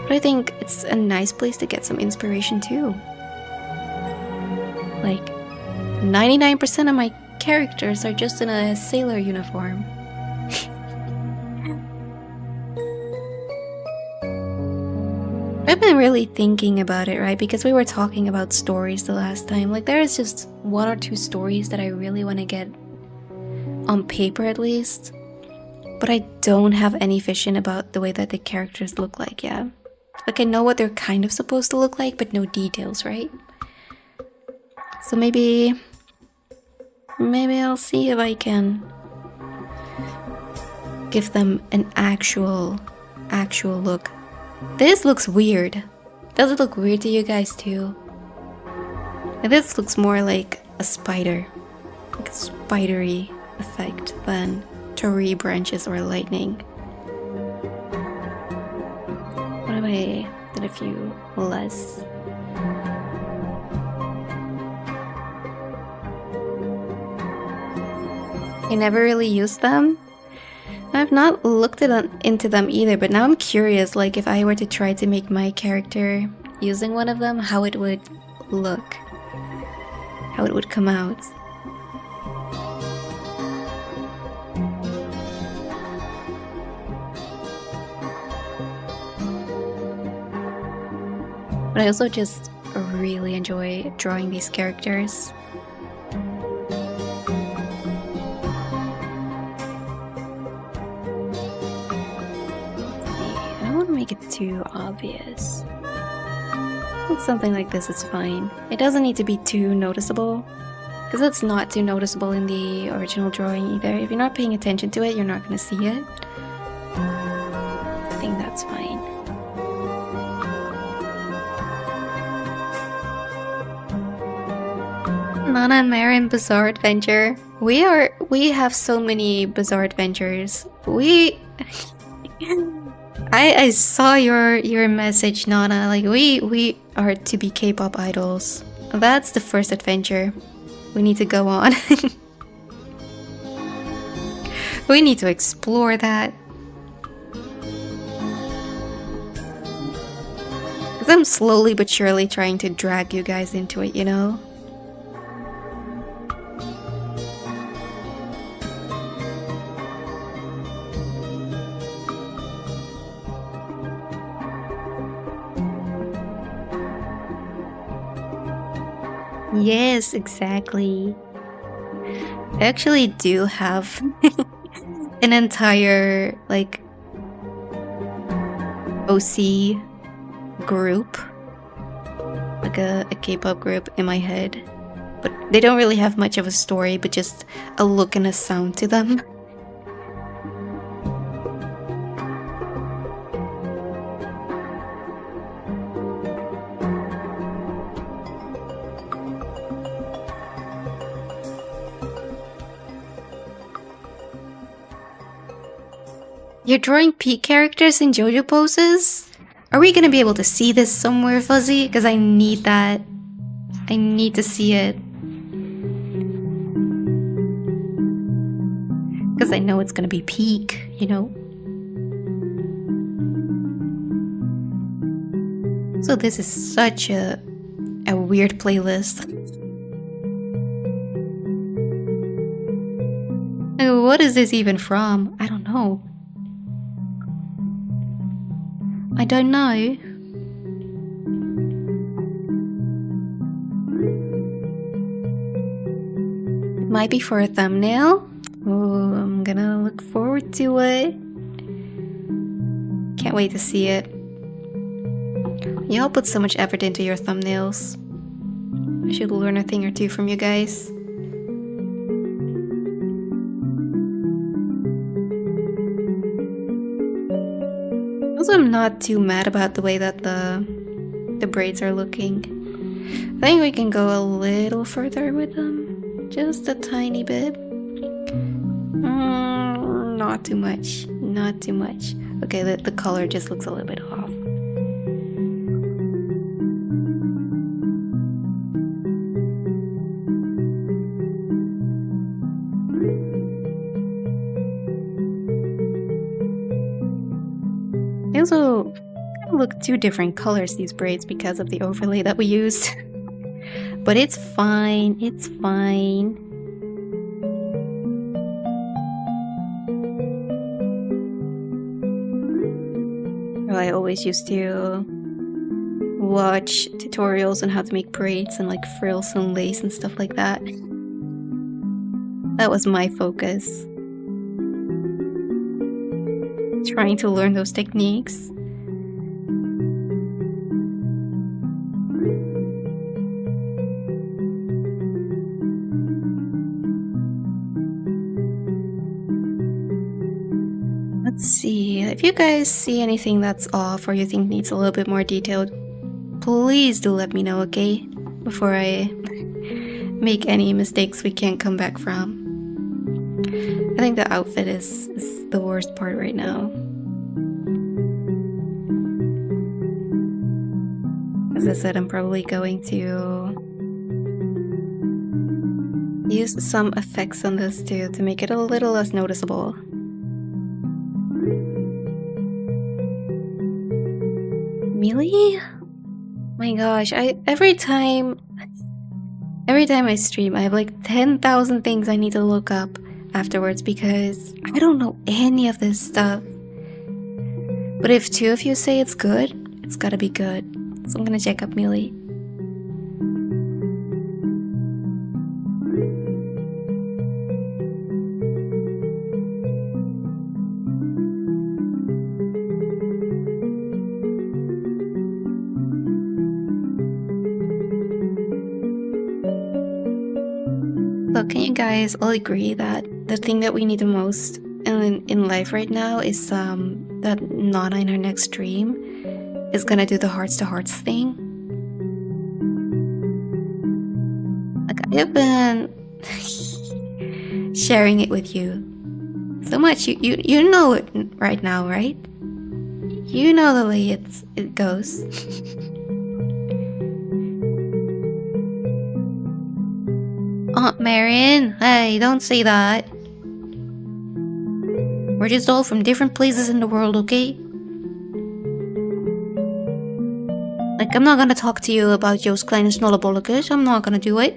But I think it's a nice place to get some inspiration too. Like, 99% of my characters are just in a sailor uniform. I've been really thinking about it, right? Because we were talking about stories the last time. Like, there is just one or two stories that I really want to get on paper at least. But I don't have any vision about the way that the characters look like, yeah. Like, I know what they're kind of supposed to look like, but no details, right? So maybe I'll see if I can give them an actual look. This looks weird. Does it look weird to you guys too? This looks more like a spider. Like a spidery effect than tree branches or lightning. What if I did a few less? I never really used them. I've not looked into them either, but now I'm curious, like if I were to try to make my character using one of them, how it would look. How it would come out. But I also just really enjoy drawing these characters. Make it too obvious. Something like this is fine. It doesn't need to be too noticeable, because it's not too noticeable in the original drawing either. If you're not paying attention to it, you're not going to see it. I think that's fine. Nana and Marin Bizarre Adventure. We have so many bizarre adventures. I saw your message, Nana. Like we are to be K-pop idols. That's the first adventure we need to go on. We need to explore that. Because I'm slowly but surely trying to drag you guys into it, you know? Yes, exactly. I actually do have an entire, like, OC group. Like a K-pop group in my head. But they don't really have much of a story, but just a look and a sound to them. You're drawing peak characters in JoJo poses? Are we gonna be able to see this somewhere, Fuzzy? Because I need that. I need to see it. Because I know it's gonna be peak, you know? So this is such a weird playlist. What is this even from? I don't know. I don't know. It might be for a thumbnail. Oh, I'm gonna look forward to it. Can't wait to see it. Y'all put so much effort into your thumbnails. I should learn a thing or two from you guys. Also, I'm not too mad about the way that the braids are looking. I think we can go a little further with them. Just a tiny bit. Not too much. Not too much. Okay, the color just looks a little bit off. They also look two different colors, these braids, because of the overlay that we used. But it's fine, it's fine. Well, I always used to watch tutorials on how to make braids and like frills and lace and stuff like that. That was my focus. Trying to learn those techniques. Let's see, if you guys see anything that's off or you think needs a little bit more detailed, please do let me know, okay? Before I make any mistakes we can't come back from. I think the outfit is the worst part right now. As I said, I'm probably going to use some effects on this too to make it a little less noticeable. Really? My gosh, every time I stream, I have like 10,000 things I need to look up afterwards because I don't know any of this stuff. But if 2 of you say it's good, it's gotta be good. So I'm gonna check up Mealy. So can you guys all agree that the thing that we need the most in life right now is that Nana in her next stream is gonna do the hearts to hearts thing? Like I've been sharing it with you so much. You know it right now, right? You know the way it goes. Aunt Marion, hey, don't say that. We're just all from different places in the world, okay? Like, I'm not gonna talk to you about Joost Kleine Snollebollekes. I'm not gonna do it.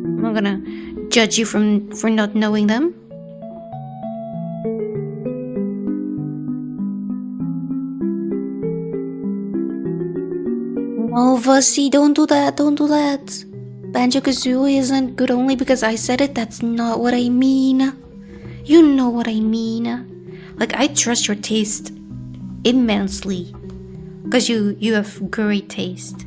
I'm not gonna judge you for not knowing them. No, Vussy, don't do that, don't do that. Banjo-Kazooie isn't good only because I said it. That's not what I mean. You know what I mean. Like, I trust your taste immensely. Because you have great taste.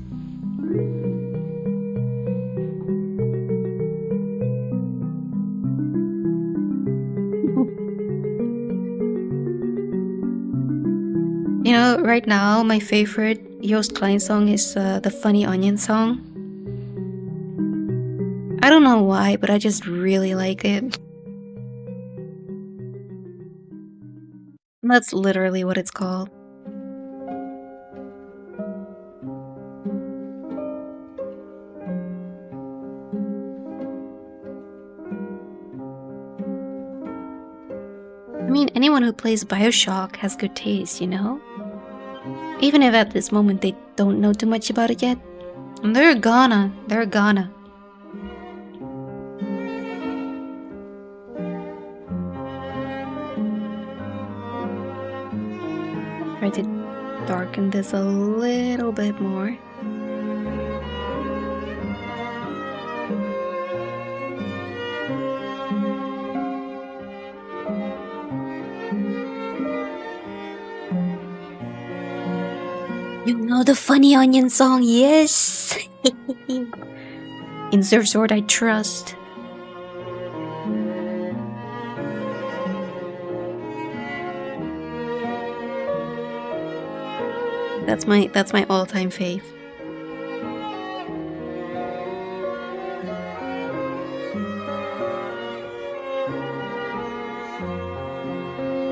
You know, right now, my favorite Joost Klein song is the Funny Onion song. I don't know why, but I just really like it. That's literally what it's called. I mean, anyone who plays Bioshock has good taste, you know? Even if at this moment they don't know too much about it yet. They're gonna. Try to darken this a little bit more. You know the Funny Onion song, yes! Insert sword I trust. That's my all-time fave.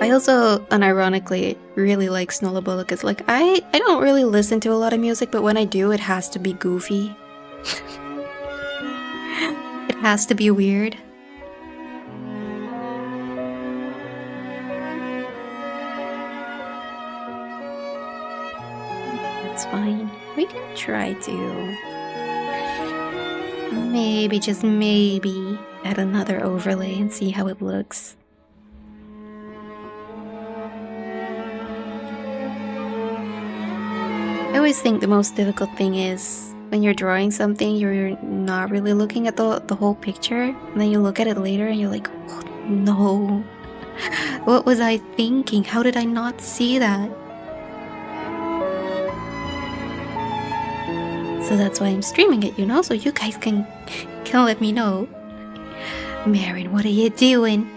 I also, unironically, really like Snollebollekes. Like, I don't really listen to a lot of music, but when I do, it has to be goofy. It has to be weird. That's fine. We can try to maybe, just maybe, add another overlay and see how it looks. always think the most difficult thing is when you're drawing something, you're not really looking at the whole picture, and then you look at it later and you're like, oh, no. What was I thinking? How did I not see that? So that's why I'm streaming it, you know, so you guys can let me know. Marin, what are you doing?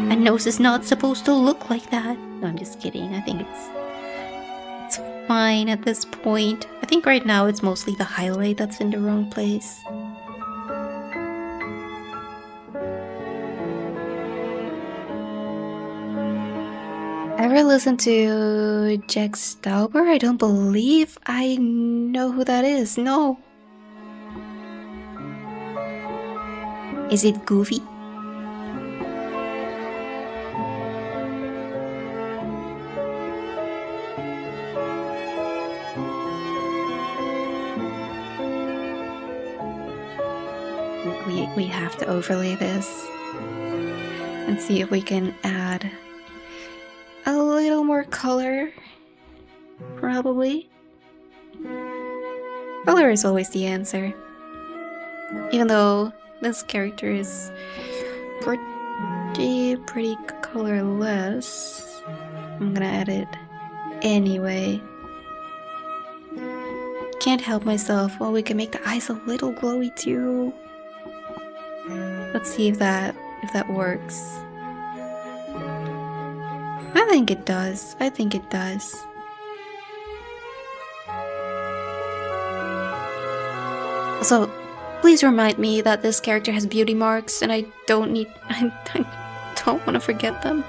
A nose is not supposed to look like that. No, I'm just kidding. I think it's fine at this point. I think right now it's mostly the highlight that's in the wrong place. Ever listened to Jack Stauber? I don't believe I know who that is. No. Is it Goofy? We have to overlay this and see if we can add a little more color. Probably. Color is always the answer. Even though this character is pretty colorless, I'm gonna add it anyway. Can't help myself. Well, we can make the eyes a little glowy too. Let's see if that works. I think it does. I think it does. So, please remind me that this character has beauty marks, and I don't want to forget them.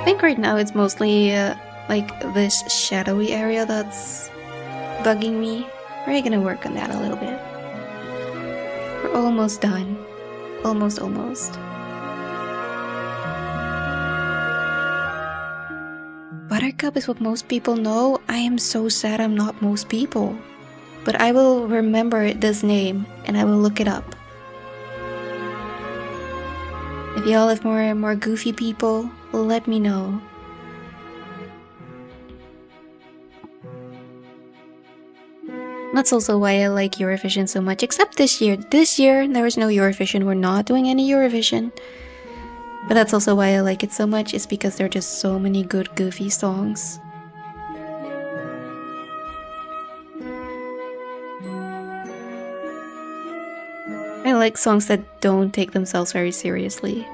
I think right now it's mostly like this shadowy area that's bugging me. We're gonna work on that a little bit. We're almost done. Almost. Buttercup is what most people know. I am so sad I'm not most people. But I will remember this name and I will look it up. If y'all have more goofy people, let me know. That's also why I like Eurovision so much, except this year. This year, there was no Eurovision. We're not doing any Eurovision. But that's also why I like it so much, is because there are just so many good goofy songs. I like songs that don't take themselves very seriously.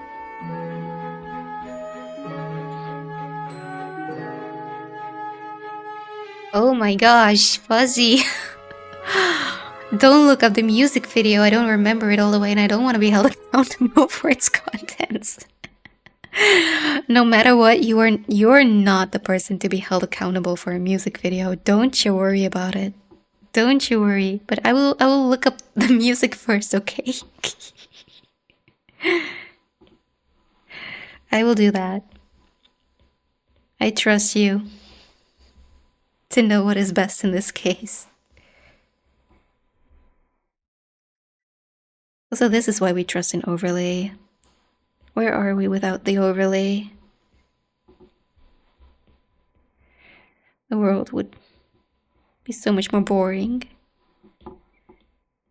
Oh my gosh, Fuzzy. Don't look up the music video. I don't remember it all the way and I don't want to be held accountable for its contents. No matter what, you're not the person to be held accountable for a music video. Don't you worry about it. Don't you worry. But I will look up the music first, okay? I will do that. I trust you to know what is best in this case. So this is why we trust an overlay. Where are we without the overlay? The world would be so much more boring.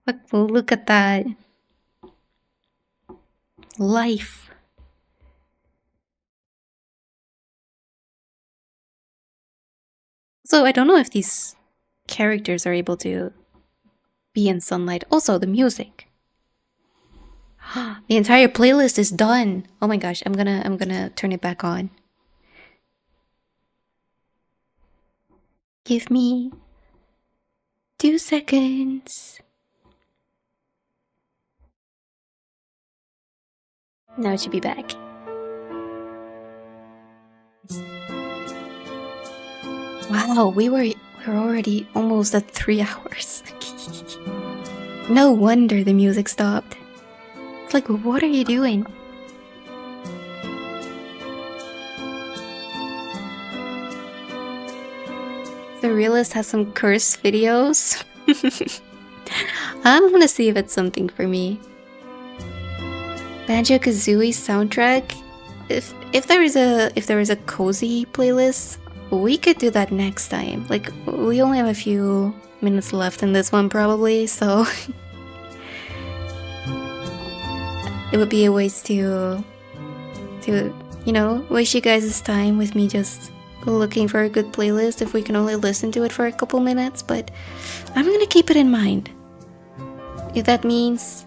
But look at that. Life. So I don't know if these characters are able to be in sunlight. Also, the music. The entire playlist is done. Oh my gosh, I'm gonna turn it back on. Give me 2 seconds. Now it should be back. Wow, we're already almost at 3 hours. No wonder the music stopped. It's like, what are you doing? The realist has some cursed videos. I'm gonna see if it's something for me. Banjo-Kazooie soundtrack? if there is a cozy playlist, we could do that next time. Like, we only have a few minutes left in this one probably, so it would be a waste to waste you guys' time with me just looking for a good playlist if we can only listen to it for a couple minutes. But I'm gonna keep it in mind. If that means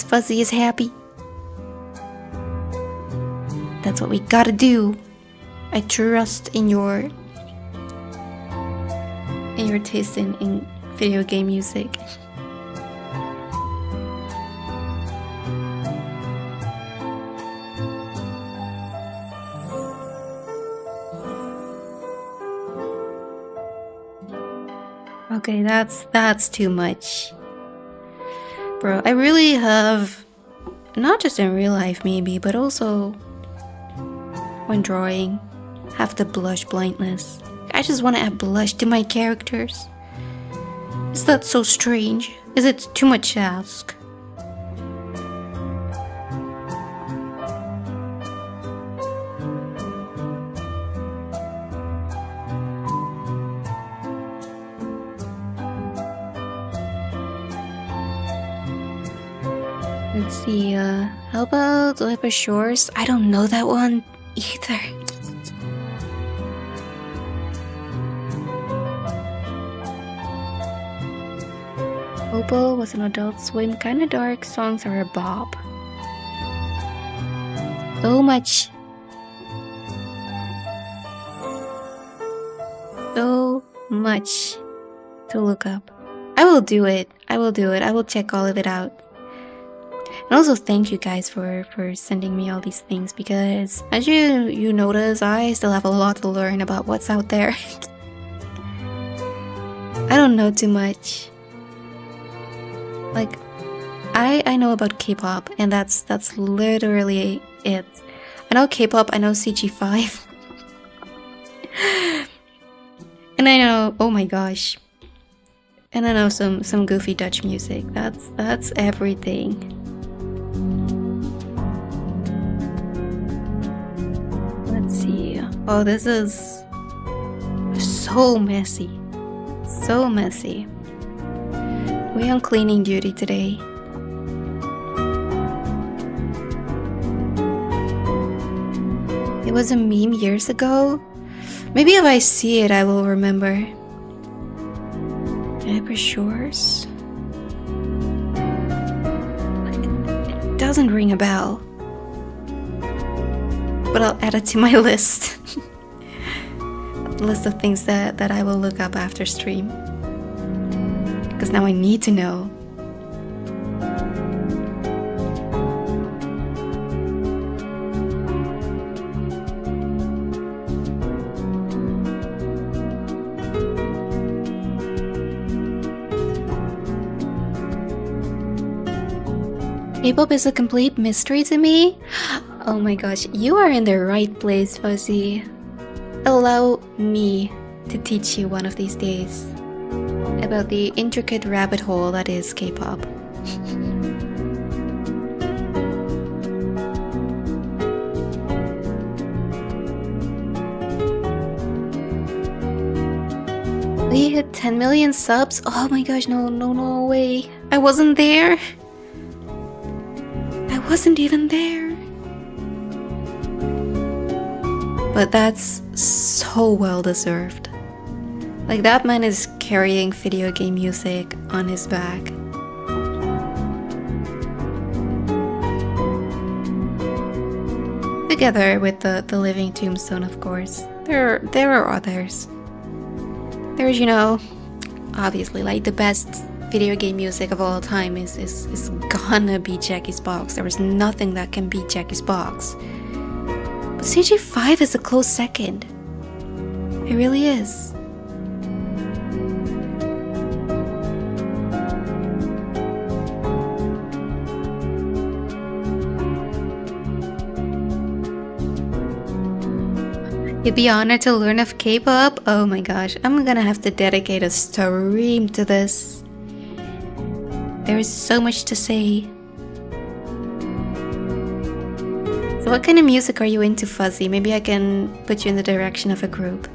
Fuzzy is happy, that's what we gotta do. I trust in your taste in video game music. Okay, that's too much. Bro, I really have, not just in real life maybe, but also when drawing, have the blush blindness. I just want to add blush to my characters. Is that so strange? Is it too much to ask? Let's see, how about Lipper Shores? I don't know that one either. Opal was an Adult Swim, kinda dark, songs are a bop. So much to look up. I will do it. I will check all of it out. And also thank you guys for sending me all these things, because as you notice, I still have a lot to learn about what's out there. I don't know too much. Like, I know about K-pop, and that's literally it. I know K-pop, I know CG5. And I know, oh my gosh. And I know some goofy Dutch music. That's everything. Let's see. Oh, this is so messy. So messy. We on cleaning duty today. It was a meme years ago. Maybe if I see it, I will remember. Neighbor Shores? It doesn't ring a bell. But I'll add it to my list. List of things that I will look up after stream. Because now I need to know. K-pop is a complete mystery to me. Oh my gosh, you are in the right place, Fuzzy. Allow me to teach you one of these days about the intricate rabbit hole that is K-pop. We hit 10 million subs? Oh my gosh, no way. I wasn't there. I wasn't even there. But that's so well deserved. Like, that man is carrying video game music on his back. Together with the Living Tombstone, of course. There are others. There's, you know, obviously, like, the best video game music of all time is gonna be Jackie's Box. There is nothing that can beat Jackie's Box. But CG5 is a close second. It really is. You'd be honored to learn of K-pop? Oh my gosh, I'm gonna have to dedicate a stream to this. There is so much to say. So What kind of music are you into, Fuzzy? Maybe I can put you in the direction of a group.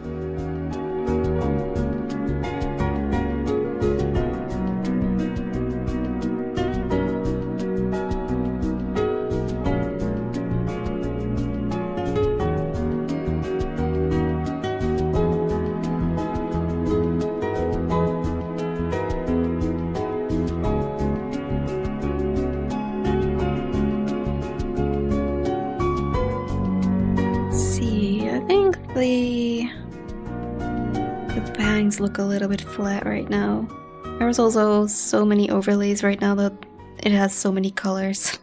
The bangs look a little bit flat right now. There's also so many overlays right now that it has so many colors.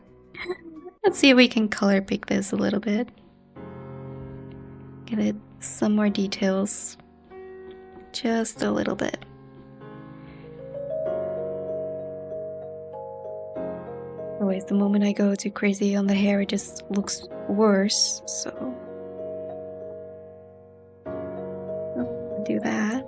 Let's see if we can color pick this a little bit. Give it some more details. Just a little bit. Always, the moment I go too crazy on the hair, it just looks worse, so... do that.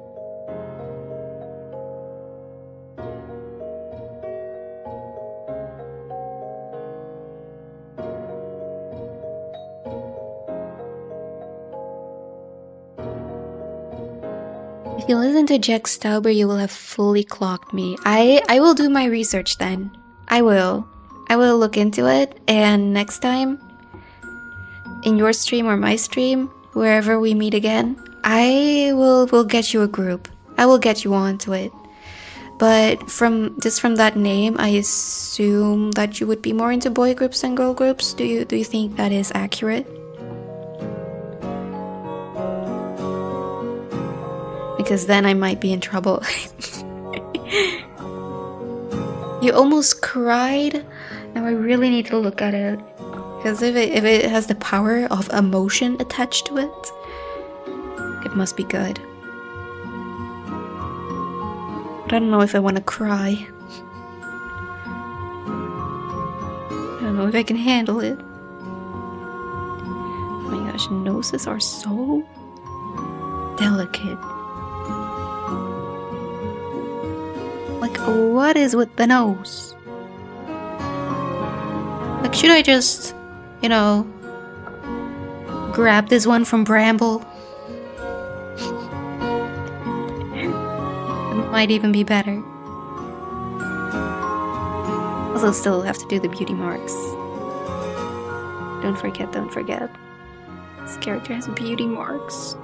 If you listen to Jack Stauber, you will have fully clocked me. I will do my research then. I will look into it, and next time, in your stream or my stream, wherever we meet again, I will get you a group. I will get you onto it. But from that name, I assume that you would be more into boy groups than girl groups. Do you think that is accurate? Because then I might be in trouble. You almost cried? Now I really need to look at it. Because if it has the power of emotion attached to it, it must be good. But I don't know if I want to cry. I don't know if I can handle it. Oh my gosh, noses are so delicate. Like, what is with the nose? Like, should I just, you know, grab this one from Bramble? It might even be better. Also, still have to do the beauty marks. Don't forget. This character has beauty marks.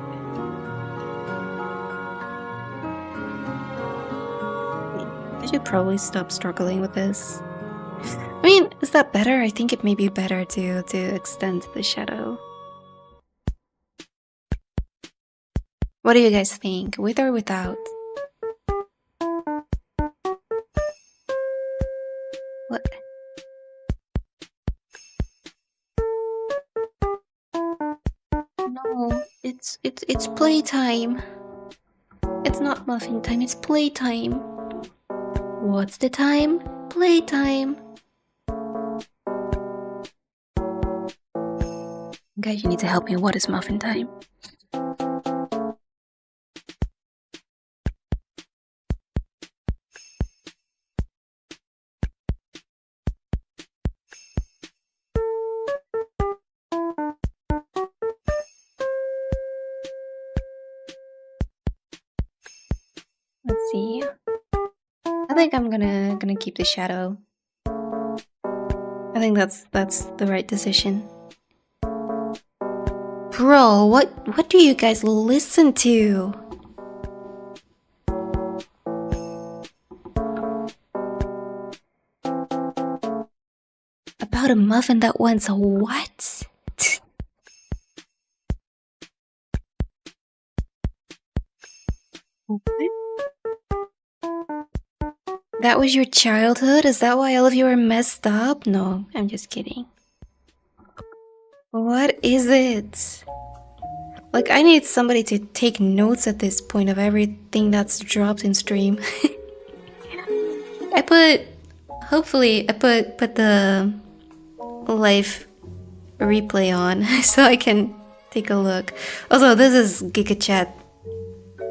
I should probably stop struggling with this. I mean, is that better? I think it may be better to extend the shadow. What do you guys think? With or without? What? No, it's playtime. It's not muffin time, it's playtime. What's the time? Playtime. Guys, you need to help me. What is muffin time? Let's see. I think I'm gonna keep the shadow. I think that's the right decision. Bro, what do you guys listen to? About a muffin that wants a what? What? That was your childhood? Is that why all of you are messed up? No, I'm just kidding. What is it? Like, I need somebody to take notes at this point of everything that's dropped in stream. Hopefully I put the live replay on so I can take a look. Also, this is GigaChat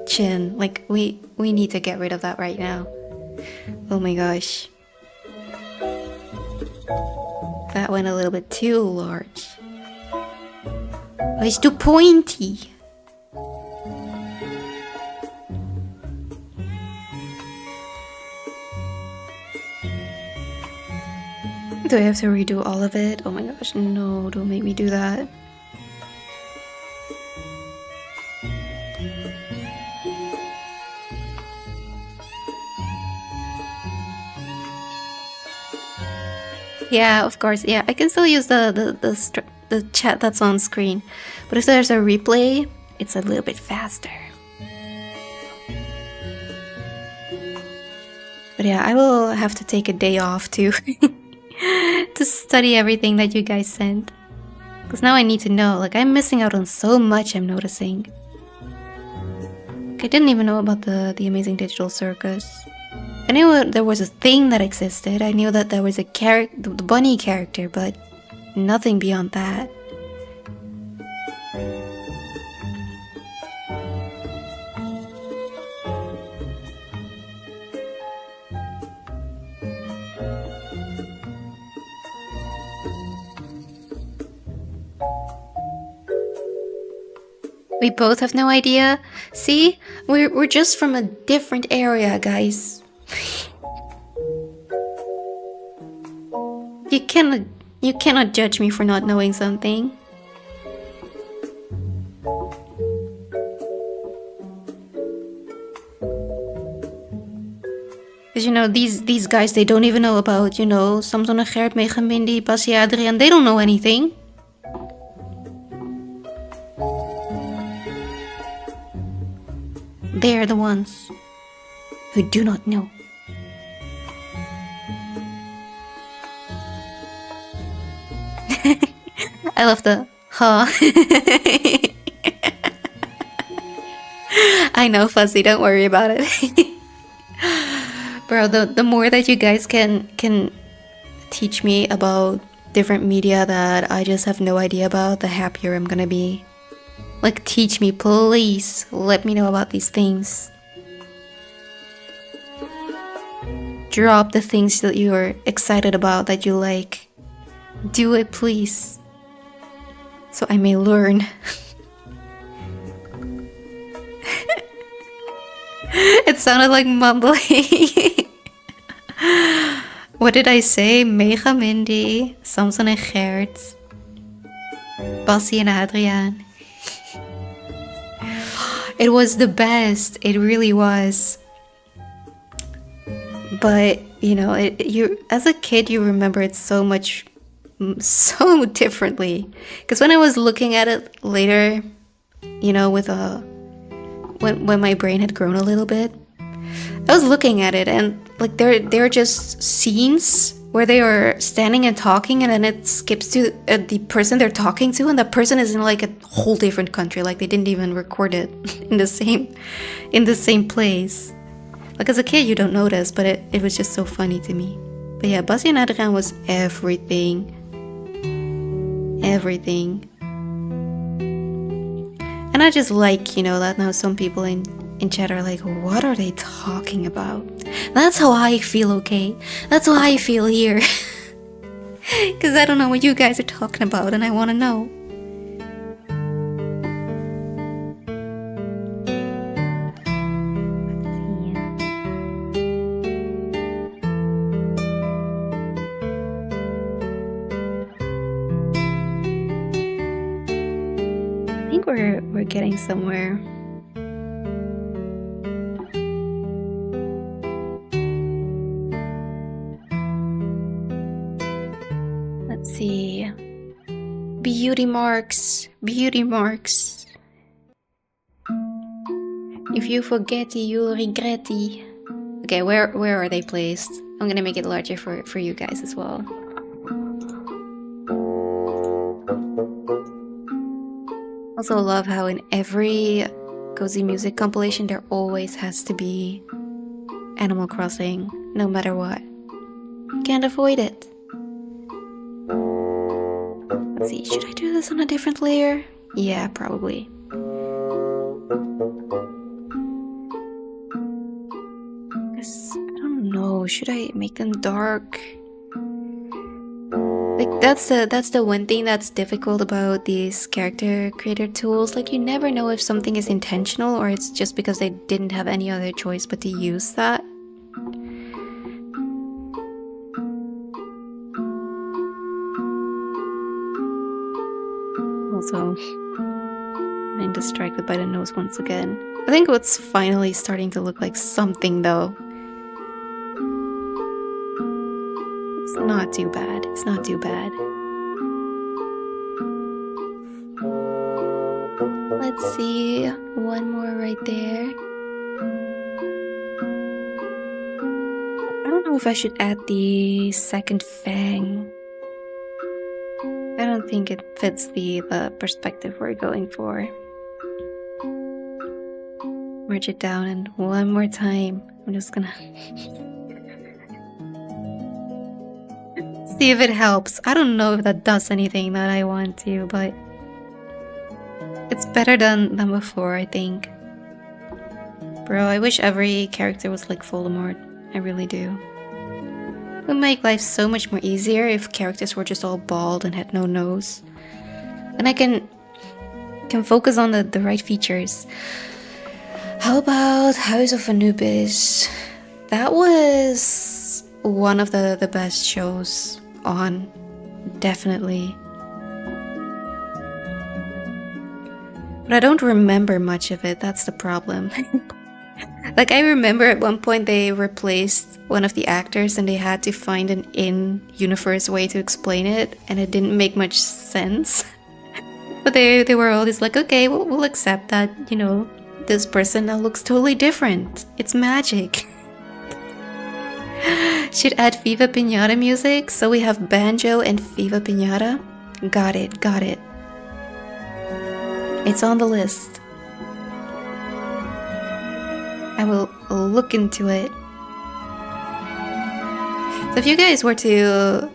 Chin. Like, we need to get rid of that right now. Oh my gosh. That went a little bit too large. Oh, it's too pointy. Do I have to redo all of it? Oh my gosh, no, don't make me do that. Yeah, of course. Yeah, I can still use the chat that's on screen, but if there's a replay, it's a little bit faster. But yeah, I will have to take a day off to to study everything that you guys sent, because now I need to know. Like, I'm missing out on so much. I'm noticing. I didn't even know about the Amazing Digital Circus. I knew there was a thing that existed. I knew that there was a the bunny character, but nothing beyond that. We both have no idea. See? We're just from a different area, guys. You cannot judge me for not knowing something. Because, you know, these guys, they don't even know about, you know, Samson and Gert, Mega Mindy, Bassie, Adriaan. They don't know anything. They're the ones who do not know. I love the huh. I know, Fuzzy, don't worry about it. Bro, the more that you guys can teach me about different media that I just have no idea about, the happier I'm gonna be. Like, teach me, please. Let me know about these things. Drop the things that you're excited about, that you like. Do it, please. So I may learn. It sounded like mumbling. What did I say? Mega Mindy, Samson en Gert, Bassie and Adriaan. It was the best. It really was. But, you know, you as a kid, you remember it so differently. Because when I was looking at it later, you know, with when my brain had grown a little bit, I was looking at it, and like they're just scenes where they are standing and talking, and then it skips to the person they're talking to, and that person is in like a whole different country. Like, they didn't even record it in the same place. Like, as a kid, you don't notice, but it was just so funny to me. But yeah, Bassie and Adriaan was everything. Everything. And I just like, you know, that now some people in chat are like, what are they talking about? That's how I feel, okay? That's how I feel here. Because I don't know what you guys are talking about, and I want to know. I think we're getting somewhere. Let's see. Beauty marks. Beauty marks. If you forget it, you'll regret it. Okay, where are they placed? I'm gonna make it larger for you guys as well. Also love how in every cozy music compilation there always has to be Animal Crossing, no matter what. Can't avoid it. Let's see, should I do this on a different layer? Yeah, probably. Guess, I don't know, should I make them dark? Like that's the one thing that's difficult about these character creator tools. Like you never know if something is intentional or it's just because they didn't have any other choice but to use that. Also, I'm distracted by the nose once again. I think it's finally starting to look like something though. It's not too bad. It's not too bad. Let's see. One more right there. I don't know if I should add the second fang. I don't think it fits the perspective we're going for. Merge it down, and one more time. I'm just gonna see if it helps. I don't know if that does anything that I want to, but it's better than before, I think. Bro, I wish every character was like Voldemort. I really do. It would make life so much more easier if characters were just all bald and had no nose. And I can focus on the right features. How about House of Anubis? That was one of the best shows on, definitely. But I don't remember much of it, that's the problem. Like, I remember at one point they replaced one of the actors and they had to find an in-universe way to explain it, and it didn't make much sense. But they were all just like, okay, we'll accept that, you know, this person now looks totally different. It's magic. Should add Viva Pinata music, so we have banjo and Viva Pinata. Got it, got it. It's on the list. I will look into it. So if you guys were to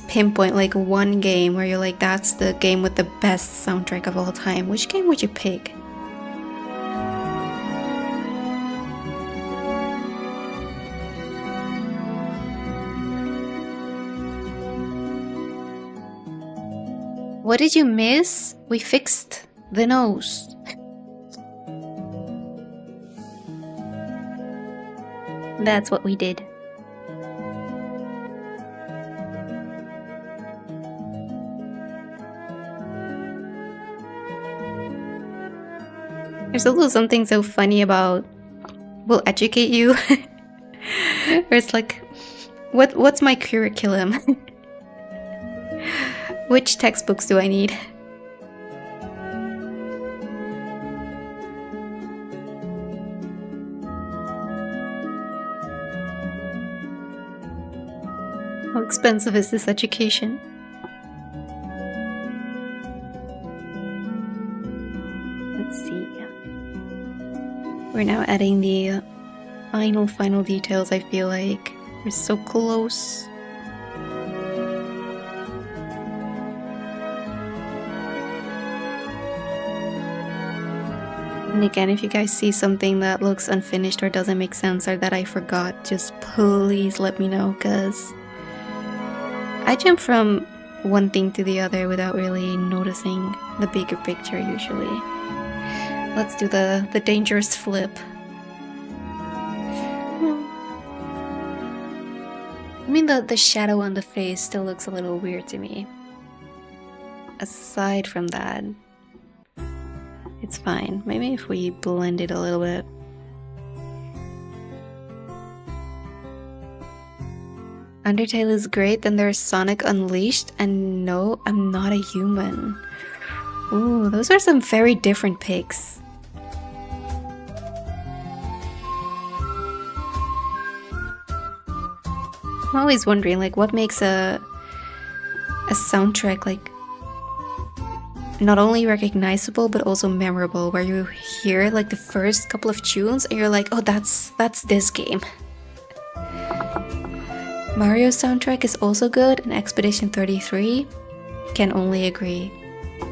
pinpoint like one game where you're like, that's the game with the best soundtrack of all time, which game would you pick? What did you miss? We fixed the nose. That's what we did. There's also something so funny about we'll educate you. Where it's like, what's my curriculum? Which textbooks do I need? How expensive is this education? Let's see. We're now adding the final details. I feel like we're so close. And again, if you guys see something that looks unfinished or doesn't make sense or that I forgot, just please let me know, because I jump from one thing to the other without really noticing the bigger picture usually. Let's do the dangerous flip. I mean, the shadow on the face still looks a little weird to me. Aside from that, it's fine. Maybe if we blend it a little bit. Undertale is great, then there's Sonic Unleashed, and no, I'm not a human. Ooh, those are some very different picks. I'm always wondering, like, what makes a soundtrack, like, not only recognizable, but also memorable, where you hear, like, the first couple of tunes, and you're like, oh, that's this game. Mario's soundtrack is also good, and Expedition 33, can only agree.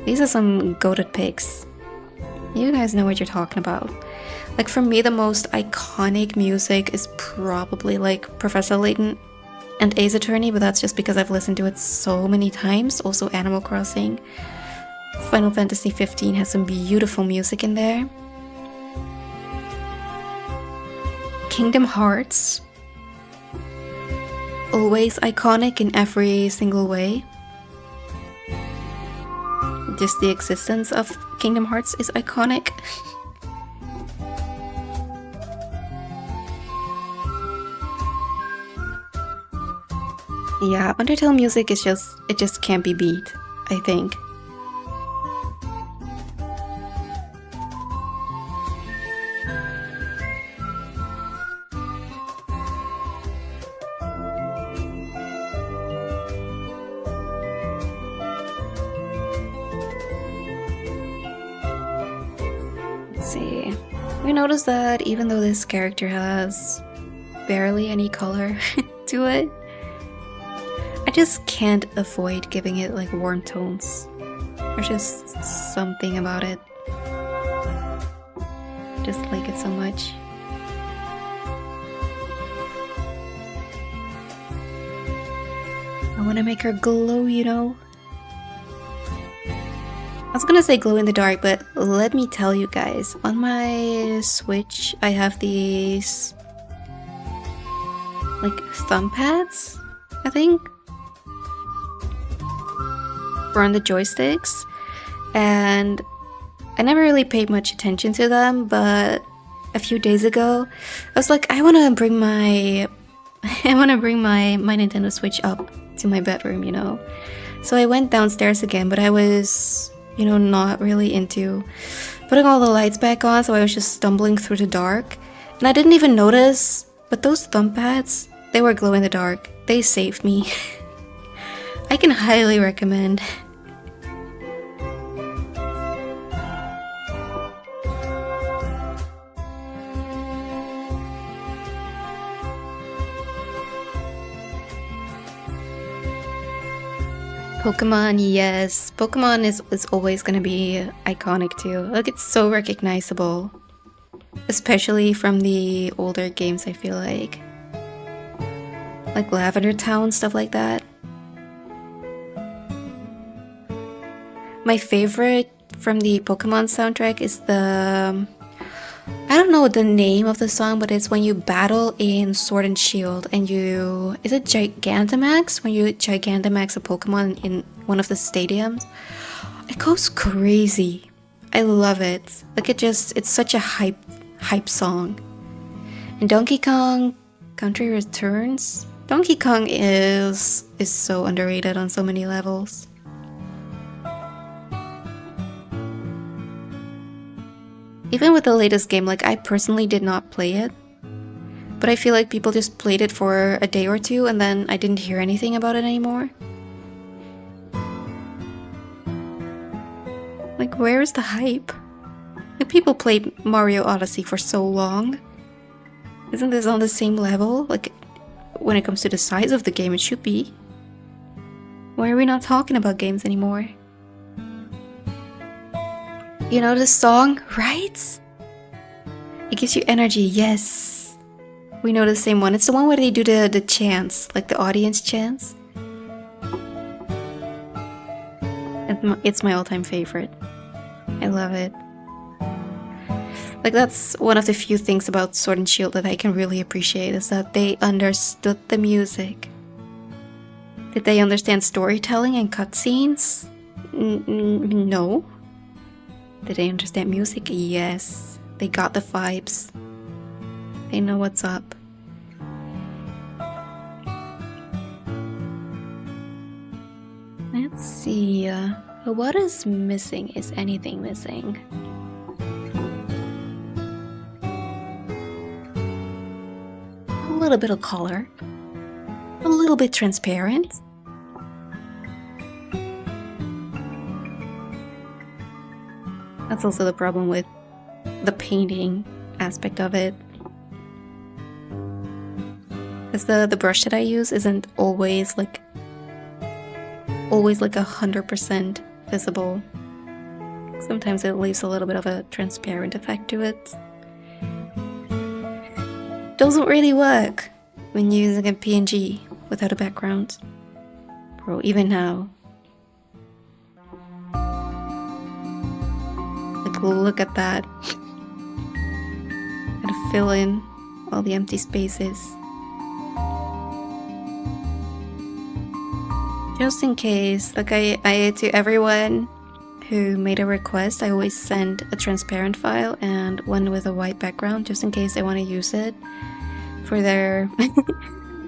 These are some goated picks. You guys know what you're talking about. Like, for me, the most iconic music is probably like Professor Layton. and Ace Attorney, but that's just because I've listened to it so many times. Also Animal Crossing. Final Fantasy 15 has some beautiful music in there. Kingdom Hearts. Always iconic in every single way. Just the existence of Kingdom Hearts is iconic. Yeah, Undertale music is it just can't be beat, I think. Let's see. We noticed that even though this character has barely any color to it, I just can't avoid giving it like warm tones. There's just something about it. Just like it so much. I want to make her glow, you know? I was gonna say glow in the dark, but let me tell you guys, on my Switch I have these like thumb pads, I think, or on the joysticks, and I never really paid much attention to them, but a few days ago I was like, I want to bring my Nintendo Switch up to my bedroom, you know. So I went downstairs again, but I was, you know, not really into putting all the lights back on, so I was just stumbling through the dark, and I didn't even notice, but those thumb pads, they were glow in the dark. They saved me. I can highly recommend. Pokemon, yes. Pokemon is always gonna be iconic too. Like, it's so recognizable. Especially from the older games, I feel like. Like Lavender Town, stuff like that. My favorite from the Pokemon soundtrack is the... I don't know the name of the song, but it's when you battle in Sword and Shield and you... Is it Gigantamax? When you Gigantamax a Pokemon in one of the stadiums? It goes crazy. I love it. Like, it's such a hype song. And Donkey Kong Country Returns? Donkey Kong is so underrated on so many levels. Even with the latest game, like, I personally did not play it, but I feel like people just played it for a day or two and then I didn't hear anything about it anymore. Like, where is the hype? Like, people played Mario Odyssey for so long. Isn't this on the same level? Like, when it comes to the size of the game, it should be. Why are we not talking about games anymore? You know this song, right? It gives you energy, yes. We know the same one. It's the one where they do the chants, like the audience chants. It's my all-time favorite. I love it. Like, that's one of the few things about Sword and Shield that I can really appreciate, is that they understood the music. Did they understand storytelling and cutscenes? No. Did they understand music? Yes. They got the vibes. They know what's up. Let's see. What is missing? Is anything missing? A little bit of color. A little bit transparent. That's also the problem with the painting aspect of it. Because the brush that I use isn't always like 100% visible. Sometimes it leaves a little bit of a transparent effect to it. Doesn't really work when using a PNG. without a background. Bro, even now. Like, look at that. Gotta fill in all the empty spaces. Just in case, like I to everyone who made a request, I always send a transparent file and one with a white background, just in case they want to use it for their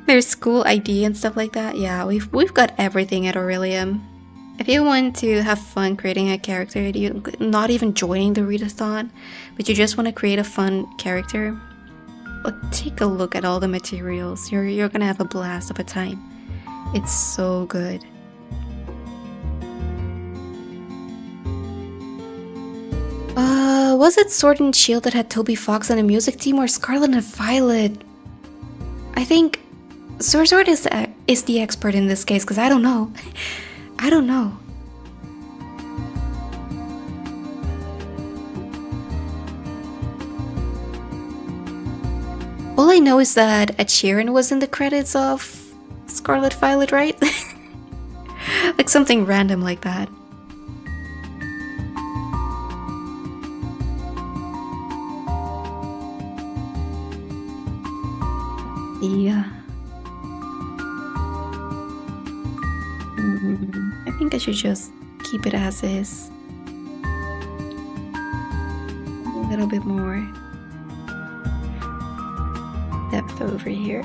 their school ID and stuff like that. Yeah, we've got everything at Orilium. If you want to have fun creating a character, you not even joining the readathon, but you just want to create a fun character, like, take a look at all the materials. You're gonna have a blast of a time. It's so good. Was it Sword and Shield that had Toby Fox on the music team, or Scarlet and Violet? I think Sword is the expert in this case, because I don't know. I don't know. All I know is that Ed Sheeran was in the credits of Scarlet Violet, right? Like something random like that. Yeah. I think I should just keep it as is. A little bit more depth over here.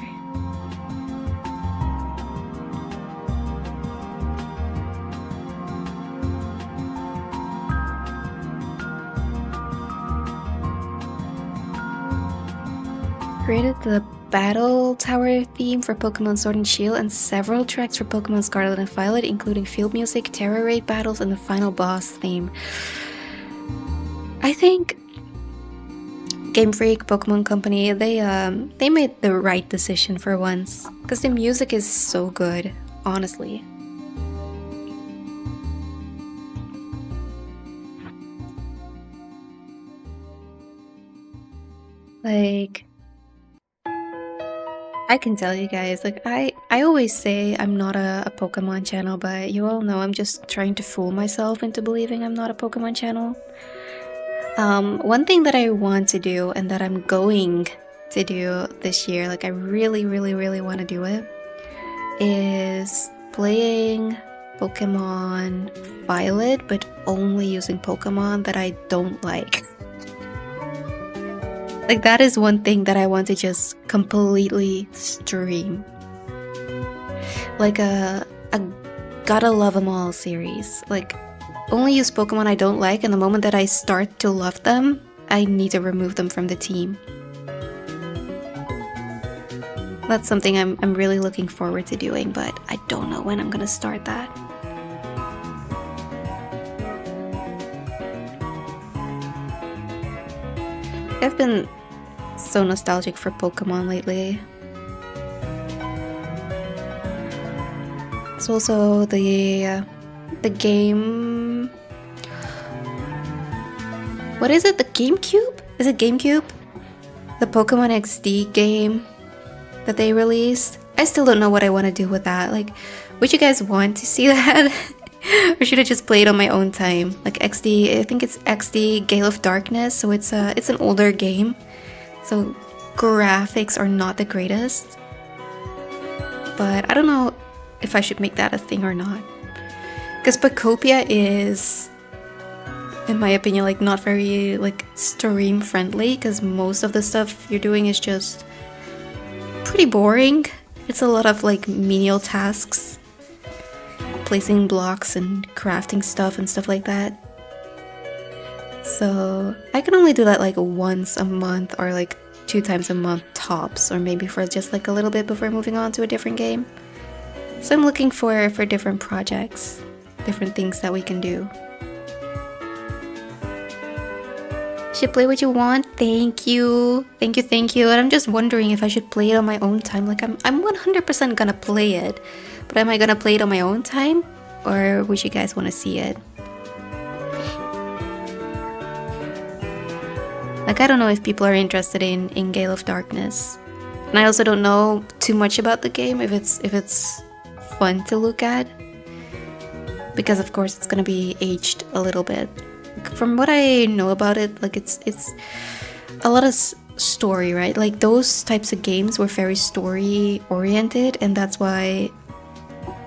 Created the Battle Tower theme for Pokemon Sword and Shield and several tracks for Pokemon Scarlet and Violet, including field music, terror raid battles, and the final boss theme. I think Game Freak, Pokemon Company, they made the right decision for once, because the music is so good, honestly. Like, I can tell you guys, like, I always say I'm not a Pokemon channel, but you all know I'm just trying to fool myself into believing I'm not a Pokemon channel. One thing that I want to do and that I'm going to do this year, like I really want to do it, is playing Pokemon Violet, but only using Pokemon that I don't like. Like, that is one thing that I want to just completely stream. Like a Gotta Love 'Em All series. Like, only use Pokemon I don't like, and the moment that I start to love them, I need to remove them from the team. That's something I'm really looking forward to doing, but I don't know when I'm gonna start that. I've been so nostalgic for Pokemon lately. It's also the game. What is it? The GameCube? Is it GameCube? The Pokemon XD game that they released. I still don't know what I want to do with that. Like, would you guys want to see that? Or should I just play it on my own time? Like XD, I think it's XD Gale of Darkness, so it's an older game. So graphics are not the greatest. But I don't know if I should make that a thing or not. Because Pokopia is, in my opinion, like not very like stream friendly, because most of the stuff you're doing is just pretty boring. It's a lot of like menial tasks, placing blocks and crafting stuff and stuff like that. So I can only do that like once a month, or like 2 times a month tops, or maybe for just like a little bit before moving on to a different game. So I'm looking for different projects, different things that we can do. Should play what you want. Thank you. And I'm just wondering if I should play it on my own time. Like, I'm 100% gonna play it, but am I gonna play it on my own time, or would you guys want to see it? Like, I don't know if people are interested in Gale of Darkness. And I also don't know too much about the game, if it's fun to look at, because of course it's gonna be aged a little bit. From what I know about it, like it's a lot of story, right? Like those types of games were very story oriented, and that's why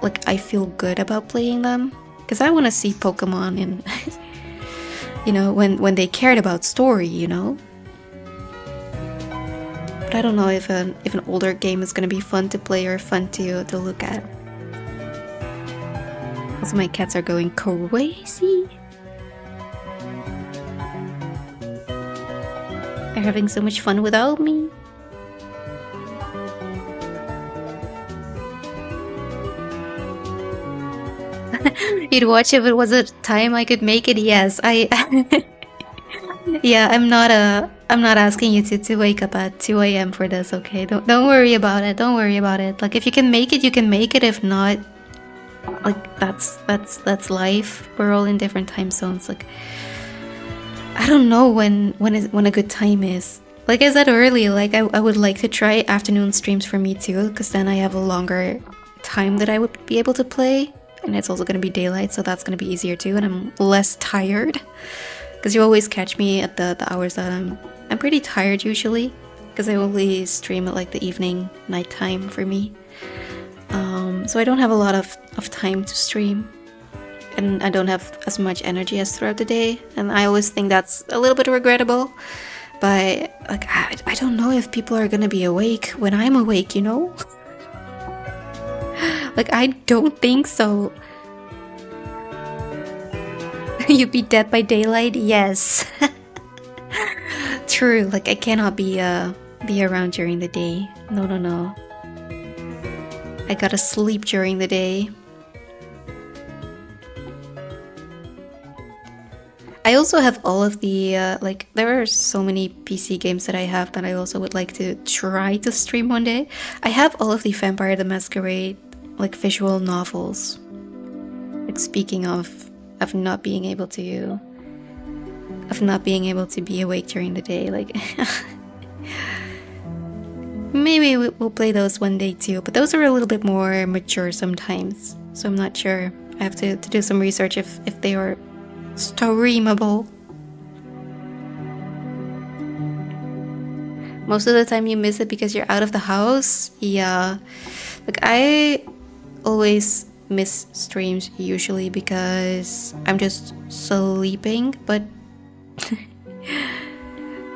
like I feel good about playing them, because I want to see Pokemon in you know, when they cared about story, you know. But I don't know if an older game is gonna be fun to play or fun to look at. Also, my cats are going crazy. They're having so much fun without me. You'd watch if it was a time I could make it. Yes, yeah, I'm not asking you to wake up at 2 a.m. for this, okay? Don't worry about it. Don't worry about it. Like if you can make it, you can make it. If not, like that's life. We're all in different time zones. Like I don't know when a good time is. Like I said earlier, like I would like to try afternoon streams for me too, because then I have a longer time that I would be able to play, and it's also gonna be daylight, so that's gonna be easier too, and I'm less tired. Because you always catch me at the hours that I'm pretty tired usually, because I only stream at like the evening, nighttime for me. So I don't have a lot of time to stream, and I don't have as much energy as throughout the day, and I always think that's a little bit regrettable. But like I don't know if people are gonna be awake when I'm awake, you know? Like I don't think so. You'd be dead by daylight? Yes. True, like I cannot be around during the day. No. I gotta sleep during the day. I also have all of the like there are so many PC games that I have that I also would like to try to stream one day. I have all of the Vampire the Masquerade like visual novels. Like speaking of not being able to be awake during the day, like maybe we'll play those one day too, but those are a little bit more mature sometimes, so I'm not sure. I have to do some research if they are streamable. Most of the time you miss it because you're out of the house. Yeah, like I always miss streams usually because I'm just sleeping, but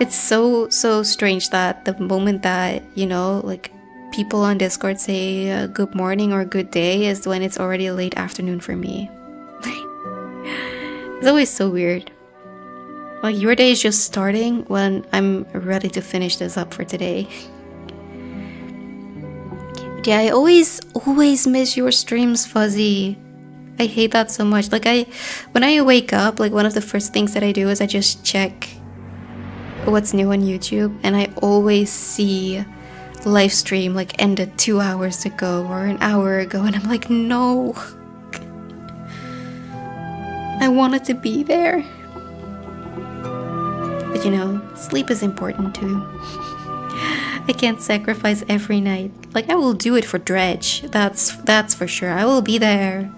it's so strange that the moment that, you know, like people on Discord say good morning or good day is when it's already late afternoon for me. It's always so weird. Like your day is just starting when I'm ready to finish this up for today. Yeah, I always miss your streams, Fuzzy. I hate that so much. Like when I wake up, like one of the first things that I do is I just check what's new on YouTube, and I always see live stream like ended 2 hours ago or an hour ago, and I'm like, no. I wanted to be there. But you know, sleep is important too. I can't sacrifice every night. Like I will do it for Dredge. That's for sure. I will be there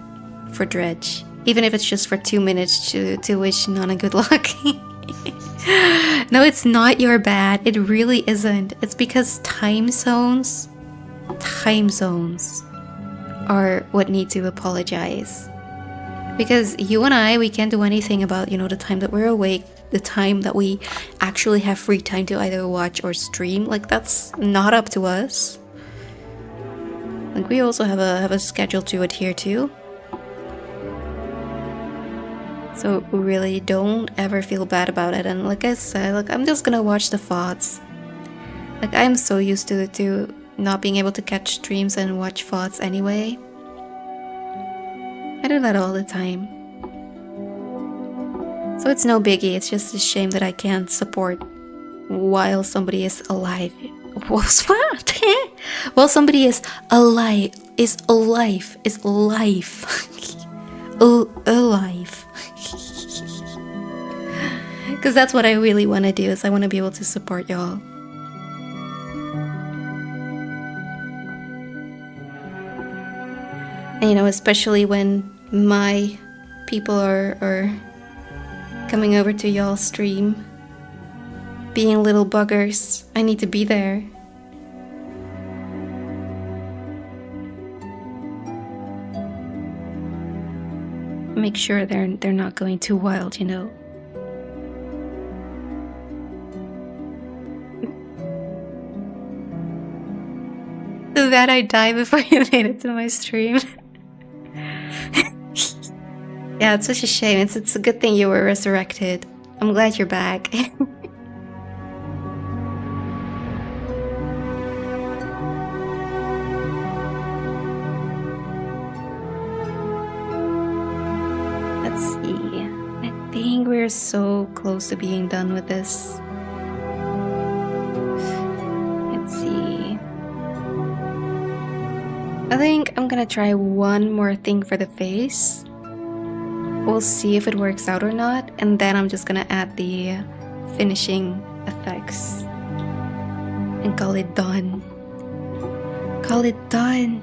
for Dredge, even if it's just for 2 minutes to wish Nana good luck. No, it's not your bad. It really isn't. It's because time zones are what need to apologize. Because you and I, we can't do anything about, you know, the time that we're awake, the time that we actually have free time to either watch or stream. Like that's not up to us. Like we also have a schedule to adhere to. So really don't ever feel bad about it. And like I said, like I'm just gonna watch the VODs. Like I'm so used to not being able to catch streams and watch VODs anyway. I do that all the time. So it's no biggie, it's just a shame that I can't support while somebody is alive. What's what? While somebody is alive. Alive. Because that's what I really want to do, is I want to be able to support y'all. And, you know, especially when my people are coming over to y'all's stream, being little buggers, I need to be there. Make sure they're not going too wild, you know. So that I die before you made it to my stream. Yeah, it's such a shame. It's a good thing you were resurrected. I'm glad you're back. Let's see. I think we're so close to being done with this. Let's see. I think I'm gonna try one more thing for the face. We'll see if it works out or not, and then I'm just gonna add the finishing effects and call it done. Call it done.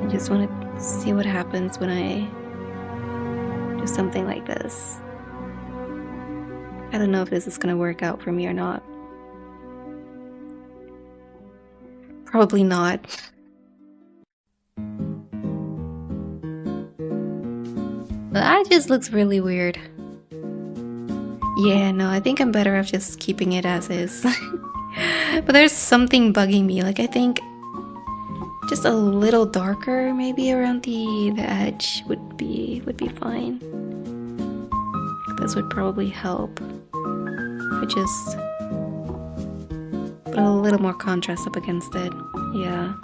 I just want to see what happens when I do something like this. I don't know if this is gonna work out for me or not. Probably not. That just looks really weird. Yeah, no, I think I'm better off just keeping it as is. But there's something bugging me. Like, I think just a little darker maybe around the edge would be fine. This would probably help. If I just put a little more contrast up against it. Yeah.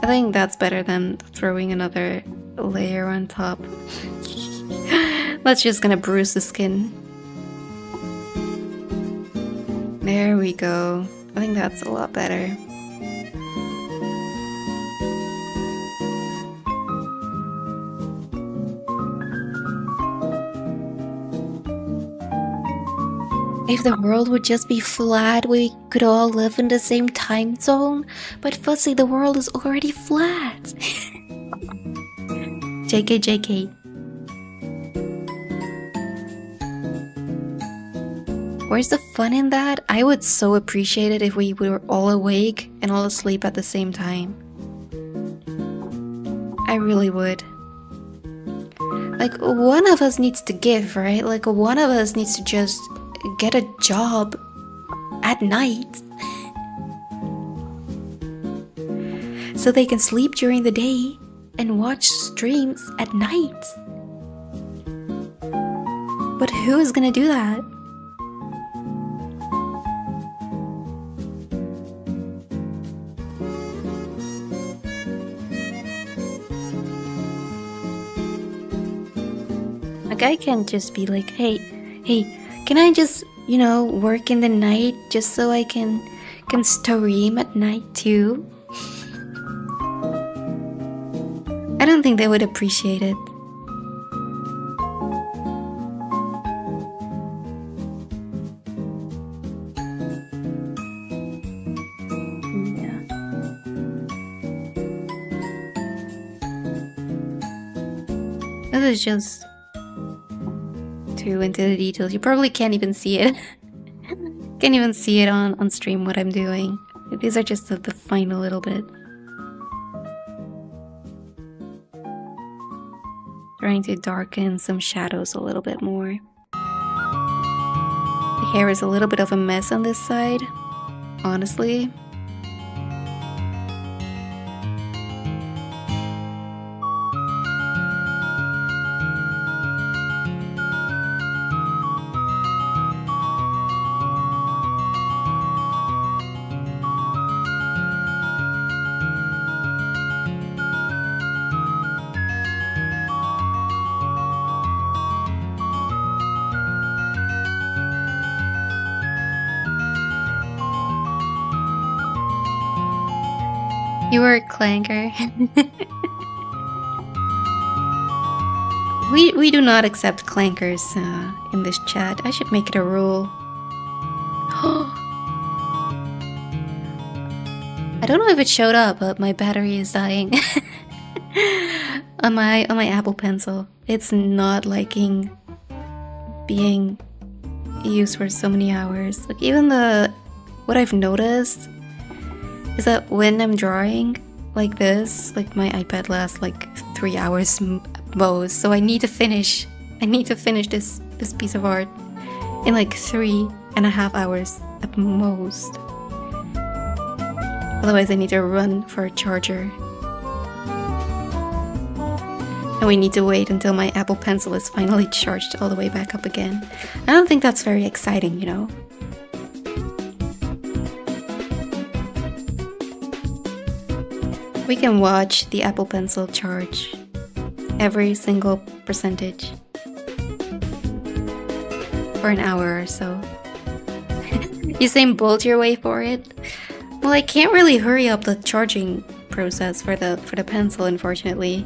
I think that's better than throwing another layer on top. That's just gonna bruise the skin. There we go. I think that's a lot better. If the world would just be flat, we could all live in the same time zone. But Fuzzy, the world is already flat. JK, JK. Where's the fun in that? I would so appreciate it if we were all awake and all asleep at the same time. I really would. Like, one of us needs to give, right? Like, one of us needs to just get a job at night so they can sleep during the day and watch streams at night. But who is gonna do that? Like, I can't just be like, hey, can I just, you know, work in the night just so I can stream at night too? I don't think they would appreciate it. Yeah. This is just too into the details. You probably can't even see it. Can't even see it on stream what I'm doing. These are just the final little bit. Trying to darken some shadows a little bit more. The hair is a little bit of a mess on this side, honestly. You were a clanker. We do not accept clankers in this chat. I should make it a rule. I don't know if it showed up, but my battery is dying on my Apple Pencil. It's not liking being used for so many hours. Like even what I've noticed is that when I'm drawing like this, like my iPad lasts like 3 hours most. So I need to finish this piece of art in like 3.5 hours at most. Otherwise I need to run for a charger. And we need to wait until my Apple Pencil is finally charged all the way back up again. I don't think that's very exciting, you know? We can watch the Apple Pencil charge every single percentage for an hour or so. Usain Bolt your way for it? Well, I can't really hurry up the charging process for the pencil, unfortunately.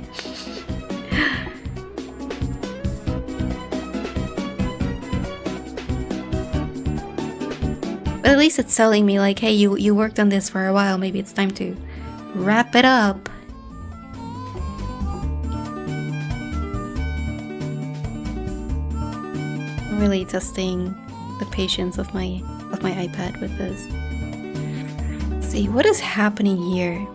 But at least it's telling me like, hey, you worked on this for a while, maybe it's time to wrap it up. I'm really testing the patience of my iPad with this. Let's see what is happening here.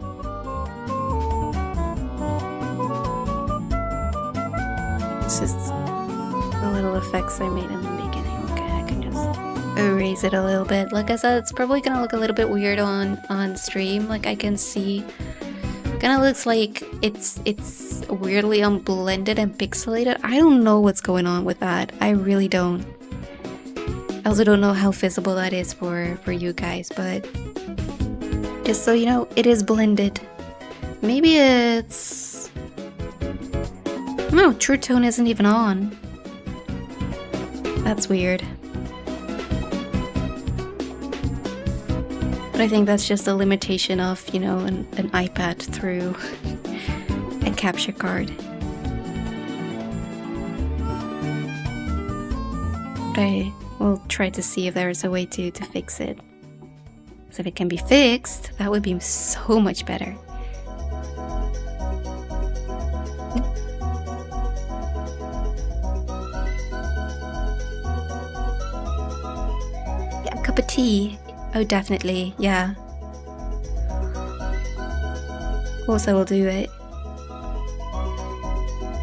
It's just the little effects I made in the beginning. Okay, I can just erase it a little bit. Like I said, it's probably gonna look a little bit weird on stream. Like I can see, kind of looks like it's weirdly unblended and pixelated. I don't know what's going on with that. I really don't. I also don't know how visible that is for you guys, but just so you know, it is blended. Maybe it's... No, True Tone isn't even on. That's weird. But I think that's just a limitation of, you know, an iPad through a capture card. But I will try to see if there is a way to fix it. So if it can be fixed, that would be so much better. Yeah, a cup of tea. Oh, definitely, yeah. Of course I will do it.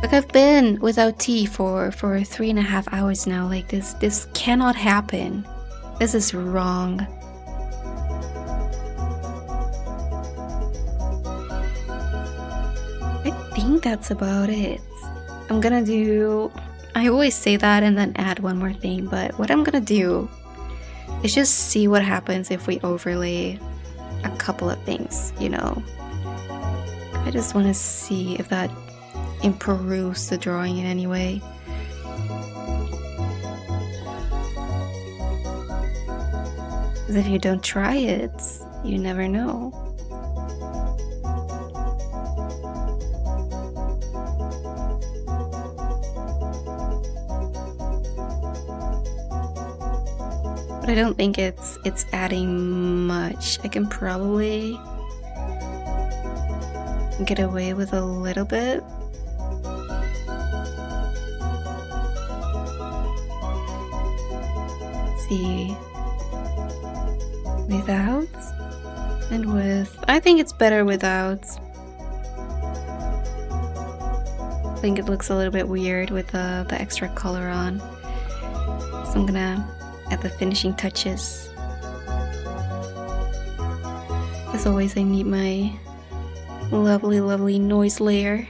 Like I've been without tea for 3.5 hours now. Like this cannot happen. This is wrong. I think that's about it. I'm gonna do... I always say that and then add one more thing, but what I'm gonna do is just see what happens if we overlay a couple of things, you know. I just want to see if that improves the drawing in any way. Because if you don't try it, you never know. But I don't think it's adding much. I can probably get away with a little bit. Let's see. Without and with. I think it's better without. I think it looks a little bit weird with the extra color on. So I'm gonna add the finishing touches. As always, I need my lovely noise layer.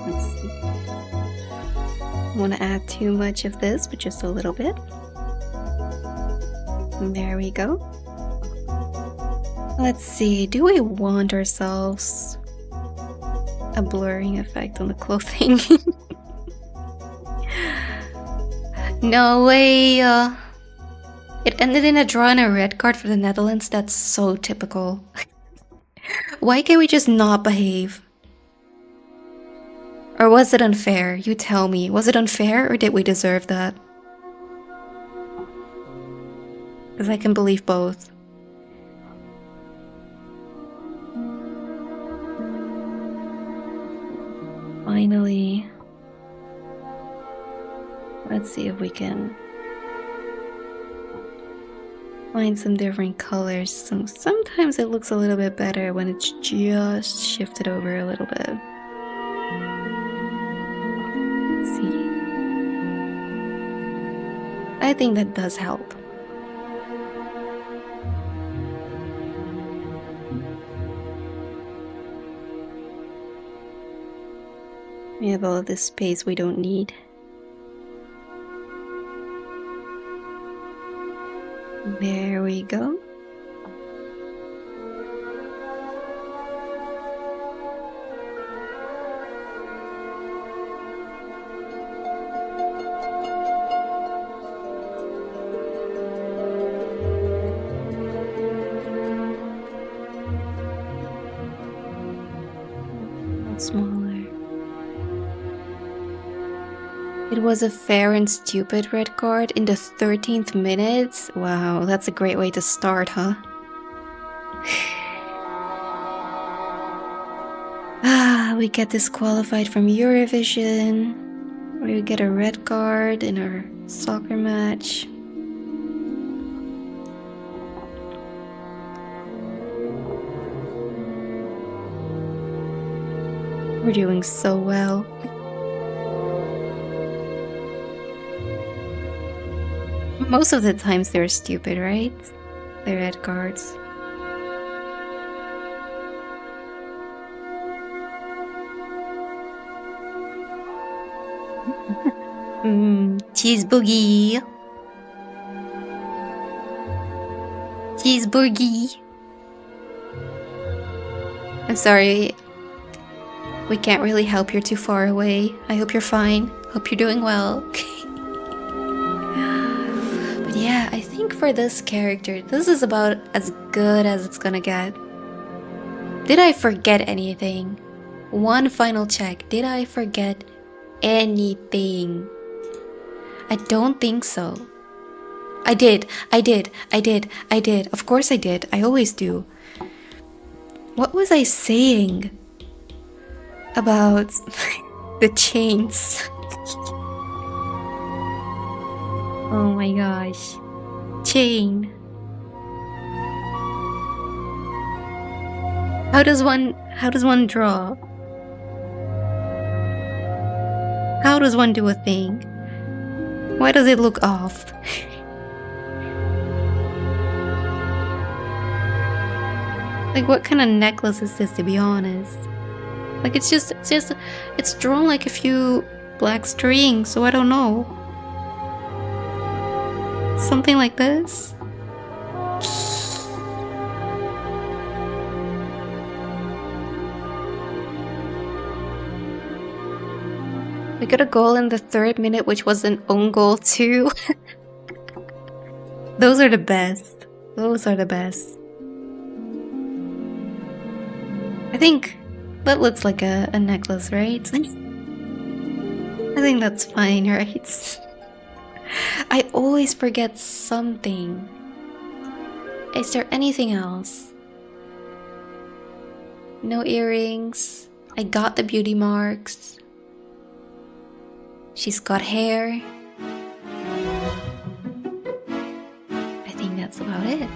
Let's see. I want to add too much of this, but just a little bit. And there we go. Let's see, do we want ourselves a blurring effect on the clothing? No way! It ended in a draw and a red card for the Netherlands. That's so typical. Why can't we just not behave? Or was it unfair? You tell me. Was it unfair or did we deserve that? Because I can believe both. Finally. Let's see if we can find some different colors. Sometimes it looks a little bit better when it's just shifted over a little bit. Let's see. I think that does help. We have all of this space we don't need. There we go. Smaller. It was a fair and stupid red card in the 13th minute. Wow, that's a great way to start, huh? We get disqualified from Eurovision. We get a red card in our soccer match. We're doing so well. Most of the times they're stupid, right? The red cards. Cheese boogie. Cheese boogie. I'm sorry. We can't really help, you're too far away. I hope you're fine. Hope you're doing well. But yeah, I think for this character, this is about as good as it's gonna get. Did I forget anything? One final check. Did I forget anything? I don't think so. I did. Of course I did. I always do. What was I saying about the chains? Oh my gosh. Chain. How does one draw? How does one do a thing? Why does it look off? Like, what kind of necklace is this, to be honest? Like, it's drawn like a few black strings, so I don't know. Something like this? We got a goal in the 3rd minute, which was an own goal too. Those are the best. Those are the best. I think that looks like a necklace, right? I think that's fine, right? I always forget something. Is there anything else? No earrings. I got the beauty marks. She's got hair. I think that's about it.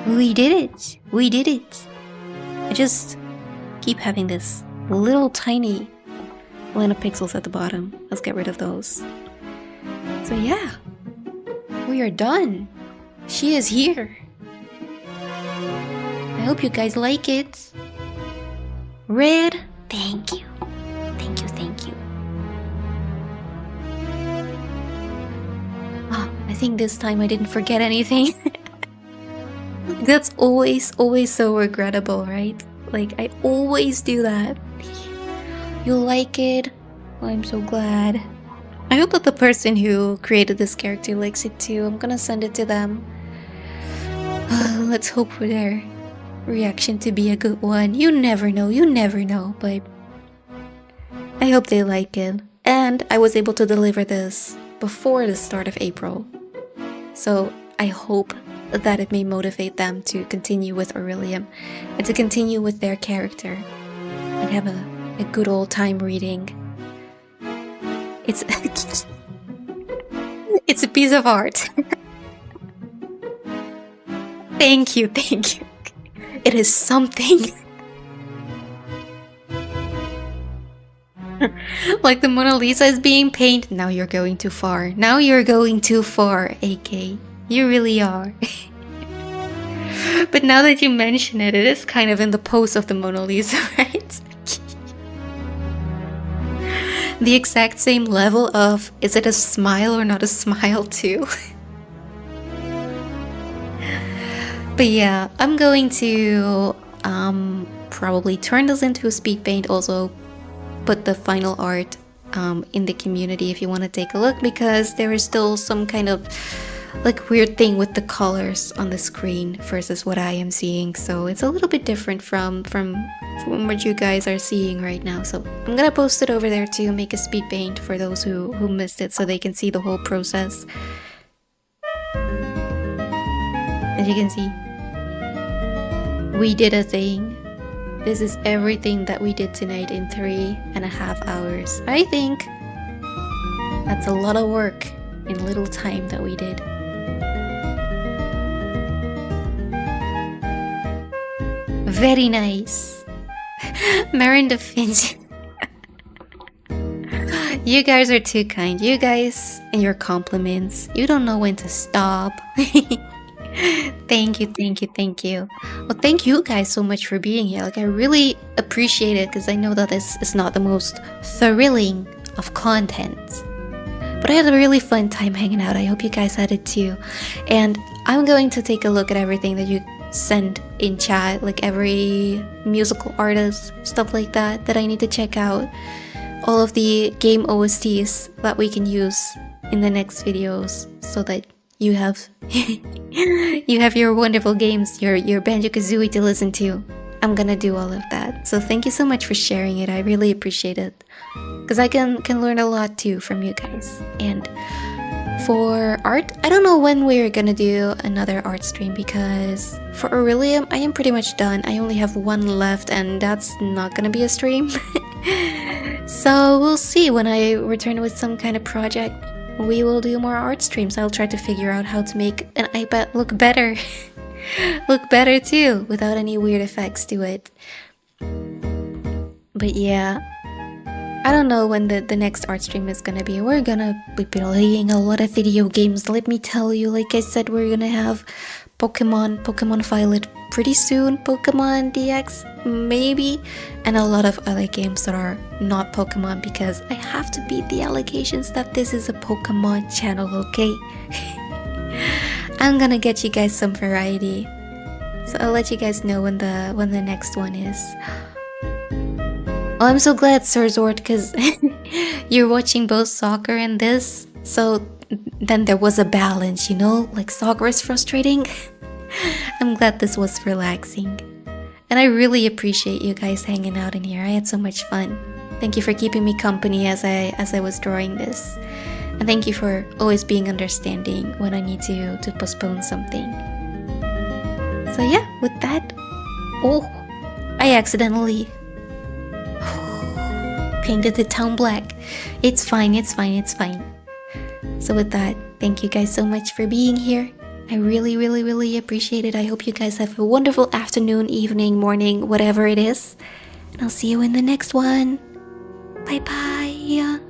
We did it! We did it! I just keep having this little tiny line of pixels at the bottom. Let's get rid of those. So yeah, we are done. She is here. I hope you guys like it. Red, thank you. Thank you, thank you. I think this time I didn't forget anything. That's always so regrettable, right? Like, I always do that. You like it? Well, I'm so glad. I hope that the person who created this character likes it too. I'm gonna send it to them. Let's hope we're there. reaction to be a good one. You never know, but I hope they like it. And I was able to deliver this before the start of April. So I hope that it may motivate them to continue with Orilium and to continue with their character and have a good old time reading. It's it's a piece of art. Thank you. It is something. Like the Mona Lisa is being painted. Now you're going too far. Now you're going too far, AK. You really are. But now that you mention it, it is kind of in the pose of the Mona Lisa, right? The exact same level of, is it a smile or not a smile too? But yeah, I'm going to probably turn this into a speed paint, also put the final art in the community if you want to take a look, because there is still some kind of like weird thing with the colors on the screen versus what I am seeing, so it's a little bit different from what you guys are seeing right now. So I'm gonna post it over there to make a speed paint for those who missed it, so they can see the whole process. As you can see, we did a thing. This is everything that we did tonight in 3.5 hours. I think that's a lot of work in little time that we did. Very nice. Miranda Finch. You guys are too kind. You guys and your compliments. You don't know when to stop. Thank you. Well, thank you guys so much for being here. Like, I really appreciate it, because I know that this is not the most thrilling of content. But I had a really fun time hanging out. I hope you guys had it too. And I'm going to take a look at everything that you send in chat, like every musical artist, stuff like that, that I need to check out. All of the game OSTs that we can use in the next videos, so that you have you have your wonderful games, your Banjo-Kazooie to listen to. I'm gonna do all of that. So thank you so much for sharing it. I really appreciate it, because I can learn a lot too from you guys. And for art, I don't know when we're gonna do another art stream, because for Orilium, I am pretty much done. I only have one left, and that's not gonna be a stream. So we'll see. When I return with some kind of project, we will do more art streams. I'll try to figure out how to make an iPad look better. Look better too, without any weird effects to it. But yeah, I don't know when the next art stream is gonna be. We're gonna be playing a lot of video games, let me tell you. Like I said, we're gonna have Pokemon Violet pretty soon, Pokemon DX maybe, and a lot of other games that are not Pokemon, because I have to beat the allegations that this is a Pokemon channel, okay? I'm gonna get you guys some variety, so I'll let you guys know when the next one is. Oh, I'm so glad, Sir Zord, because you're watching both soccer and this, so then there was a balance, you know? Like, soccer is frustrating. I'm glad this was relaxing. And I really appreciate you guys hanging out in here. I had so much fun. Thank you for keeping me company as I was drawing this. And thank you for always being understanding when I need to postpone something. So yeah, with that... Oh, I accidentally painted the town black. It's fine. So with that, thank you guys so much for being here. I really appreciate it. I hope you guys have a wonderful afternoon, evening, morning, whatever it is. And I'll see you in the next one. Bye bye.